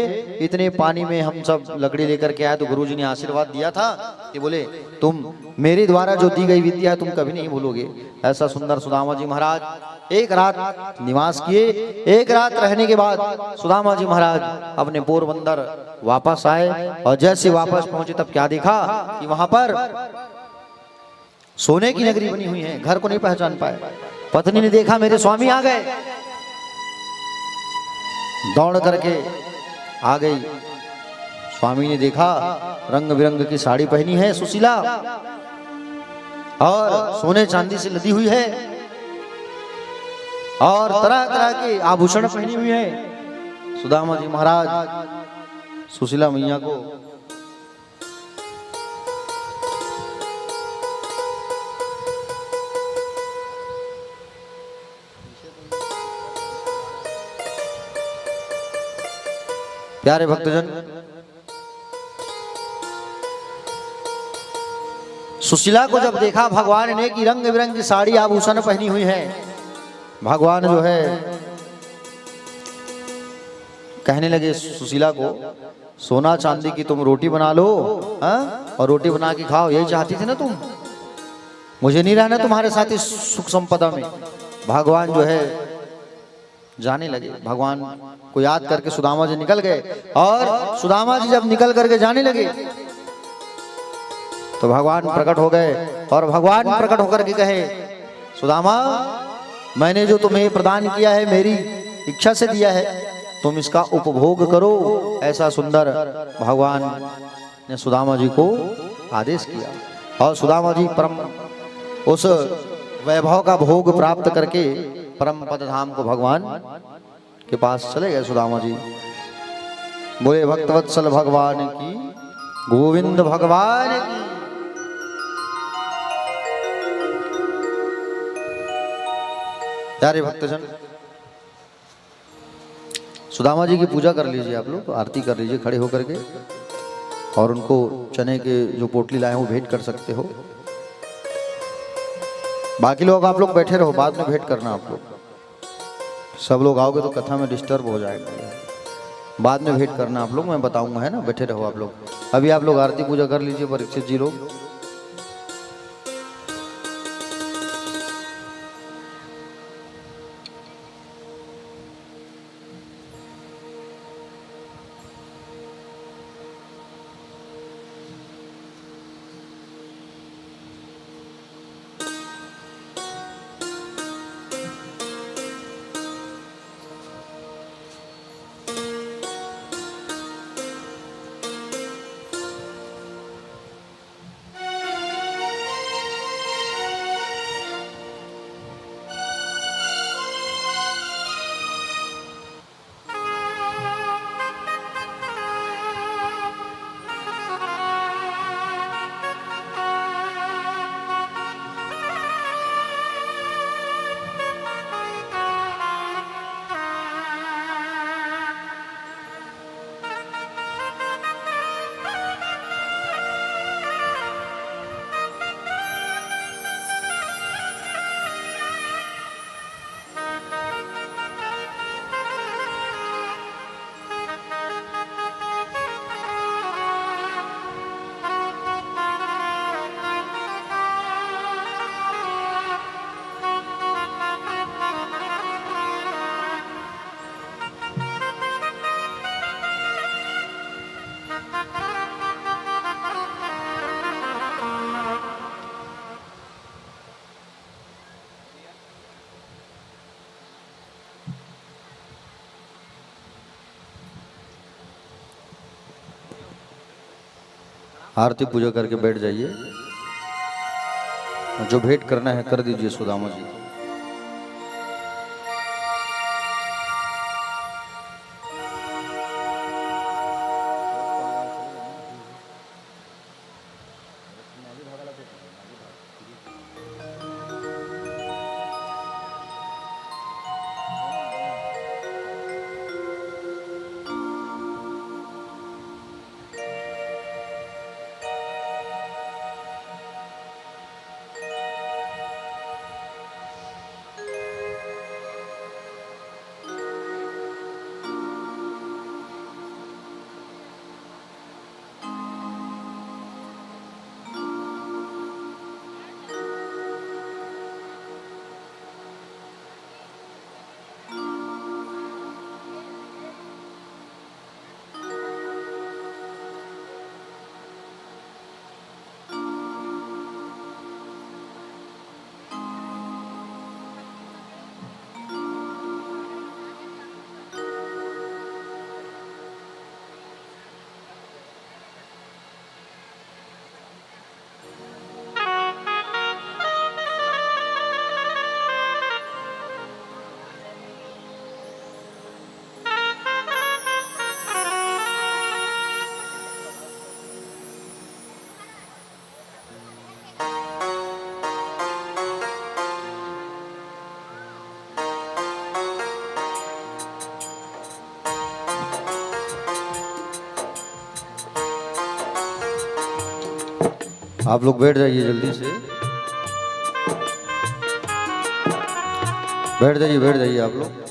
इतने पानी में हम सब लकड़ी लेकर के आए तो गुरुजी ने आशीर्वाद दिया था कि बोले तुम मेरे द्वारा जो दी गई विद्या है तुम कभी नहीं भूलोगे। ऐसा सुंदर सुदामा जी महाराज एक रात निवास किए। एक रात रहने के बाद सुदामा जी महाराज अपने पोरबंदर वापस आए, और जैसे वापस पहुंचे तब क्या देखा कि वहां पर सोने की नगरी बनी हुई है। घर को नहीं पहचान पाए। पत्नी ने देखा मेरे स्वामी आ गए, दौड़ करके आ गई। स्वामी ने देखा रंग बिरंग की साड़ी पहनी है सुशीला, और सोने चांदी से लदी हुई है, और तरह तरह के आभूषण पहनी हुई है। सुदामा जी महाराज सुशीला मैया को प्यारे भक्तजन, सुशीला को जब देखा भगवान ने कि रंग बिरंगी साड़ी आभूषण पहनी हुई है, भगवान जो है कहने लगे सुशीला को, सोना चांदी की तुम रोटी बना लो, हाँ? और रोटी बना के खाओ, यही चाहती थी ना तुम? मुझे नहीं रहना तुम्हारे साथ इस सुख संपदा में। भगवान जो है जाने लगे। भगवान को याद करके सुदामा जी निकल गए, और सुदामा जी जब निकल करके जाने लगे तो भगवान प्रकट हो गए, और भगवान प्रकट होकर के कहे, सुदामा मैंने जो तुम्हें प्रदान किया है मेरी इच्छा से दिया है, तुम इसका उपभोग करो। ऐसा सुंदर भगवान ने सुदामा जी को आदेश किया, और सुदामा जी परम उस वैभव का भोग प्राप्त करके परम पद धाम को भगवान के पास चले गए। सुदामा जी बोले, भक्तवत्सल भगवान की, गोविंद भगवान की। प्यारे भक्तजन, सुदामा जी की पूजा कर लीजिए आप लोग, आरती कर लीजिए खड़े होकर के, और उनको चने के जो पोटली लाए वो भेंट कर सकते हो। बाकी लोग आप लोग बैठे रहो, बाद में भेंट करना आप लोग। सब लोग आओगे तो कथा में डिस्टर्ब हो जाएगा, बाद में भेंट करना आप लोग, मैं बताऊंगा, है ना? बैठे रहो आप लोग। अभी आप लोग आरती पूजा कर लीजिए परीक्षित जी लोग। आरती पूजा करके बैठ जाइए। जो भेंट करना है कर दीजिए सुदामा जी को। आप लोग बैठ जाइए जल्दी से, बैठ जाइए आप लोग।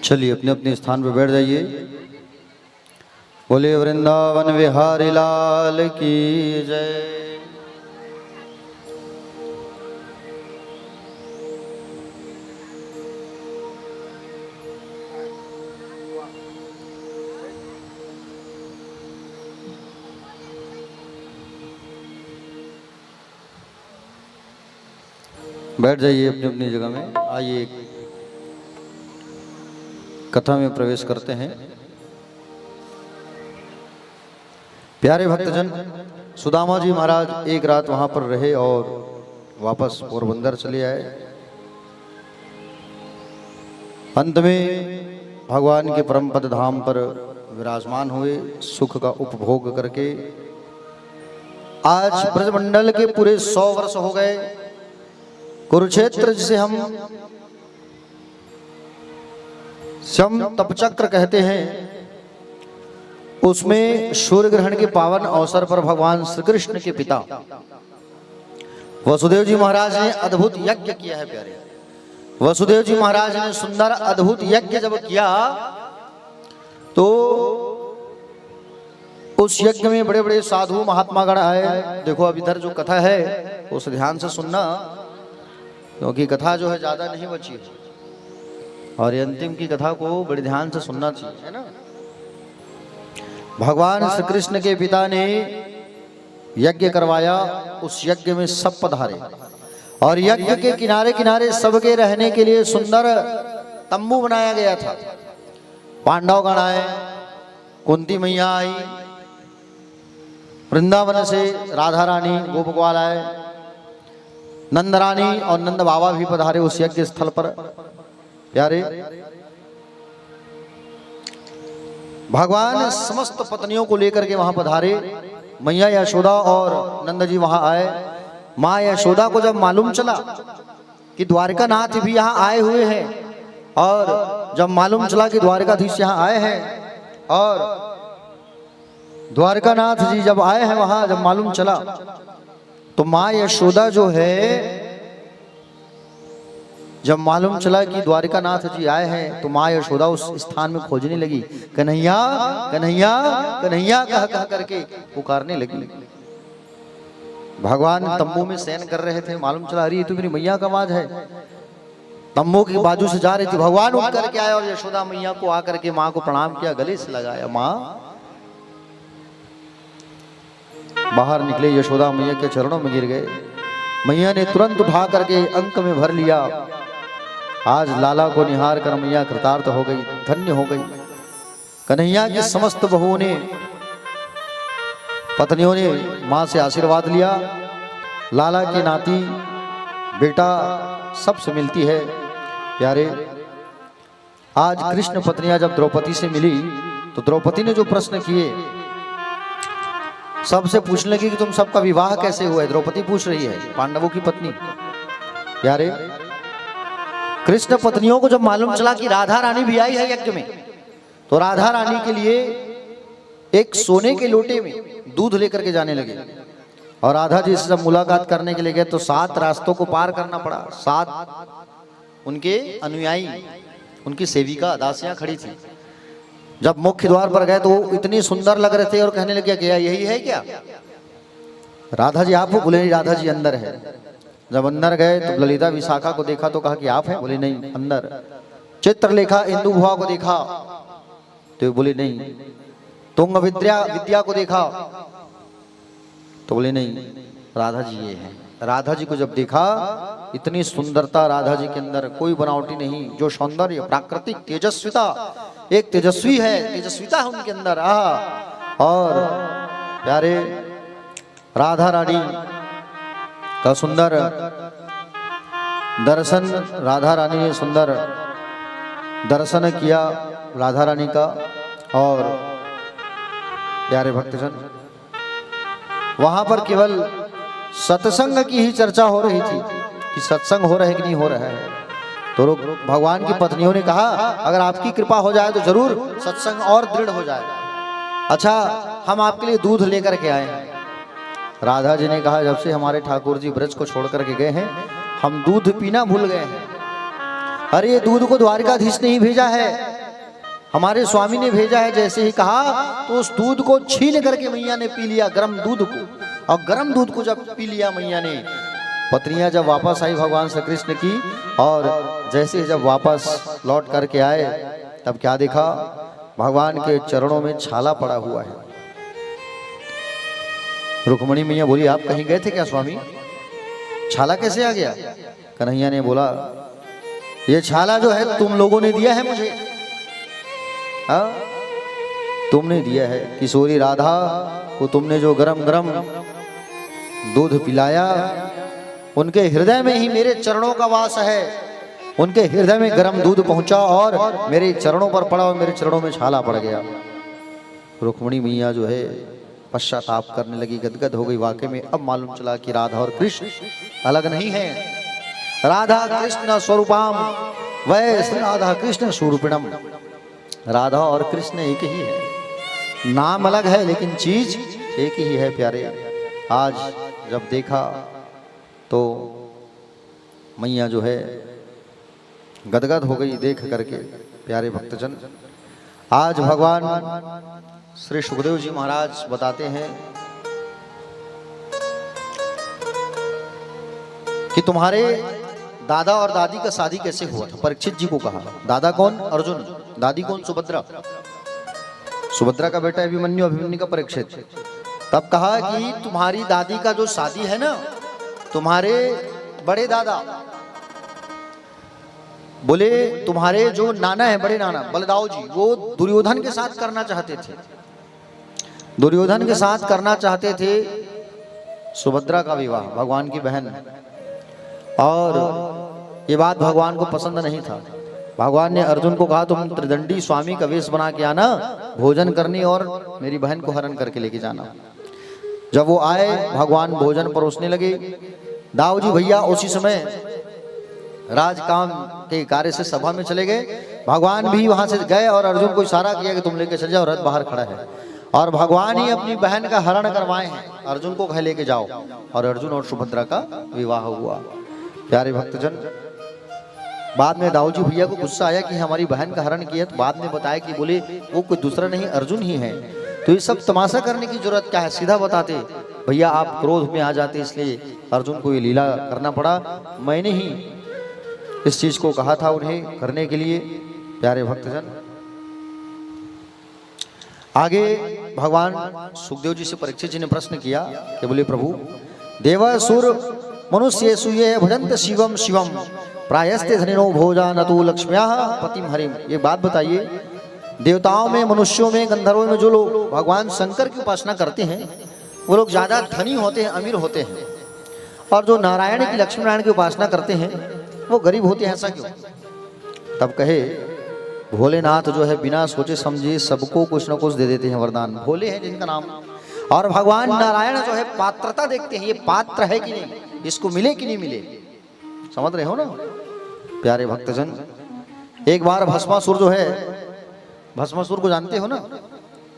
चलिए अपने अपने स्थान पर बैठ जाइए। बोले वृंदावन विहारी लाल की जय। बैठ जाइए अपनी अपनी जगह में। आइए कथा में प्रवेश करते हैं। प्यारे भक्तजन, सुदामा जी महाराज एक रात वहां पर रहे और वापस पोरबंदर चले आए। अंत में भगवान के परम पद धाम पर विराजमान हुए, सुख का उपभोग करके। आज ब्रजमंडल के पूरे 100 वर्ष हो गए। कुरुक्षेत्र जिसे हम शम तपचक्र कहते हैं, उसमें सूर्य ग्रहण के पावन अवसर पर भगवान श्री कृष्ण के पिता वसुदेव जी महाराज ने अद्भुत यज्ञ किया है। प्यारे, वसुदेव जी महाराज ने सुंदर अद्भुत यज्ञ जब किया तो उस यज्ञ में बड़े बड़े साधु महात्मा गण आए। देखो अब इधर जो कथा है उस ध्यान से सुनना, क्योंकि कथा जो है ज्यादा नहीं बची है और ये अंतिम की कथा को बड़े ध्यान से सुनना चाहिए, है ना। भगवान श्री कृष्ण के पिता ने यज्ञ करवाया, उस यज्ञ में सब पधारे और यज्ञ के किनारे किनारे सबके रहने के लिए सुंदर तंबू बनाया गया था। पांडव गण आए, कुंती मैया आई, वृंदावन से राधा रानी गोप ग्वाल आए, नंद रानी और नंद बाबा भी पधारे उस यज्ञ स्थल पर। प्यारे, भगवान समस्त पत्नियों को लेकर के वहां पधारे। मैया यशोदा और नंद जी वहां आए। माँ यशोदा को जब मालूम चला कि द्वारिका नाथ भी यहाँ आए हुए हैं, और जब मालूम चला कि द्वारिकाधीश यहाँ आए हैं और द्वारका नाथ जी जब आए हैं वहां, जब मालूम चला तो माँ यशोदा जो है, जब मालूम चला कि द्वारिका नाथ जी आए हैं तो माँ यशोदा उस स्थान में खोजने लगी। कन्हैया कन्हैया कन्हैया कह कह करके पुकारने लगी। भगवान तंबू में शयन कर रहे थे, मालूम चला अरे ये तो मेरी मैया का आवाज है। तंबू की बाजू से जा रही थी, भगवान उठ करके आए और यशोदा मैया को आकर के माँ को प्रणाम किया, गले से लगाया। माँ बाहर निकले, यशोदा मैया के चरणों में गिर गए। मैया ने तुरंत उठा करके अंक में भर लिया। आज लाला को निहार कर मैया कृतार्थ हो गई, धन्य हो गई। कन्हैया की समस्त बहुओं ने, पत्नियों ने मां से आशीर्वाद लिया। लाला की नाती बेटा सबसे मिलती है। प्यारे, आज कृष्ण पत्नियां जब द्रौपदी से मिली तो द्रौपदी ने जो प्रश्न किए, सबसे पूछने लगी कि तुम सबका विवाह कैसे हुआ है। द्रौपदी पूछ रही है, पांडवों की पत्नी। प्यारे, कृष्ण पत्नियों को जब मालूम चला कि राधा रानी भी आई है यज्ञ में, तो राधा रानी के लिए एक सोने के लोटे में दूध लेकर के जाने लगे। और राधा जी से जब मुलाकात करने के लिए गए तो 7 रास्तों को पार करना पड़ा। 7 उनके अनुयायी, उनकी सेविका दासियां खड़ी थी। जब मुख्य द्वार पर गए तो इतनी सुंदर लग रहे थे और कहने लगे क्या यही है क्या? राधा जी आप हो? बोले राधा जी अंदर है। जब अंदर गए तो ललिता विशाखा को देखा तो कहा कि आप हैं? बोले नहीं अंदर। चित्रलेखा इंदु भुआ को देखा तो बोले नहीं। तुंग विद्या को देखा तो बोले नहीं, राधा जी ये है। राधा जी को जब देखा, इतनी सुंदरता राधा जी के अंदर, कोई बनावटी नहीं, जो सौंदर्य प्राकृतिक तेजस्विता, एक तेजस्वी है, तेजस्विता है उनके अंदर। और प्यारे, राधा रानी का सुंदर दर्शन, राधा रानी ने सुंदर दर्शन किया राधा रानी का। और प्यारे भक्तजन, वहां पर केवल सत्संग की ही चर्चा हो रही थी कि सत्संग हो रहा है कि नहीं हो रहा है। तो भगवान की पत्नियों ने कहा अगर आपकी कृपा हो जाए तो जरूर सत्संग और दृढ़ हो जाए। अच्छा, हम आपके लिए दूध लेकर के आए हैं। राधा जी ने कहा जब से हमारे ठाकुर जी ब्रज को छोड़ करके गए हैं, हम दूध पीना भूल गए हैं। अरे ये दूध को द्वारिकाधीश ने ही भेजा है, हमारे स्वामी ने भेजा है। जैसे ही कहा तो उस दूध को छीन करके मैया ने पी लिया, गर्म दूध को। और गर्म दूध को जब पी लिया मैया ने, पत्नियां जब वापस आई भगवान श्री कृष्ण की, और जैसे जब वापस लौट करके आए तब क्या देखा, भगवान के चरणों में छाला पड़ा हुआ है। रुक्मणी मैया बोली आप कहीं गए थे क्या स्वामी? छाला कैसे आ गया? कन्हैया ने बोला ये छाला जो है तुम लोगों ने दिया है मुझे। हाँ, तुमने दिया है। किशोरी राधा को तुमने जो गरम गरम दूध पिलाया, उनके हृदय में ही मेरे चरणों का वास है। उनके हृदय में गरम दूध पहुंचा और मेरे चरणों पर पड़ा और मेरे चरणों में छाला पड़ गया। रुक्मिणी मैया जो है पश्चाताप करने लगी, गदगद हो गई। वाकई में अब मालूम चला कि राधा और कृष्ण अलग नहीं है। राधा कृष्ण स्वरूपाम वै श्री राधा कृष्ण स्वरूपिणम। राधा और कृष्ण एक ही है, नाम अलग है लेकिन चीज एक ही है प्यारे। आज जब देखा तो मैया जो है गदगद हो गई देख करके। प्यारे भक्तजन, आज भगवान श्री सुखदेव जी महाराज बताते हैं कि तुम्हारे दादा और दादी का शादी कैसे हुआ था। परीक्षित जी को कहा। दादा कौन? अर्जुन। दादी कौन? सुभद्रा। सुभद्रा का बेटा अभिमन्यु, अभिमन्यु का परीक्षित। तब कहा कि तुम्हारी दादी का जो शादी है ना, तुम्हारे बड़े दादा, बोले तुम्हारे जो नाना है, बड़े नाना बलदाऊ जी, वो दुर्योधन के साथ करना चाहते थे। दुर्योधन के साथ करना चाहते थे सुभद्रा का विवाह, भगवान की बहन। और ये बात भगवान को पसंद नहीं था। भगवान ने अर्जुन को कहा तुम त्रिदंडी स्वामी का वेश बना के आना, भोजन करनी और मेरी बहन को हरण करके लेके जाना। जब वो आए, भगवान भोजन परोसने लगे। दाऊ जी भैया उसी समय राजकाम के कार्य से सभा में चले गए। भगवान भी वहां से गए और अर्जुन को इशारा किया कि तुम लेके चल जाओ, रथ बाहर खड़ा है। और भगवान ही अपनी बहन का हरण करवाए हैं, अर्जुन को कह लेके जाओ। और अर्जुन और सुभद्रा का विवाह हुआ। प्यारे भक्तजन, बाद में दाऊ जी भैया को गुस्सा आया कि हमारी बहन का हरण किया। तो बाद में बताया कि बोले वो कोई दूसरा नहीं, अर्जुन ही है। तो ये सब तमाशा करने की जरूरत क्या है, सीधा बताते भैया आप क्रोध में आ जाते, इसलिए अर्जुन को ये लीला करना पड़ा। मैंने ही इस चीज को कहा था उन्हें करने के लिए। प्यारे भक्तजन, आगे भगवान सुखदेव जी से परीक्षित जी ने प्रश्न किया कि बोले प्रभु, देवासुर मनुष्य सूये भजंत शिवम शिवम प्रायस्ते धनिनो भोजा नतु लक्ष्म्या पतिम हरिम। ये बात बताइए, देवताओं में, मनुष्यों में, गंधर्वों में जो लोग भगवान शंकर की उपासना करते हैं वो लोग ज्यादा धनी होते हैं, अमीर होते हैं। और जो नारायण की, लक्ष्मी नारायण की उपासना करते हैं वो गरीब होते हैं। ऐसा क्यों? तब कहे भोलेनाथ जो है बिना सोचे समझे सबको कुछ न कुछ दे देते हैं वरदान। भोले हैं जिनका नाम। और भगवान नारायण जो है पात्रता देखते हैं, ये पात्र है कि नहीं, इसको मिले कि नहीं मिले। समझ रहे हो ना प्यारे भक्तजन। एक बार भस्मासुर जो है, भस्मासुर को जानते हो ना,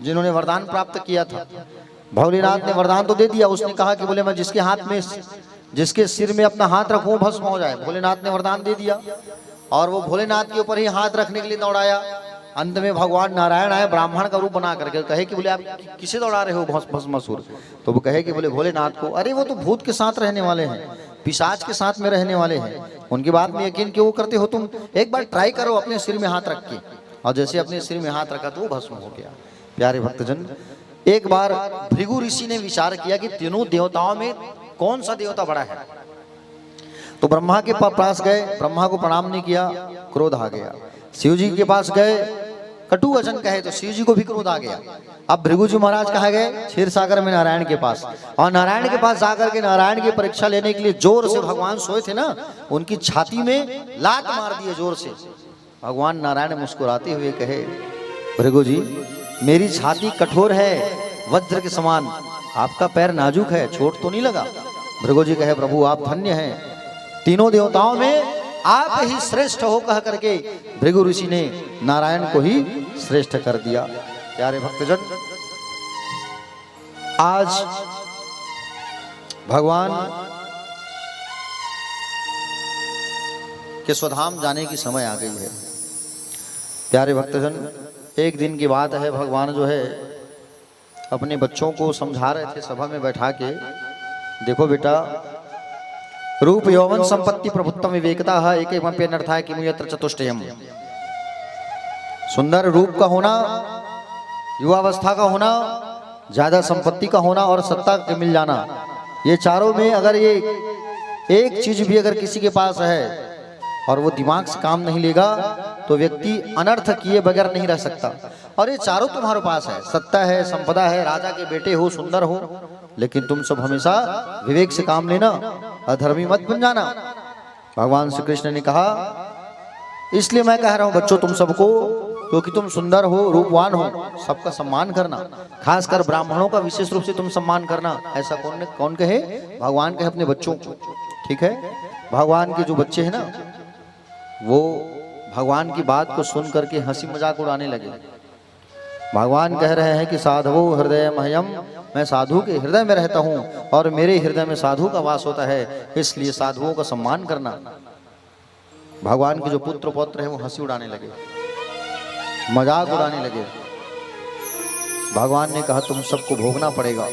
जिन्होंने वरदान प्राप्त किया था। भोलेनाथ ने वरदान तो दे दिया। उसने कहा कि बोले मैं जिसके हाथ में, जिसके सिर में अपना हाथ रखूं भस्म हो जाए। भोलेनाथ ने वरदान दे दिया और वो भोलेनाथ के ऊपर ही हाथ रखने के लिए दौड़ाया। अंत में भगवान नारायण आए ब्राह्मण का रूप बना करके, कहे कि बोले आप किसे दौड़ा रहे हो भस्मासुर? तो वो कहे कि बोले भोलेनाथ को। अरे वो तो भूत के साथ रहने वाले हैं, पिशाच के साथ में रहने वाले हैं, उनकी बात में यकीन क्यों करते हो तुम? एक बार ट्राई करो अपने सिर में हाथ रख के। और जैसे अपने सिर में हाथ रखा तो वो भस्म हो गया। प्यारे भक्तजन, एक बार भृगु ऋषि ने विचार किया कि तीनों देवताओं में कौन सा देवता बड़ा है। तो ब्रह्मा के पास गए, ब्रह्मा को प्रणाम नहीं किया, क्रोध आ गया। शिव जी के पास गए, कटु वचन कहे तो शिव जी को भी क्रोध आ गया। अब भृगु जी महाराज कहा गए क्षीर सागर में नारायण के पास। और नारायण के पास जाकर के नारायण की परीक्षा लेने के लिए जोर से भगवान सोए थे ना, उनकी छाती में लात मार दिए जोर से। भगवान नारायण मुस्कुराते हुए कहे भृगु जी, मेरी छाती कठोर है वज्र के समान, आपका पैर नाजुक है, चोट तो नहीं लगा? भृगु जी कहे प्रभु आप धन्य हैं, तीनों देवताओं में आप ही श्रेष्ठ हो कह करके भृगु ऋषि ने नारायण को ही श्रेष्ठ कर दिया। प्यारे भक्तजन, आज भगवान के स्वधाम जाने की समय आ गई है। प्यारे भक्तजन, एक दिन की बात है, भगवान जो है अपने बच्चों को समझा रहे थे सभा में बैठा के, देखो बेटा, रूप यौवन संपत्ति प्रभुत्तम विवेकता है एक नर्थाय कि मुयत्र चतुष्टयम। सुंदर रूप का होना, युवावस्था का होना, ज्यादा संपत्ति का होना और सत्ता के मिल जाना, ये चारों में अगर ये एक चीज भी अगर किसी के पास है और वो दिमाग से काम नहीं लेगा तो व्यक्ति अनर्थ किए बगैर नहीं रह सकता। और ये चारों तुम्हारे पास है, सत्ता है, संपदा है, राजा के बेटे हो, सुंदर हो, लेकिन तुम सब हमेशा विवेक से काम लेना, अधर्मी मत बन जाना। भगवान श्री कृष्ण ने कहा इसलिए मैं कह रहा हूं बच्चों तुम सबको, क्योंकि तुम सुंदर हो, रूपवान हो, सबका सम्मान करना, खासकर ब्राह्मणों का विशेष रूप से तुम सम्मान करना। ऐसा कौन कहे? भगवान कहे अपने बच्चों को। ठीक है, भगवान के जो बच्चे हैं ना, वो भगवान की बात को सुन करके हंसी मजाक उड़ाने लगे। भगवान कह रहे हैं कि साधवो हृदय मह्यम, मैं साधु के हृदय में रहता हूँ और मेरे हृदय में साधु का वास होता है, इसलिए साधुओं का सम्मान करना। भगवान के जो पुत्र पौत्र हैं वो हंसी उड़ाने लगे, मजाक उड़ाने लगे। भगवान ने कहा तुम सबको भोगना पड़ेगा।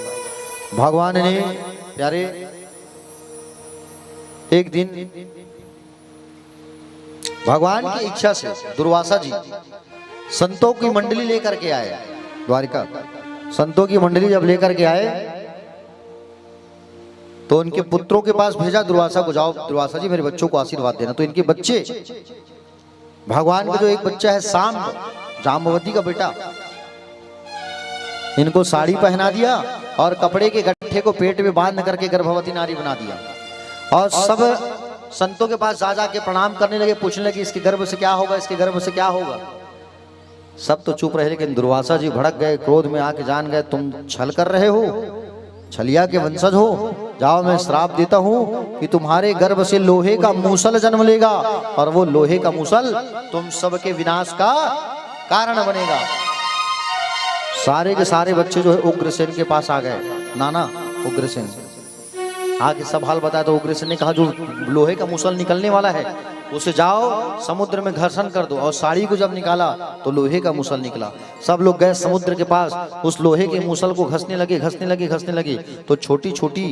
भगवान ने प्यारे एक दिन भगवान की इच्छा से दुर्वासा जी संतों की मंडली लेकर के आए द्वारिका। संतों की मंडली जब लेकर के आए तो उनके पुत्रों के पास भेजा दुर्वासा को, जाओ दुर्वासा जी मेरे बच्चों को आशीर्वाद देना। तो इनके बच्चे, भगवान का जो एक बच्चा है साम, जाम्बवती का बेटा, इनको साड़ी पहना दिया और कपड़े के गट्ठे को पेट में बांध करके गर्भवती नारी बना दिया। और सब संतों के पास जा जाके प्रणाम करने लगे, पूछने लगे इसके गर्भ से क्या होगा, इसके गर्भ से क्या होगा। सब तो चुप रहे, लेकिन दुर्वासा जी भड़क गए, क्रोध में आके जान गए तुम छल कर रहे हो, छलिया के वंशज हो, जाओ मैं श्राप देता हूं कि तुम्हारे गर्भ से लोहे का मूसल जन्म लेगा और वो लोहे का मूसल तुम सबके विनाश का कारण बनेगा। सारे के सारे बच्चे जो है उग्रसेन के पास आ गए। नाना उग्रसेन आगे सब हाल बताया तो उग्रसेन ने कहा जो लोहे का मूसल निकलने वाला है उसे जाओ समुद्र में घर्षण कर दो। और साड़ी को जब निकाला तो लोहे का मूसल निकला। सब लोग गए समुद्र के पास, उस लोहे के मूसल को घसने लगे तो छोटी छोटी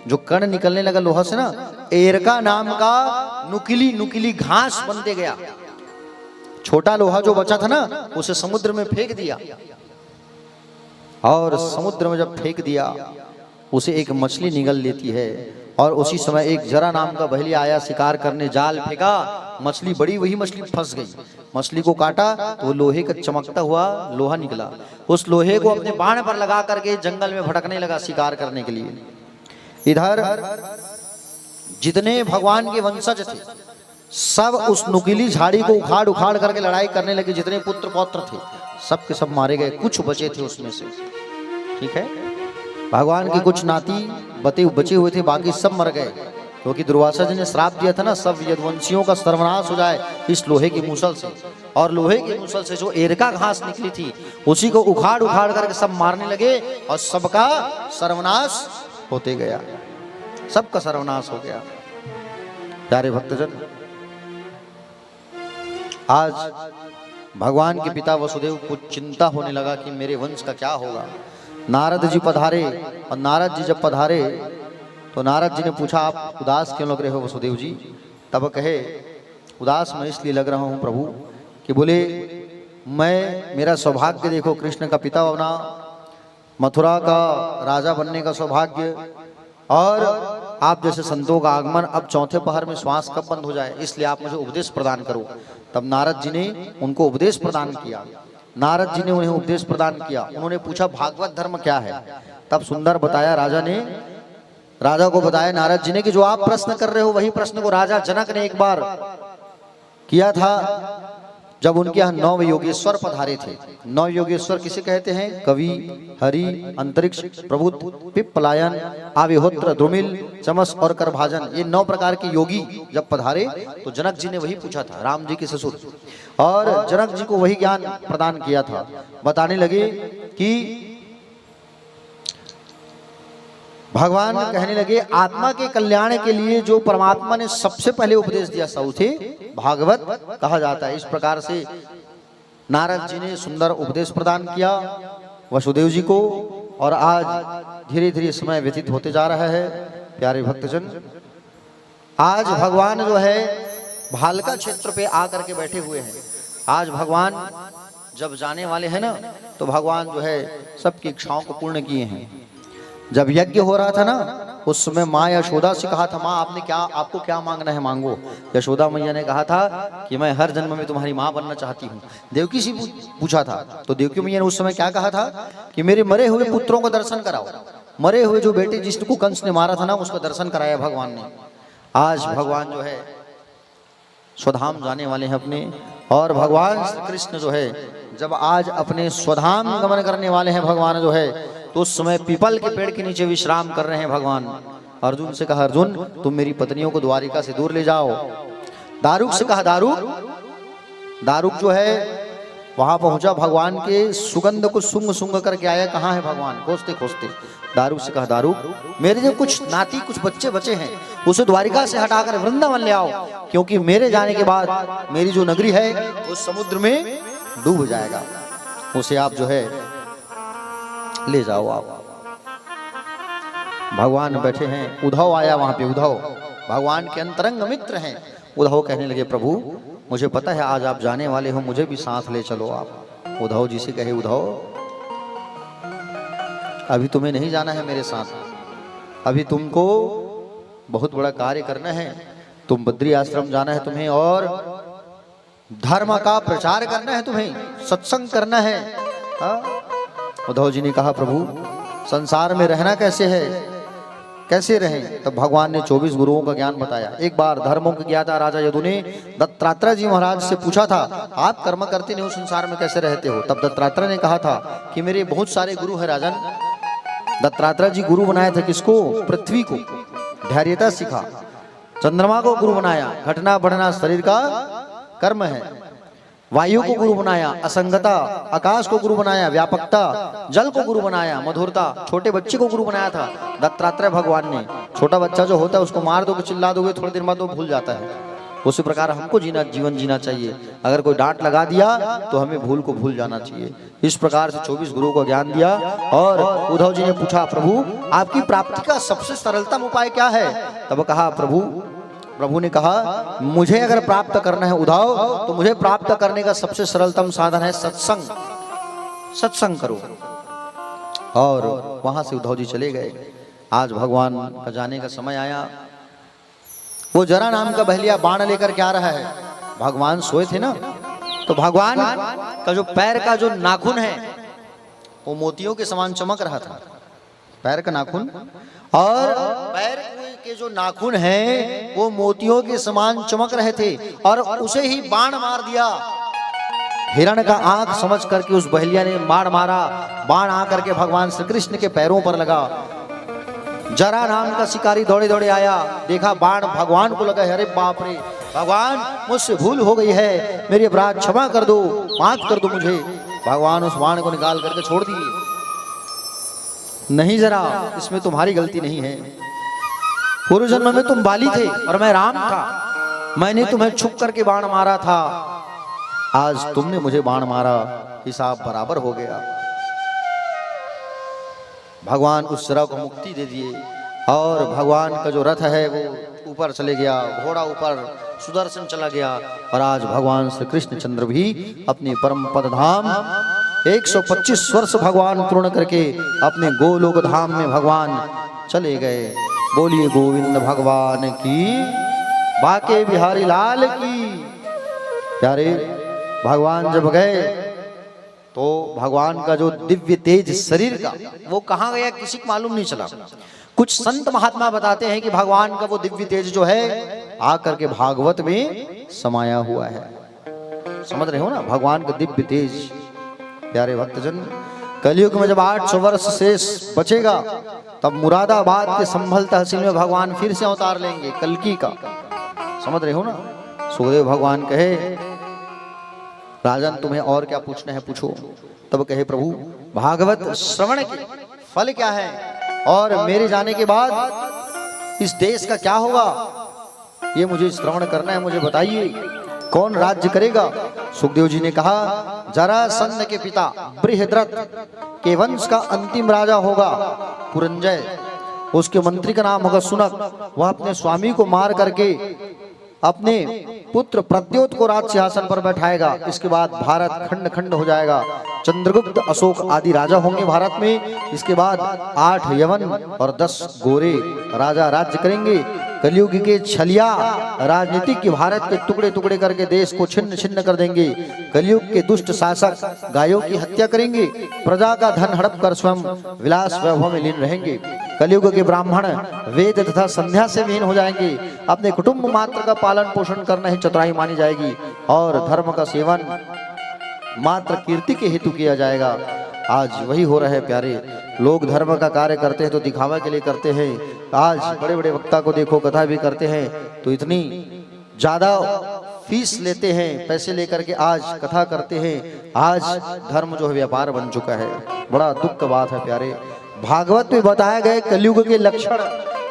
जो कण निकलने लगा लोहा से ना, एरका नाम का नुकीली घास बनते गया। छोटा लोहा जो बचा था ना उसे समुद्र में फेंक दिया और समुद्र में जब फेंक दिया उसे एक मछली निगल लेती है। और उसी समय एक जरा नाम का बहेलिया आया शिकार करने, जाल फेंका, मछली बड़ी, वही मछली फंस गई। मछली को काटा तो वो लोहे का चमकता हुआ लोहा निकला। उस लोहे को अपने बाण पर लगा करके जंगल में भटकने लगा शिकार करने के लिए। इधर जितने भगवान के वंशज थे सब उस नुकीली झाड़ी को उखाड़ करके लड़ाई करने लगे। जितने पुत्र पौत्र थे सब के सब मारे गए, कुछ बचे थे उसमें से। ठीक है, भगवान के कुछ नाती बचे हुए थे, बाकी सब मर गए, क्योंकि दुर्वासा जी ने श्राप दिया था ना सब यदुवंशियों का सर्वनाश हो जाए इस लोहे के मूसल से। और लोहे के मूसल से जो एरका घास निकली थी उसी को उखाड़ करके सब मारने लगे और सबका सर्वनाश होते गया, सबका सर्वनाश हो गया। प्यारे भक्तजन, आज भगवान के पिता वसुदेव को चिंता होने लगा कि मेरे वंश का क्या होगा। नारद जी पधारे और नारद जी जब पधारे तो नारद जी ने पूछा आप उदास क्यों लग रहे हो वसुदेव जी? तब कहे उदास मैं इसलिए लग रहा हूँ प्रभु कि बोले मेरा सौभाग्य देखो, कृष्ण का पिता होना, मथुरा का राजा बनने का सौभाग्य, और आप जैसे संतों का आगमन। अब चौथे पहर में श्वास कब बंद हो जाए, इसलिए आप मुझे उपदेश प्रदान करो। तब नारद जी ने उनको उपदेश प्रदान किया। नारद जी ने उन्हें उपदेश प्रदान किया। उन्होंने पूछा भागवत धर्म क्या है? तब सुंदर बताया राजा को बताया नारद जी ने कि जो आप प्रश्न कर रहे हो वही प्रश्न को राजा जनक ने एक बार किया था जब उनके यहाँ 9 योगेश्वर पधारे थे। 9 योगेश्वर किसे कहते हैं? कवि, हरि, अंतरिक्ष, प्रबुद्ध, पिप्पलायन, आविहोत्र, द्रुमिल, चमस और करभाजन, ये 9 प्रकार के योगी जब पधारे तो जनक जी ने वही पूछा था, राम जी के ससुर, और जनक जी को वही ज्ञान प्रदान किया था। बताने लगे कि भगवान कहने लगे आत्मा के कल्याण के लिए जो परमात्मा ने सबसे पहले उपदेश दिया सा उसे भागवत कहा जाता है। इस प्रकार से नारद जी ने सुंदर उपदेश प्रदान किया वसुदेव जी को, और आज धीरे धीरे समय व्यतीत होते जा रहा है। प्यारे भक्तजन, आज भगवान जो है भालका क्षेत्र पे आकर के बैठे हुए हैं। आज भगवान जब जाने वाले हैं ना तो भगवान जो है सबकी इच्छाओं को पूर्ण किए हैं। जब यज्ञ हो रहा था ना उस समय माँ यशोदा से कहा था, माँ आपने क्या, आपको क्या मांगना है मांगो। यशोदा मैया ने कहा था कि मैं हर जन्म में तुम्हारी माँ बनना चाहती हूँ। देवकी से पूछा था तो देवकी मैया ने उस समय क्या कहा था कि मेरे मरे हुए पुत्रों का दर्शन कराओ। मरे हुए जो बेटे जिसको कंस ने मारा था ना, उसका दर्शन कराया भगवान ने। आज भगवान जो है स्वधाम जाने वाले हैं अपने, और भगवान श्री कृष्ण जो है जब आज अपने स्वधाम गमन करने वाले हैं भगवान जो है, तो उस समय पीपल के पेड़ के नीचे विश्राम कर रहे हैं भगवान। अर्जुन से कहा, अर्जुन तुम मेरी पत्नियों को द्वारिका से दूर ले जाओ। दारुक से कहा, दारुक जो है वहां पहुंचा, भगवान के सुगंध को सूंघ सूंघ करके आया, कहाँ है भगवान, खोजते खोजते। दारुक से कहा, दारुक मेरे जो कुछ नाती कुछ बच्चे बचे हैं उसे द्वारिका से हटाकर वृंदावन ले आओ, क्योंकि मेरे जाने के बाद मेरी जो नगरी है उस समुद्र में डूब जाएगा, उसे आप जो है ले जाओ आप। भगवान बैठे हैं, उद्धव आया वहां पे। उद्धव भगवान के अंतरंग मित्र हैं। उद्धव कहने लगे, प्रभु मुझे पता है आज आप जाने वाले हो, मुझे भी साथ ले चलो आप। उद्धव जी से कहे, उद्धव अभी तुम्हें नहीं जाना है मेरे साथ, अभी तुमको बहुत बड़ा कार्य करना है। तुम बद्री आश्रम जाना है तुम्हें, और धर्म का प्रचार करना है तुम्हें, सत्संग करना है। उद्धव जी ने कहा, प्रभु संसार में रहना कैसे है, कैसे रहें। तब भगवान ने 24 गुरुओं का ज्ञान बताया। एक बार धर्मों की ज्ञाता राजा यदु ने दत्तात्रेय जी महाराज से पूछा था, आप कर्म करते नहीं हो, संसार में कैसे रहते हो। तब दत्तात्रेय ने कहा था कि मेरे बहुत सारे गुरु है राजन। दत्तात्रेय जी गुरु बनाए थे किसको, पृथ्वी को, धैर्यता सिखा। चंद्रमा को गुरु बनाया, घटना बढ़ना शरीर का कर्म है। वायु को गुरु बनाया, असंगता। आकाश को गुरु बनाया, व्यापकता। जल को गुरु बनाया, मधुरता। छोटे बच्चे को गुरु बनाया था दत्तात्रेय भगवान ने। छोटा बच्चा जो होता है उसको मार दोगे, चिल्ला दोगे, थोड़ी देर बाद वो भूल जाता है। उसी प्रकार हमको जीवन जीना चाहिए। अगर कोई डांट लगा दिया तो हमें भूल को भूल जाना चाहिए। इस प्रकार से 24 गुरुओं को ज्ञान दिया। और उद्धव जी ने पूछा, प्रभु आपकी प्राप्ति का सबसे सरलतम उपाय क्या है। तब कहा, प्रभु ने कहा, मुझे अगर प्राप्त करना है उद्धव, तो मुझे प्राप्त करने का सबसे सरलतम साधन है सत्संग। सत्संग करो। और वहां से उद्धव जी चले गए। आज भगवान का जाने का समय आया। वो जरा नाम का बहलिया बाण लेकर के आ रहा है। भगवान सोए थे ना, तो भगवान का जो पैर का जो नाखून है वो मोतियों के समान चमक रहा था, पैर का नाखून। और पैर के जो नाखून हैं वो मोतियों के समान चमक रहे थे, और उसे ही बाण मार दिया। हिरण का आंख समझ करके उस बहलिया ने बाण मारा। बाण आकर के भगवान श्री कृष्ण के पैरों पर लगा। जरा नाम का शिकारी दौड़े दौड़े आया, देखा बाण भगवान को लगा है। अरे बाप रे, भगवान मुझसे भूल हो गई है, मेरी अपराध क्षमा कर दो, माफ कर दो मुझे। भगवान उस बाण को निकाल करके छोड़ दिए। नहीं जरा, इसमें तुम्हारी गलती नहीं है। पूर्व जन्म में तुम बाली थे और मैं राम था, मैंने तुम्हें छुप करके बाण मारा था। आज तुमने मुझे बाण मारा, हिसाब बराबर हो गया। भगवान उस जरा को मुक्ति दे दिए। और भगवान का जो रथ है वो ऊपर चले गया, घोड़ा ऊपर, सुदर्शन चला गया। और आज भगवान श्री कृष्ण चंद्र भी अपने परम पद धाम 125 वर्ष भगवान पूर्ण करके अपने गोलोक धाम में भगवान चले गए। बोलिए गोविंद भगवान की, बाके बिहारी लाल की। प्यारे भगवान जब गए तो भगवान का जो दिव्य तेज शरीर का वो कहाँ गया किसी को मालूम नहीं चला। कुछ संत महात्मा बताते हैं कि भगवान का वो दिव्य तेज जो है आकर के भागवत में समाया हुआ है। समझ रहे हो ना, भगवान का दिव्य तेज। प्यारे भक्तजन, कलयुग में जब 800 वर्ष शेष बचेगा तब मुरादाबाद के संभल तहसील में भगवान फिर से अवतार लेंगे, कल्कि का। समझ रहे हो ना। सुखदेव भगवान कहे, राजन तुम्हें और क्या पूछना है पूछो। तब कहे, प्रभु भागवत श्रवण के फल क्या है, और मेरे जाने के बाद इस देश का क्या होगा, ये मुझे श्रवण करना है, मुझे बताइए कौन राज्य करेगा। सुखदेव जी ने कहा, जरासंध के पिता बृहद्रथ के वंश का अंतिम राजा होगा पुरंजय। उसके मंत्री का नाम होगा सुनक। वह अपने स्वामी को मार करके अपने पुत्र प्रद्योत को राज सिंहासन पर बैठाएगा। इसके बाद भारत खंड खंड हो जाएगा। चंद्रगुप्त, अशोक आदि राजा होंगे भारत में। इसके बाद 8 यवन और 10 गोरे राजा राज्य करेंगे। कलयुग के छलिया राजनीतिक की भारत के टुकड़े टुकड़े करके देश को छिन्न छिन्न कर देंगे। कलयुग के दुष्ट शासक गायों की हत्या करेंगे। प्रजा का धन हड़प कर स्वयं विलास वैभव में लीन रहेंगे। कलयुग के ब्राह्मण वेद तथा संध्या से विहीन हो जाएंगे। अपने कुटुंब मात्र का पालन पोषण करना ही चतुराई मानी जाएगी और धर्म का सेवन मात्र कीर्ति के हेतु किया जाएगा। आज वही हो रहा है प्यारे। लोग धर्म का कार्य करते हैं तो दिखावा के लिए करते हैं। आज बड़े बड़े वक्ता को देखो, कथा भी करते हैं तो इतनी ज्यादा फीस लेते हैं, पैसे लेकर के आज कथा करते हैं। आज धर्म जो है व्यापार बन चुका है। बड़ा दुख का बात है प्यारे। भागवत में बताए गए कलयुग के लक्षण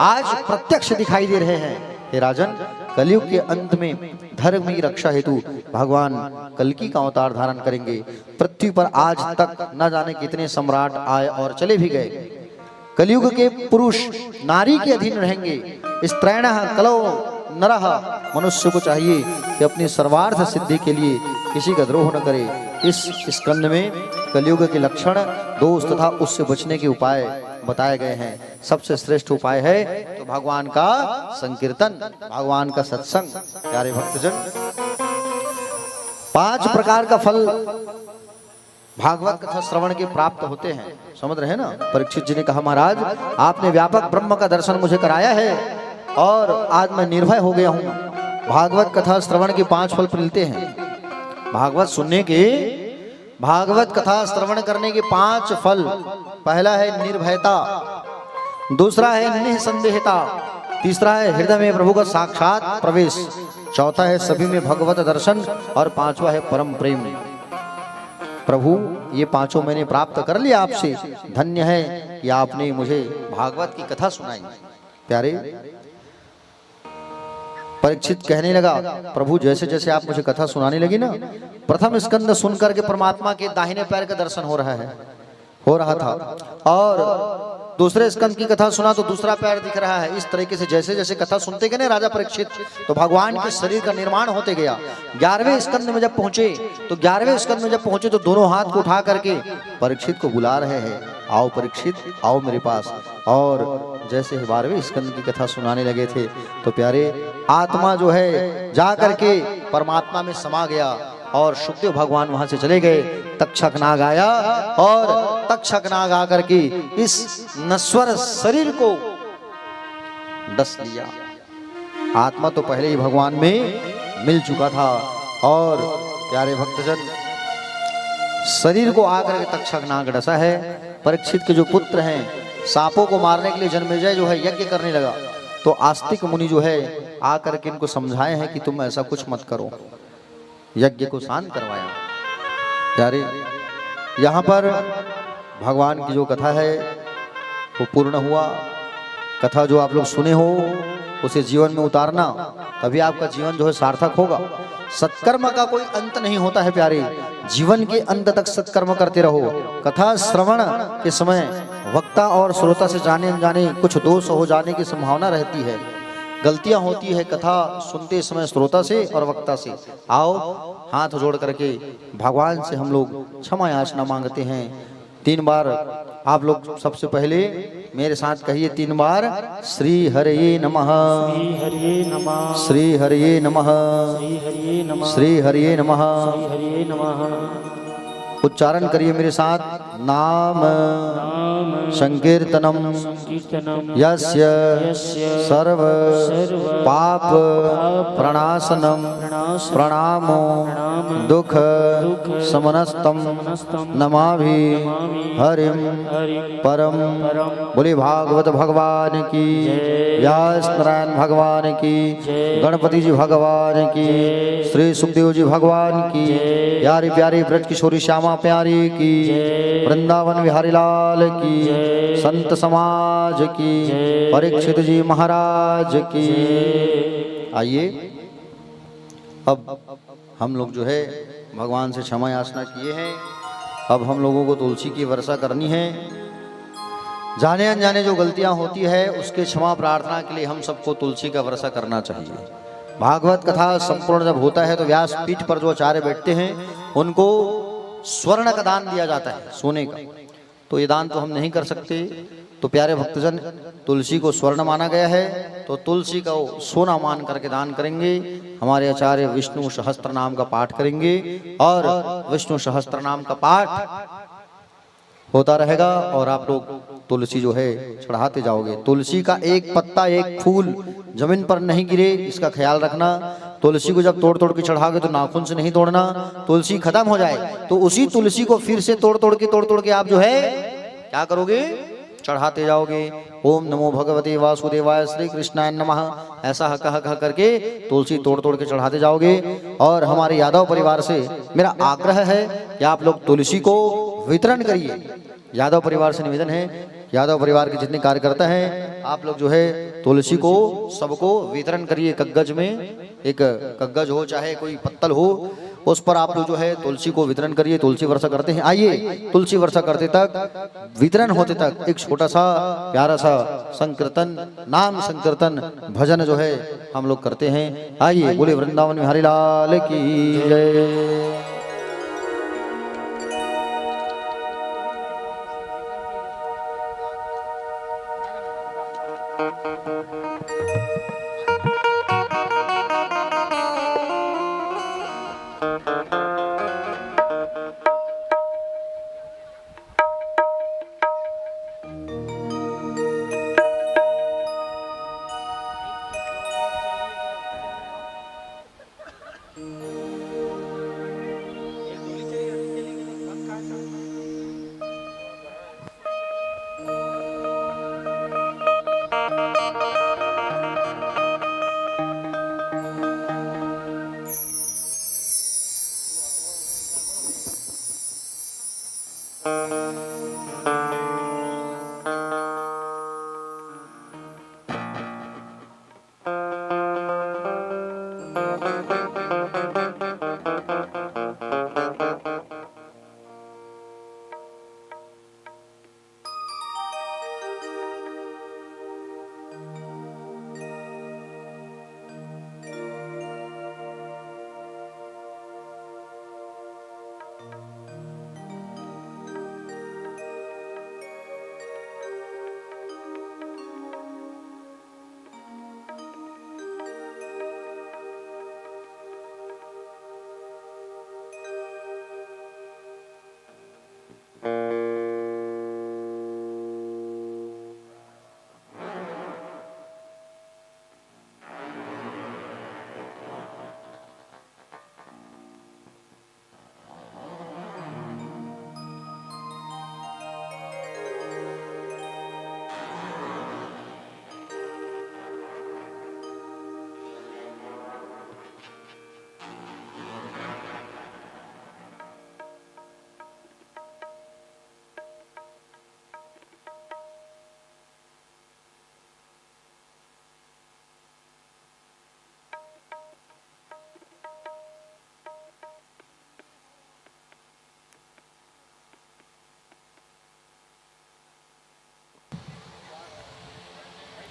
आज प्रत्यक्ष दिखाई दे रहे हैं। हे राजन, कलयुग के अंत में धर्म की रक्षा हेतु भगवान कल्कि का अवतार धारण करेंगे। पृथ्वी पर आज तक न जाने कितने सम्राट आए और चले भी गए। कलयुग के पुरुष नारी के अधीन रहेंगे। स्त्रैणः कलौ नरः, मनुष्य को चाहिए कि अपनी सर्वार्थ सिद्धि के लिए किसी का द्रोह न करे। इस स्कंद में कलयुग के लक्षण, दोष तथा उससे बचने के उपाय बताए गए हैं। सबसे श्रेष्ठ उपाय है तो भगवान का संकीर्तन, भगवान का सत्संग। प्यारे भक्तजन, 5 प्रकार का फल भागवत कथा श्रवण के प्राप्त होते हैं। समझ रहे ना? परीक्षित जी ने कहा, महाराज आपने व्यापक ब्रह्म का दर्शन मुझे कराया है और आज मैं निर्भय हो गया हूँ। भागवत कथा श्रवण के 5 फल मिलते हैं। भागवत सुनने के, भागवत कथा श्रवण करने के 5 फल। पहला है निर्भयता, दूसरा है निसंदेहता, तीसरा है हृदय में प्रभु का साक्षात प्रवेश, चौथा है सभी में भगवत दर्शन और 5वां है परम प्रेम। प्रभु ये 5 मैंने प्राप्त कर लिया आपसे। धन्य है कि आपने मुझे भागवत की कथा सुनाई। प्यारे, परीक्षित कहने लगा, प्रभु जैसे जैसे आप मुझे कथा सुनाने लगी ना, प्रथम स्कंद सुनकर के परमात्मा के दाहिने पैर का दर्शन हो रहा था और दूसरे स्कंद की कथा सुना तो दूसरा पैर दिख रहा है। इस तरीके से जैसे जैसे कथा सुनते गए ना राजा परीक्षित, तो भगवान के शरीर का निर्माण होते गया। 11वें स्कंद में जब पहुंचे तो दोनों हाथ को उठा करके परीक्षित को बुला रहे हैं, आओ परीक्षित, आओ मेरे पास। और जैसे ही 12वें स्कंद की कथा सुनाने लगे थे तो प्यारे, आत्मा जो है जा करके परमात्मा में समा गया और सुखदेव भगवान वहां से चले गए। तक्षक नाग आया और तक्षक नाग आकर के इस नश्वर शरीर को डस लिया। आत्मा तो पहले ही भगवान में मिल चुका था। और प्यारे भक्तजन, शरीर को आकर के तक्षक नाग डसा है। परीक्षित के जो पुत्र हैं, सांपों को मारने के लिए जन्मेजय जो है यज्ञ करने लगा, तो आस्तिक मुनि जो है आकर के इनको समझाए हैं कि तुम ऐसा कुछ मत करो। यज्ञ को शांत करवाया। प्यारे, यहाँ पर भगवान की जो कथा है वो पूर्ण हुआ। कथा जो आप लोग सुने हो उसे जीवन में उतारना, तभी आपका जीवन जो है सार्थक होगा। सत्कर्म का कोई अंत नहीं होता है प्यारे, जीवन के अंत तक सत्कर्म करते रहो। कथा श्रवण के समय वक्ता और श्रोता से जाने अनजाने कुछ दोष हो जाने की संभावना रहती है। गलतियां होती है कथा सुनते समय श्रोता से और वक्ता से। आओ हाथ जोड़ करके भगवान से हम लोग क्षमा याचना मांगते हैं। 3 बार आप लोग सबसे पहले मेरे साथ कहिए 3 बार, श्री हरिये नमः, श्री हरिये नमः, श्री हरिये नमः। उच्चारण करिए मेरे साथ, नाम संकीर्तनम यस्य सर्व पाप प्रणाशनम प्रणामो दुख समनस्तम नमाभि हरिम परम। बोले भागवत भगवान की, व्यास नारायण भगवान की, गणपति जी भगवान की, श्री सुखदेव जी भगवान की, प्यारी प्यारी ब्रज किशोरी श्यामा प्यारी की, वृंदावन बिहारी लाल की, संत समाज की, परीक्षित जी महाराज की। आइए अब हम लोग जो है भगवान से क्षमा याचना किए हैं। अब हम लोगों को तुलसी की वर्षा करनी है। जाने अनजाने जो गलतियां होती है उसके क्षमा प्रार्थना के लिए हम सबको तुलसी का वर्षा करना चाहिए। भागवत कथा संपूर्ण जब होता है तो व्यास पीठ पर जो आचार्य बैठते हैं उनको स्वर्ण का दान दिया जाता है, सोने का। तो ये दान तो हम नहीं कर सकते, तो प्यारे भक्तजन तुलसी को स्वर्ण माना गया है, तो तुलसी का सोना मान करके दान करेंगे। हमारे आचार्य विष्णु सहस्त्र नाम का पाठ करेंगे और विष्णु सहस्त्र नाम का पाठ होता रहेगा और आप लोग तुलसी जो है चढ़ाते जाओगे। तुलसी का एक पत्ता एक फूल जमीन पर नहीं गिरे, इसका ख्याल रखना। तुलसी को जब तोड़ तोड़ के चढ़ाओगे तो नाखून से नहीं तोड़ना, तुलसी खत्म हो जाए तो उसी तुलसी को फिर से तोड़ तोड़ के आप जो है क्या करोगे, चढ़ाते जाओगे। ओम नमो भगवते वासुदेवाय श्री कृष्णाय नमः, ऐसा हक हक हक करके तुलसी तोड़ के चढ़ाते जाओगे। और हमारे यादव परिवार से मेरा आग्रह है कि आप लोग तुलसी को वितरण करिए। यादव परिवार से निवेदन है, यादव परिवार के जितने कार्यकर्ता हैं आप लोग जो है तुलसी को सबको वितरण करिए। कग्गज में एक कग्गज हो चाहे कोई पत्तल हो, उस पर आप लोग जो है तुलसी को वितरण करिए। तुलसी वर्षा करते हैं, आइए तुलसी वर्षा करते तक, वितरण होते तक एक छोटा सा प्यारा सा संकीर्तन, नाम संकीर्तन भजन जो है हम लोग करते हैं। आइए, बोले वृंदावन बिहारी लाल की जय।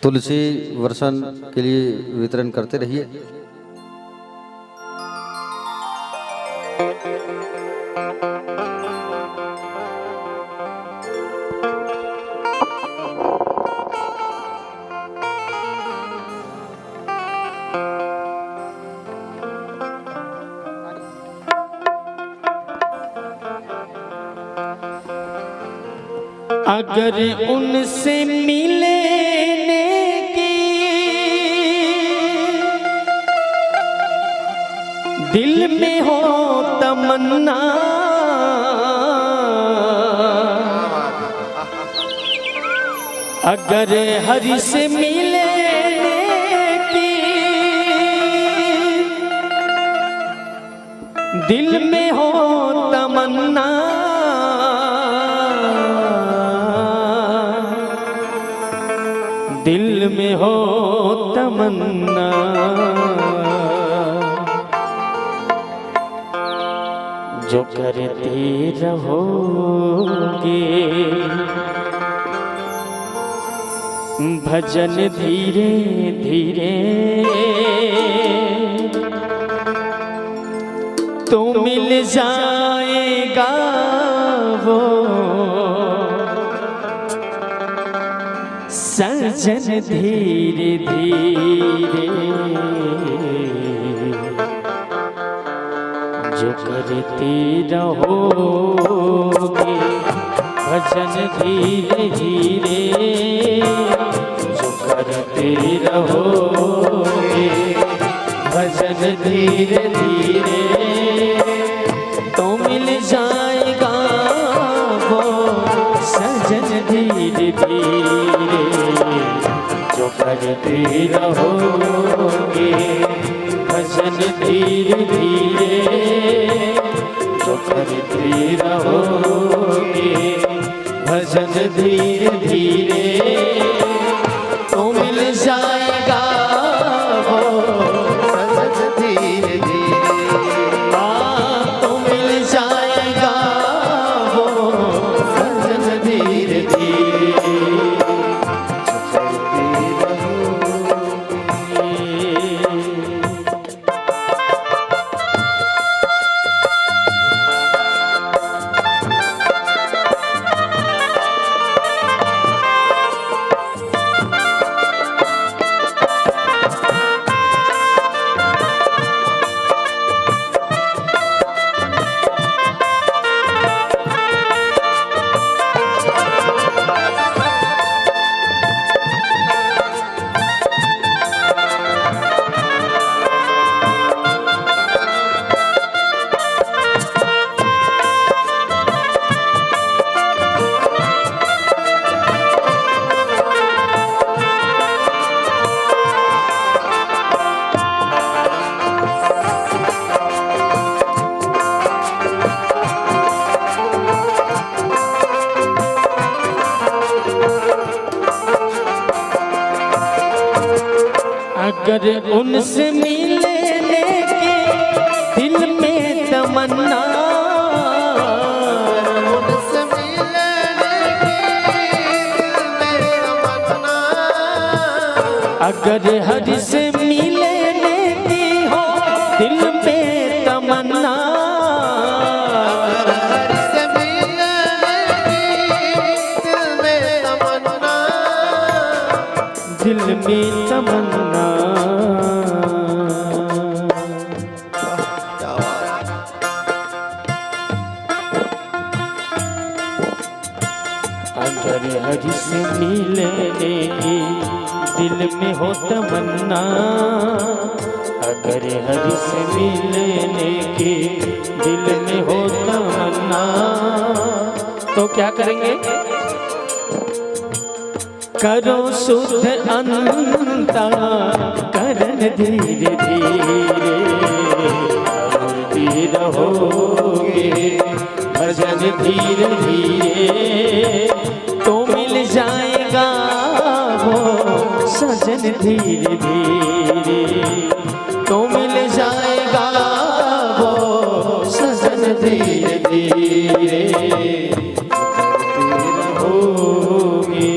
तुलसी वर्षण के लिए वितरण करते रहिए। अगर उनसे मिलने की दिल में हो तमन्ना, अगर हरि से मिलने की दिल में हो तमन्ना, दिल में हो तमन्ना, जो करते रहोगे भजन धीरे धीरे तो मिल जाएगा वो सजन धीरे धीरे जो करते रहोगे भजन धीरे धीरे जो करते रहोगे भजन धीरे धीरे तो मिल जाएगा वो सजन धीरे धीरे जो करते रहोगे भजन धीरे धीरे जो करते रहोगे भजन धीरे धीरे तो मिल जाएगा वो सजन धीरे धीरे तो मिल जाएगा वो सजन धीरे धीरे अगर उनसे मिलने के दिल में तमन्ना उनसे मिलने की दिल में तमन्ना अगर हर से मिलने की हो दिल में तमन्ना हर से मिलने की दिल में तमन्ना दिल में तमन्ना क्या बात अगर हर से मिलने की दिल में हो तमन्ना अगर हर से मिलने की दिल में हो तमन्ना तो क्या करेंगे करो शुद्ध अंता करन धीरे धीरे करते रहोगे भजन धीरे धीरे तो मिल जाएगा वो सजन धीरे धीरे तो मिल जाएगा वो सजन धीरे धीरे रहोगे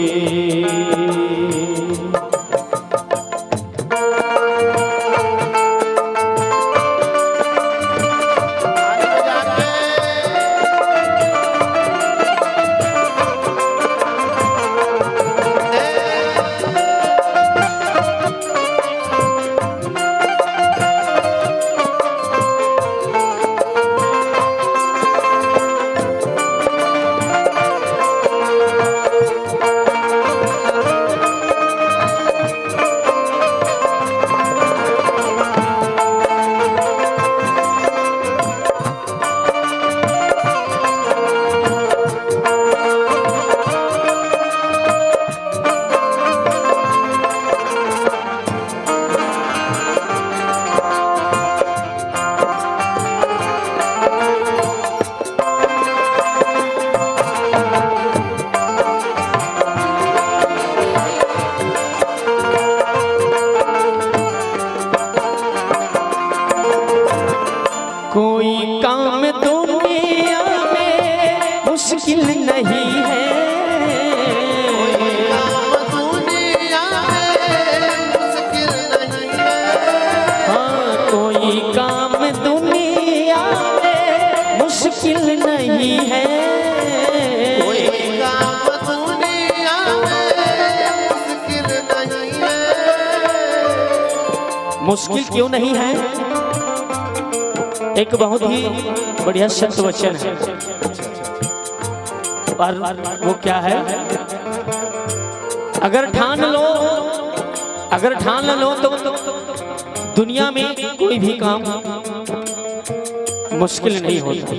मुश्किल क्यों नहीं है? एक बहुत ही बढ़िया सत्य वचन है, और वो क्या है? अगर ठान लो तो दुनिया में कोई भी काम मुश्किल नहीं होता,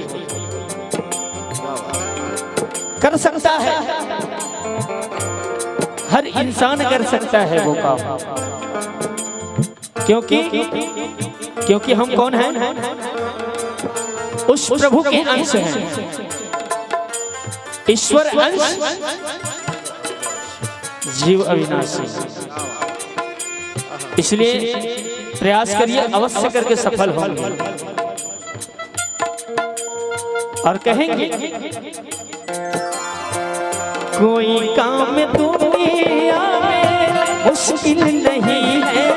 कर सकता है, हर इंसान कर सकता है वो काम। क्योंकि हम कौन हैं? उस प्रभु के अंश हैं, ईश्वर अंश, जीव अविनाशी। इसलिए प्रयास करिए, अवश्य करके सफल होंगे। और कहेंगे कोई काम दुनिया में मुश्किल नहीं है,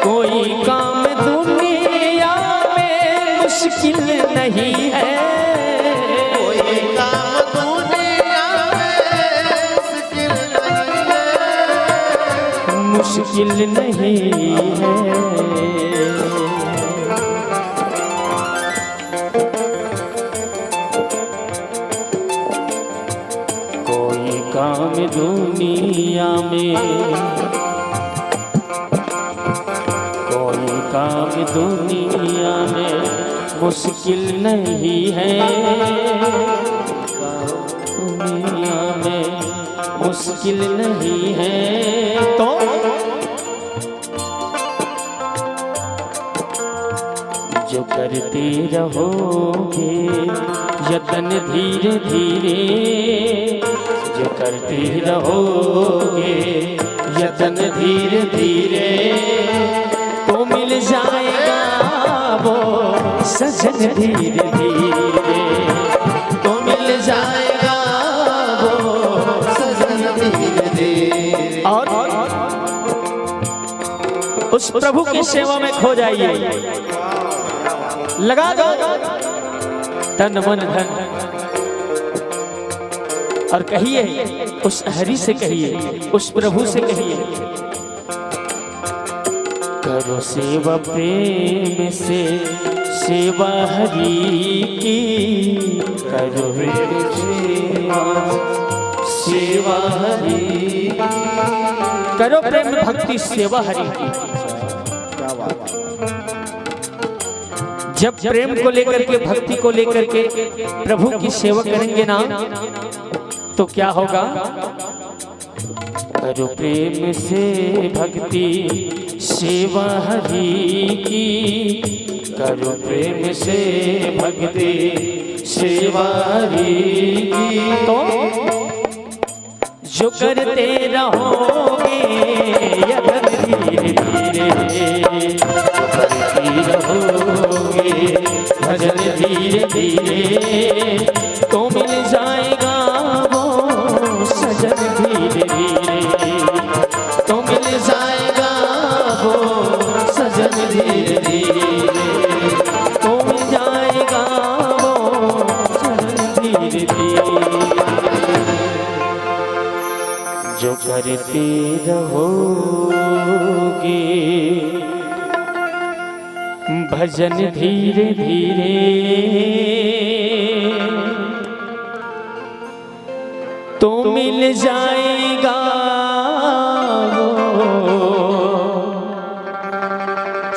कोई काम दुनिया में मुश्किल नहीं है, कोई काम दुनिया में मुश्किल नहीं है। कोई काम दुनिया में, कोई काम दुनिया में मुश्किल नहीं है, दुनिया में मुश्किल नहीं है। तो जो करते रहोगे यतन धीरे धीरे, जो करते रहोगे यतन धीरे धीरे, तो मिल जाएगा वो सजन धीरे धीरे, तो मिल जाएगा वो सजन धीरे धीरे। और उस प्रभु की सेवा में खो जाइए, लगा दो तन मन धन, और कहिए उस हरि से, कहिए उस प्रभु से, कहिए करो सेवा प्रेम से, सेवा हरि की करो, सेवा हरि करो, प्रेम भक्ति सेवा हरि की। जब प्रेम को लेकर के, भक्ति को लेकर के प्रभु की सेवा करेंगे ना, तो क्या होगा? करो प्रेम से भक्ति सेवा हरि की, करो प्रेम से भक्ति सेवा हरि की, तो जो करते रहोगे यतन धीरे धीरे, करते रहोगे भजन धीरे धीरे, तो मिल जाएगा वो सजन धीरे धीरे, तो मिल जाएगा वो सजन धीरे धीरे, तो मिल जाएगा वो सजन धीरे धीरे। जो करते रहोगे भजन धीरे धीरे, तो मिल जाएगा वो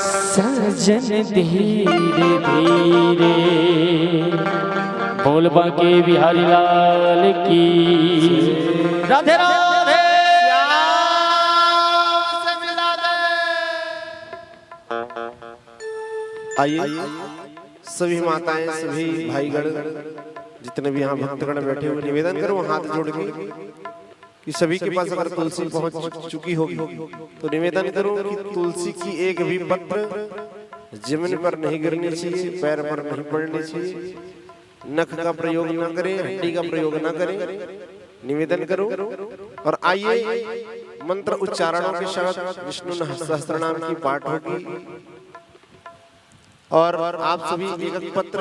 सजन धीरे धीरे। बोल बाके बिहारी लाल की राधे राधे। आइए सभी माताएं, सभी भाईगण, जितने भी यहाँ भक्तगण बैठे हुए, निवेदन करो हाथ जोड़ के कि सभी के पास अगर तुलसी पहुंच चुकी होगी तो निवेदन करो कि तुलसी की एक भी पत्र जमीन पर नहीं गिरनी चाहिए, पैर पर नहीं पड़नी चाहिए, नख का प्रयोग न करें, हड्डी का प्रयोग न करें। निवेदन करो और आइए मंत्र उच्चारणों के साथ विष्णु सहस्त्रनाम की पाठ होगी और आप सभी एक पत्र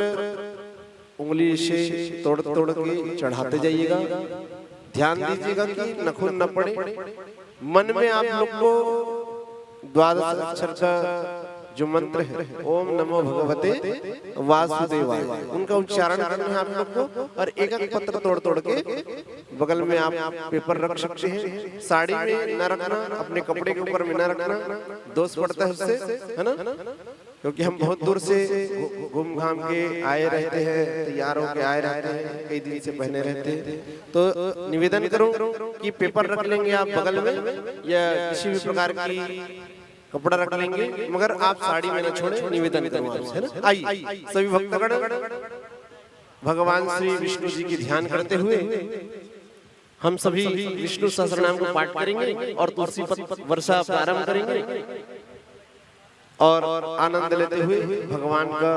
उंगली से तोड़ तोड़ के चढ़ाते जाइएगा। ध्यान दीजिएगा कि नखुन न पड़े। मन में आप लोग को द्वादश अक्षर का जो मंत्र है ओम नमो भगवते वासुदेवाय, उनका उच्चारण करना है आप लोग को। और एक एक पत्र तोड़ तोड़ के बगल में आप पेपर रख सकते हैं। साड़ी में न रखना, अपने कपड़े के ऊपर में न रखना, दोष पड़ता है उससे, है ना। क्योंकि हम बहुत दूर से घूम घाम के आए रहते हैं, तैयार होके आए रहते हैं, कई दिन से पहने रहते हैं। तो निवेदन करूं कि पेपर रख लेंगे आप बगल में, या किसी भी प्रकार की कपड़ा रख लेंगे, मगर आप साड़ी में न छोड़े, निवेदन करूं आपसे, है ना। आइए सभी भक्तगण भगवान श्री विष्णु जी की ध्यान करते हुए हम सभी विष्णु सहस्रनाम को पाठ करेंगे और तुलसी पत्र वर्षा प्रारंभ करेंगे और आनंद लेते हुए भगवान का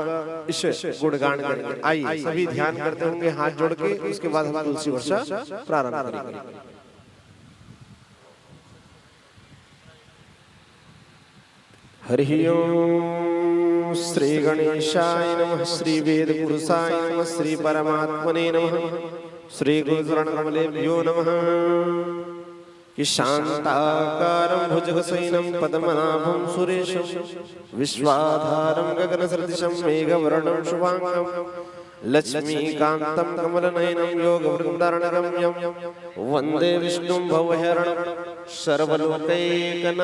इस गुणगान करेंगे। आइए सभी ध्यान करते होंगे हाथ जोड़ के, उसके बाद हम तुलसी वर्षा प्रारंभ करेंगे। हरि ओम श्री गणेशाय नमः, श्री वेद पुरुषाय नमः, श्री परमात्मने नमः, श्री गुरुचरणकमलेभ्यो नमः। कि शांताकारं भुजगशयनं पद्मनाभं सुरेशं विश्वाधारं गगनसदृशं मेघवर्णं शुभांगं लक्ष्मीकान्तं कमलनयनं योगवृन्दारणगम्यं वन्दे विष्णुं भवहरणं सर्वलोकैकनाथम्।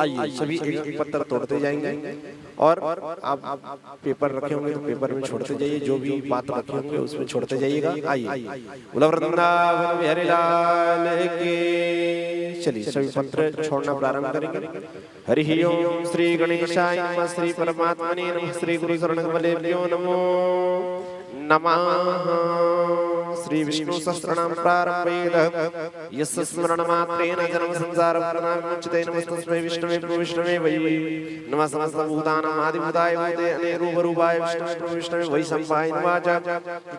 आइए सभी एक पत्थर तोड़ते जाएंगे और आप पेपर रखे होंगे तो पेपर में छोड़ते जाइए, जो भी बात रखे होंगे उसमें छोड़ते जाइएगा। आइए बोला वृंदावन बिहारी लाल की। चलिए सभी पत्र छोड़ना प्रारंभ करेंगे। हरि ओम श्री गणेशाय नमः, श्री परमात्मने नमः, श्री गुरु शरणकमलेभ्यो नमो नमः। श्री विष्णु सहस्रनाम प्रारंभेद यस्य स्मरणमात्रेण जन्म संसारं प्रणाममुच्यते। नमस्तस्मै विष्णवे विष्णवे वै नमः समस्तभूतानां आदिभूताय भूते अनेरूपरूपाय विष्णवे विष्णवे वै सम्पाय नमः।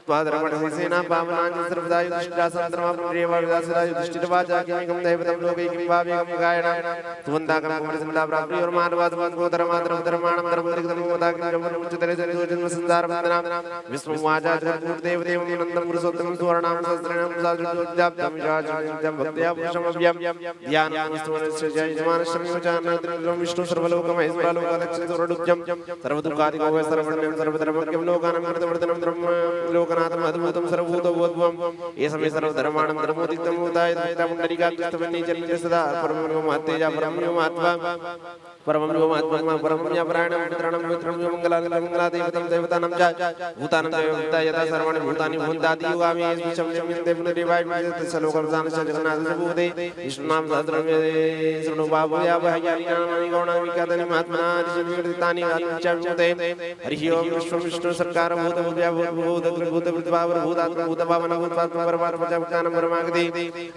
त्वादरमणसेना पावनानि सर्वदा युधिष्ठिरासन्द्रमाप्रियवादासदा युधिष्ठिरवाचा किमेकं दैवतं लोके किं भाव्यं गायनं सुवन्दाकं कुमरसन्दा प्राप्ति और मानवात्मको धर्माधर्म धर्माणं धर्मदिग्धं मोदाकिं जन्म संसारं वन्दनां विष्णुवाचा देवदेवं नन्दं पुरुषोत्तमं सुवर्णां सहस्रनाम साजुज्जाप्तं जाजं भक्त्या पुरुषमव्यं ध्यानमस्तुवनस्य जयमानश्रमिवचानन्द्रं विष्णु सर्वलोकमहेश्वरलोकलक्ष्मी सुरडुज्जं सर्वदुःखादिको सर्ववर्णं सर्वधर्मज्ञं लोकानां कृतवर्धनं ब्रह्म लोकनाथं अद्भुतं सर्वभूतबोधवं ये समय सर्वधर्माणां धर्मोदितं उदाय पुण्डरीकाक्षस्तवन्नी जन्मते सदा परमब्रह्मतेजा परमब्रह्मात्मा परमब्रह्मात्मा परमज्ञापरायणं पुत्राणं मित्रं मंगलादेवतं देवतानां च भूतानां देवता यथा सर्वाणि भूतानि भूतादि युगामि शम्यन्ते पुनरिवाय सलोकं जानस्य जगन्नाथस्य भूते विष्णुनाम सहस्रं शृणु बाबुया भयानि गौणानि विकादनि महात्मनादितानि आदिचाव्यते। हरि ओम विष्णु सरकार भूत भूत्या भूत भूत भूतभावर भूतात्म भूतभावन भूतात्म परमात्मा प्रजापतिनां परमागति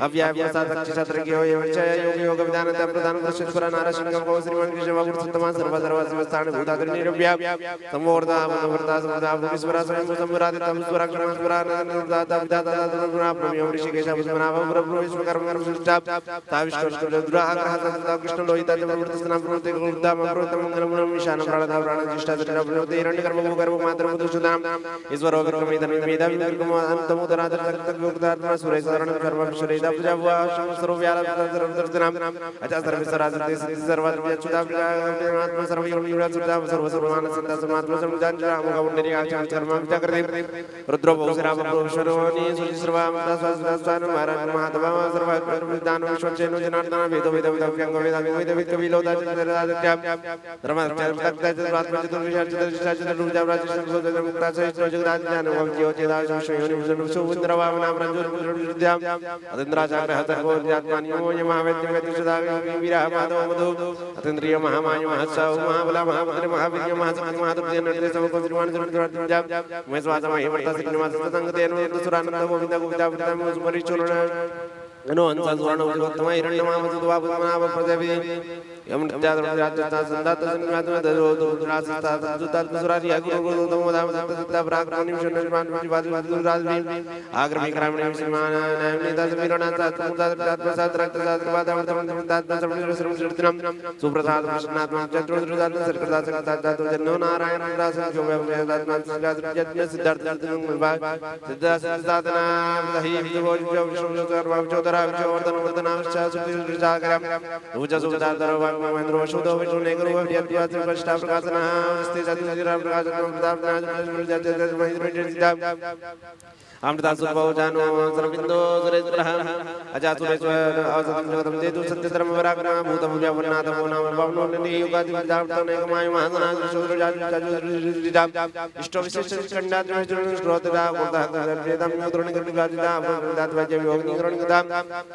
अव्याय साधक क्षत्रज्ञो एवं योग योग विधानता प्रधान कृष्णपुरा नारसिंहं गौ श्रीमान कृष्णवापुरुषोत्तमा सर्व सर्व शिवस्थान भूतादि निरव्या समोर्धा मनोवर्ता समदा भूश्वरा स्वयं समरादितं स्वराक्रम स्वरानंदाता दाता प्रमेय ऋषिकेश भस्मनाभ प्रभु विश्वकर्म कर्मसृष्टा ताविष्टो दुराग्रह सदा कृष्ण लोहिता प्रवृत्तस्नाम प्रवृत्ति गुरुदाम प्रवृत्तम मंगलम ईशान प्राणदा प्राणजिष्टा जटा प्रवृत्ति हिरण्यगर्भ गर्भ मात्र मधुसूदनाम ईश्वरो विक्रमे धर्मेदा विक्रम अंतमुदरादर तक्योक्तात्मा सुरेश शरण कर्म सुरेदा पूजा सर्व व्याला सर्वदर्शनाम अचा सर्वेश्वराजते सिद्धि सर्वात्म अच्युता आत्मा सर्व युगा सुदा सर्व सर्वमान सत्ता समात्मा समजान राम गौंडरी आचरण कर्म विचार करते रुद्र बहुसराम प्रोशरोनी सुजि सर्वाम दासान महाराज महादेवा सर्व दान विश्वचेनो जनार्दन वेद वेद वेदव्यंग वेद वेद वेद कविलोदा जराजत्या धर्माचार्य तक्ता आत्मा चतुर्विशाल चतुर्विशाल चतुर्भुजा राजश्री सोदर मुक्ता सहित जगदाज ज्ञान वंज्यो चेदा शयोनि विष्णु सुवंद्रवामना ब्रह्मजोर विद्या अतंद्राचार्य हतको आत्मानियो यमहावेद्य वेद सदा वीरा माधव मधु अतंद्रिय महामाय महासाव महाबला महाभद्र महावीर्य महाशक्ति महादुर्जय नरदे सब को श्रीमान जरूर जाप मैं स्वासा महे वर्ता श्रीनिवास संगतेन सुरानंद गोविंद गोविंदा विद्या स्मरि चूर्ण अनो अंसा सुवर्ण उत्तम हिरण्यमाम सुदवा पद्मनाभ प्रजापति यम राजता संदात संगात राजता जुताल सुरारी अगुरु गुरु तमो दाम सत्ता प्राग्रानि विष्णुमान विवाद राजवी आग्र विक्रम निमान नामनि दास वीरणा सात प्रसाद रक्त सात बादाम दात श्रम सुप्रसाद कृष्णात्मा चतुर्दात सरकदास दात जन्नो नारायण दास जो वेदात यज्ञ सिद्धार्थ विभाग सिद्धार्थ साधना दहि विभो विष्णु सर्व चौधरा विवर्धन वर्धना शास्त्र जागरम उज सुदात महेंद्र वसुदो विष्णु नेगरो व्यत्यास प्रष्टा प्रकाशना स्ते जतिरा प्रकाशना प्रताप महेंद्र अमृता सुभो जानो सरविंदो सुरेन्द्रः अजा सुरेश्वर अवसतम जगतम देतु सत्यधर्म पराक्रम भूतम व्यावनाथ नाम भवनो नि युगादि विद्यार्थन एकमाय महागणा शूद्र जाति इष्ट विशेष खंडात श्रोतदा गोता वेदम योद्रण गतिवादिता दात वाक्य योगिनी ग्रहण गदा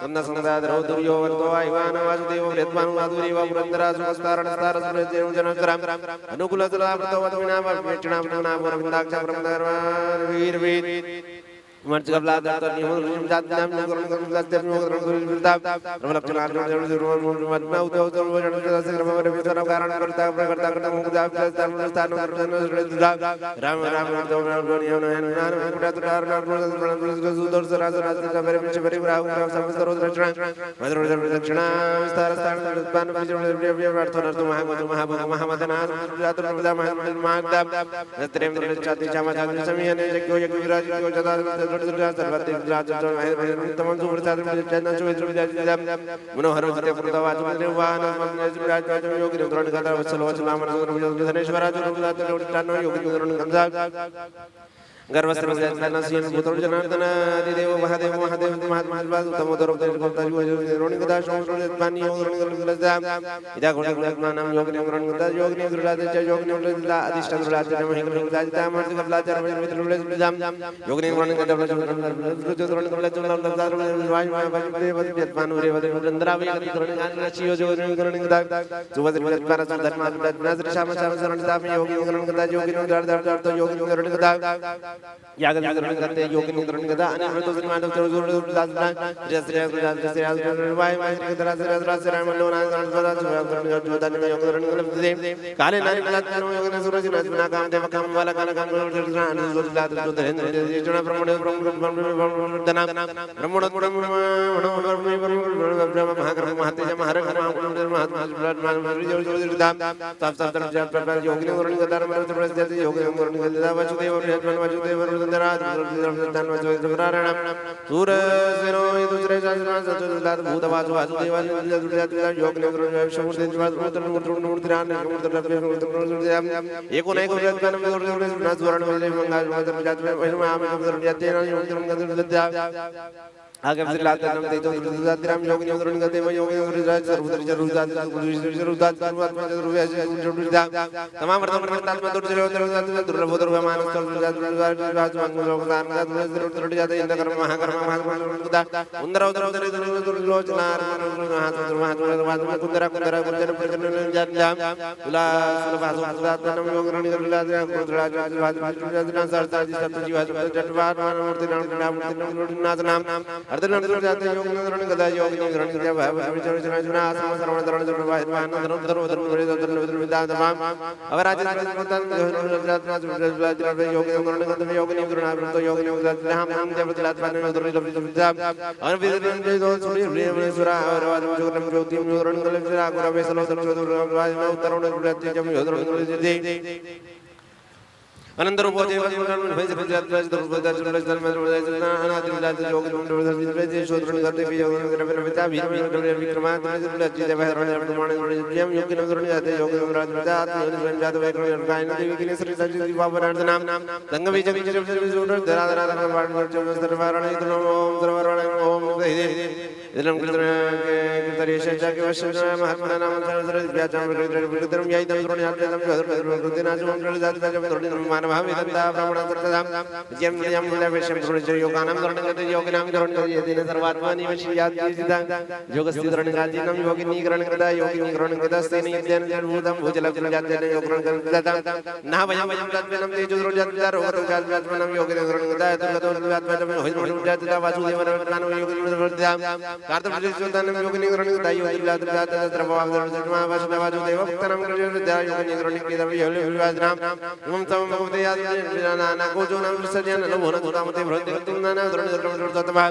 तन्न संदाद रौद्रियो वंतो आयवान वासुदेव वेदमान माधुरी व पुरंदरा सुस्तारण स्तार सुरेन्द्र जनकराम अनुकूल सलाप्रतो वदविना वेचना नाम वरविंदाक्ष ब्रह्मधर्म वीर वीर मर्च कबला दर्द नियम जात नाम नगरन गद्दर नगरन गुरुदाब प्रबलचना मतना उतो उतो वजन से क्रम वर विचार कारण करता करता मुगदाब स्थान राम राम नियम नाम कुटा तुकार सुदर सरास राज का मेरे पीछे बरी राहु समस्त रोज रचना मधुर दक्षिणा विस्तार स्थान उत्पन्न विजय प्रार्थना अर्थ महामदना जात महादाब त्रेम चाति चामा चाति समीहने यज्ञ यज्ञ विराज को जदा सर्वते राज तमन सुप्रसाद चैतन्य चोइत्र विद्याम मनोहर सत्य प्रतावाच निर्वाण राज योगी निद्रण गदा वत्सल वत्सल नाम धनेश्वर राज योगी निद्रण गंजा गर्भस्त्र सीन भूतल जनार्दन आदिदेव महादेव महादेव महात्मा तमोदर उपदेशकर्ता योनि गदा शोषणपानी योगदा इदा गुण नाम योगि निग्रहण गदा योगि निग्रहण योगि निग्रहण अधिष्ठान राज महिम राजता मर्ज कबलाचार मित्र जाम योगि निग्रहण गदा जोग्रहण गदा वाय वाय वेदमान रे वंदरा वे निग्रहण राशि योगि निग्रहण गदा सुभद्र पर धर्म नजर शाम शाम शरण दाम योगि निग्रहण गदा योगि निग्रहण योगि निग्रहण गदा याग निग्रहण करते योगि निग्रहण गदा अनिर्वृत सन्मान जोर दासना जय वाय वाय गदा राम लोना सदा जोदान योग निग्रहण करते काले नारी कलात्मनो योग ने सूरज नाचना काम देव काम वाला काला काम जोदात जोधरेंद्र जन ब्रह्मण ब्रह्मणदना ब्रह्मण ब्रह्म महाग्रह महातेज महारग महात्मा सब सब योगि निग्रहण गदा योगि निग्रहण गदा वसुदेव वसुदेव वरुणराज वरुणरारायण सूर सेनो दूसरे शास्त्र सचुदात भूतवासु वासुदेव योग निग्रहण शमुद्र मूर्तिरान एको नहीं को जगन में स्वर्ण में मंगल जात में आम जाते ना योग निग्रहण गदा आगे लाते नाम देतो राम योगि निग्रहण गते योगि निग्रहण सर्वत्र जरूरत जरूरत तमाम वर्तमान दुर्लभ दुर्गमान जाते इंद्र कर्म महाकर्म महागुदा उंदर उदर दुर्लोचना कुंदरा कुंदरा गुजर जन जाम तुला सुलभासु सुदातनम योगि निग्रहण नाम अर्धन जाते योग निग्रहण गदा योग निग्रहण गदा विचरण जुना आसम श्रवण धरण वाहन धरण धरण विदातमाम अवराज योग निग्रहण गदा योग निग्रहण योग निग्रहण हम देवतलात्मा विदा अनविदन दो सुरी सुरा और जोगम ज्योति निग्रहण गदा गुर वेसलो वाज उत्तरण प्रत्यजम योधरण दे अनंतर उपदेव भेज भेज अनादि विलास योग भेज शोधन करते भी योग विता भी विक्रमात देव प्रमाण यम योग निग्रहण जाते योग राज विता आत्म जात वैक्रम गायन देवी के श्री सच्चिद बाबा नाम संग भी जग जोड़ धरा धरा धरा वाण सर्वरण ओम सर्वरण ओम इदम कृतरेश जाके वशना महात्मा नाम सर्व व्याचाम विक्रम याई दम द्रोण यात दम कृतिनाज ओम जात जात मान भाविता ब्राह्मण सर्वदाम यम यम विलवेशम द्रोण योगानाम द्रोण गते योगिनाम द्रोण यदिन सर्वात्मा निवशि यात जिदा योगस्ति द्रोण गाजिनम योगि निग्रहण गदा योगि निग्रहण गदा सेनि यद्यन भूतम भुजल जात योगरण गदा ना वयम वयम तद्वनम तेजो द्रोण जात रोग जात जातनम योगि निग्रहण गदा ततो जात जात होय जात वासुदेव नाम योगि निग्रहण गदा कार्तव प्रदेशोदानम योगिनी ग्रहणी दाई योगिनी लाद्रजात द्रवाव धर्ममा वैष्णवाजो देव भक्तनाम ग्रहणी दाई योगिनी ग्रहणी के दव योले विवाजनाम ओम तम भगवते याद नाना गोजो नाम सजन लभोन दुतामते भ्रते तुम नाना ग्रहणी ग्रहणी ततवा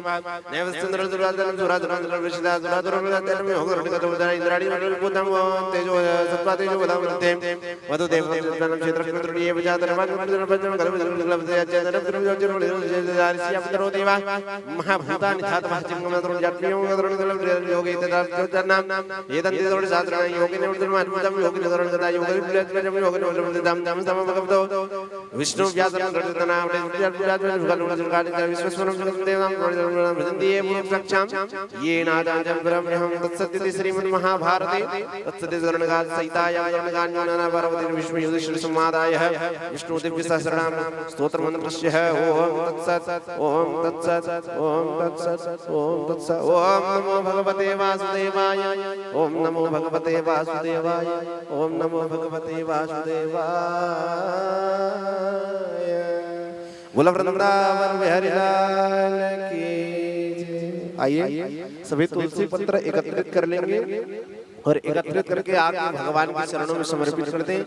नैवस्तंद्र दुरादन दुरादन विशिदा दुरादन में होगर कतो दाई इंद्राणी बुद्धम तेजो सत्वा तेजो वदामते वदो देव नाम क्षेत्र क्षेत्रीय विजातर मान भजन कलम लभते चंद्र द्रव्य जारिसिया पुत्रो देवा महाभूता निधात महाचिंगम द्रव्य जात्रियों द्रव्य योगे तदाम येदंति द्रव्य शास्त्र योगे निर्दम अद्भुतम योगे निर्दम कदा योगे योगे निर्दम दाम दाम सम भगवतो विष्णु व्यासन द्रव्यतना विश्वस्वरम जगदेवम भजन्तिये पूर्वक्षाम ये नादाजं ब्रह्महं तत्सत्यति श्रीमद् महाभारते तत्सत्य गणगाद सहितायां गणगान्योना पार्वती विष्णु युधिष्ठिर संवादाय विष्णु दिव्य सहस्रनाम स्तोत्र मंत्रस्य ओम तत्सत् ओम तत्सत् ओम तत्सत् ओम तत्सत् ओम नमो भगवते वासुदेवाय ओम नमो भगवते वासुदेवाय ओम नमो भगवते वासुदेवाय। बोला वृंदावन बिहारी लाल की जय। आइए सभी तुलसी पत्र एकत्रित कर लेंगे और एकत्रित करके आगे भगवान के चरणों में समर्पित करते हैं।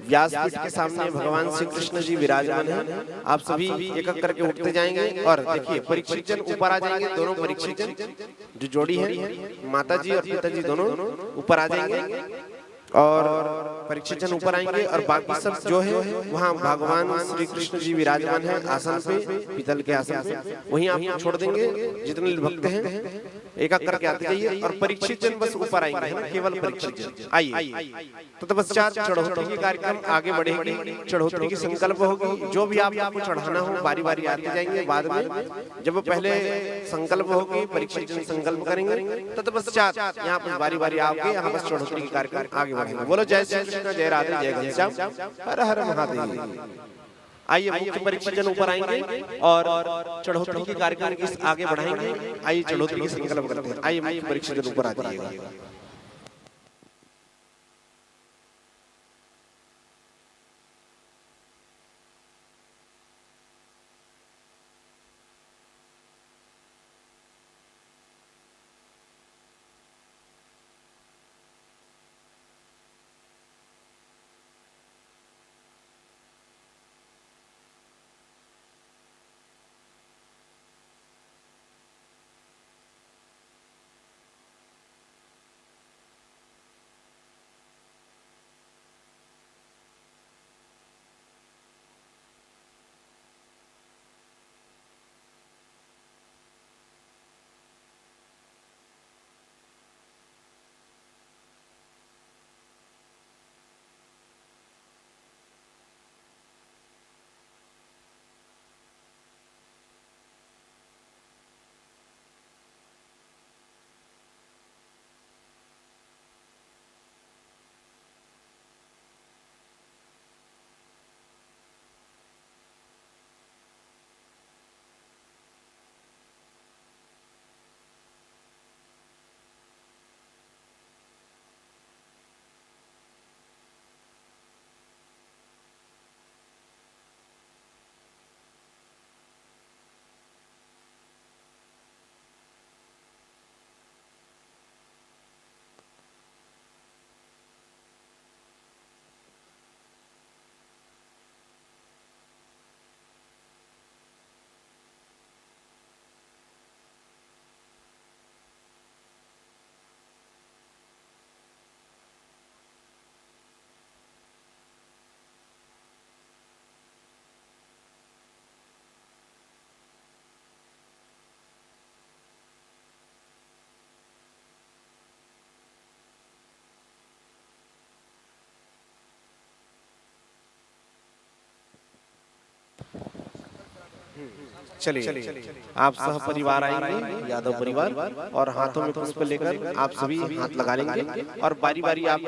व्यासपीठ के सामने भगवान श्री कृष्ण जी विराजमान हैं। आप सभी एक एक करके उठते जाएंगे और देखिए परीक्षित जन ऊपर आ जाएंगे। दोनों परीक्षित जन जो जोड़ी है माता जी और पिताजी दोनों ऊपर आ जाएंगे और परीक्षित जन ऊपर आएंगे और बाकी सब जो है वहाँ भगवान श्री कृष्ण जी विराजमान है आसन पे, पीतल के आसन पे, वहीं आप छोड़ देंगे। जितने भक्त हैं एक एक करके आते जाइए और परीक्षित जन बस ऊपर आएंगे, है ना, केवल परीक्षित जन आइए। तो तपस्या चढ़ोतरी की कार्यक्रम आगे बढ़ेगी, चढ़ोतरी की संकल्प होगी। जो भी आपको चढ़ाना हो बारी बारी आते जाएंगे। बाद में जब पहले संकल्प होगी परीक्षित जन संकल्प करेंगे तो तपस्या यहाँ पर बारी बारी आओगे, यहाँ बस चढ़ोतरी की कार्यक्रम आगे बढ़ेगा। बोलो जय श्री कृष्ण, जय राधे, जय घनश्याम, हर हर महादेव। आइए मुख्य परीक्षित जन ऊपर आएंगे और चढ़ोतरी के कार्यक्रम की आगे बढ़ाएंगे। आइए चढ़ोतरी की संकल्प करते हैं। आइए मुख्य परीक्षित जन ऊपर आ जाइएगा। चलिए आप सह परिवार आएंगे, यादव परिवार, और हाथों में पुष्प लेकर आप सभी हाथ लगा लेंगे और बारी बारी आप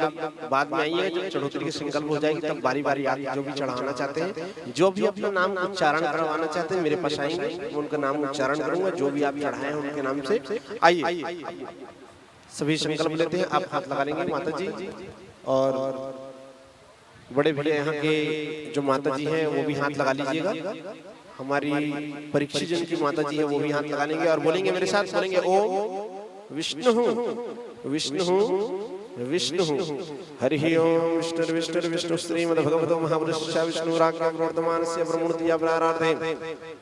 बाद में आइए। जब चढ़ोतरी की संकल्प हो जाएगी तब बारी बारी आप जो भी चढ़ाना चाहते हैं, जो भी अपना नाम उच्चारण करवाना चाहते हैं, मेरे पास आएंगे, मैं उनका नाम उच्चारण करूंगा। जो भी आप चढ़ाए हैं उनके नाम से आइए, सभी संकल्प लेते हैं। आप हाथ लगा लेंगे माता जी, और बड़े भैया यहाँ के जो माता जी हैं वो भी हाथ लगा लीजिएगा। हमारी परीक्षित जन की माता जी है वो भी हाथ लगा लेंगे और बोलेंगे मेरे साथ, बोलेंगे ओम विष्णु विष्णु विष्णु हरि ओम विष्णु विष्णु विष्णु श्रीमद्भगवतो महापुरुषस्य विष्णुराज्ञावर्तमानस्य प्रमुदिया प्रारार्थे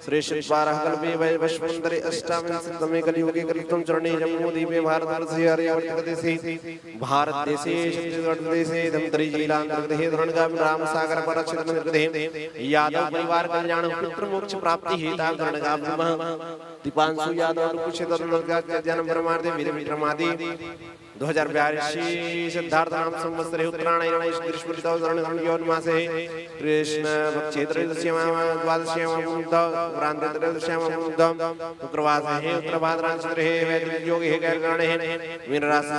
श्री शिवारः कल्पे वैवस्वन्तरे अष्टाविंशतितमे कलियुगे कलियुगं चरणे जम्बूद्वीपे भारतवर्षे आर्यावर्तदेशे भारतदेशे छत्तीसगढ़ धमतरी जिलांतर्गते धरणगाम रामसागर परक्षेत्रमध्ये यादव परिवार कल्याण पुत्र मोक्ष प्राप्ति हेता धरणगाम दीपांशु यादव कुशेतर जन्म परमार्थे वीर विक्रमादि 2082 सिद्धार्थ नाम संवत्सरे उत्तरायण ग्रीष्म मासे कृष्ण क्षेत्र शुक्रवासे उत्तरभाद्रा हे वैदिक योग हे गैरगण हे मीन राशि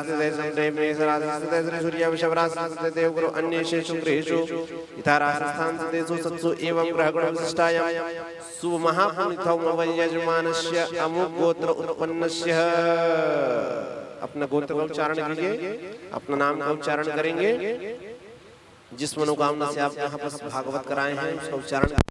से मेष राशि से सूर्य वृषभ राशि से देवगुरु अन्येषु ग्रहेषु यथा राजस्थान देशु सत्सु एवं ग्रहगुण विशिष्टायां शुभ महापुनिथौ यजमानस्य अमुक गोत्र उत्पन्नस्य। अपना गोत्र का उच्चारण कीजिए, अपना नाम का उच्चारण करेंगे। जिस मनोकामना से आप यहाँ पर भागवत कराए हैं उसका उच्चारण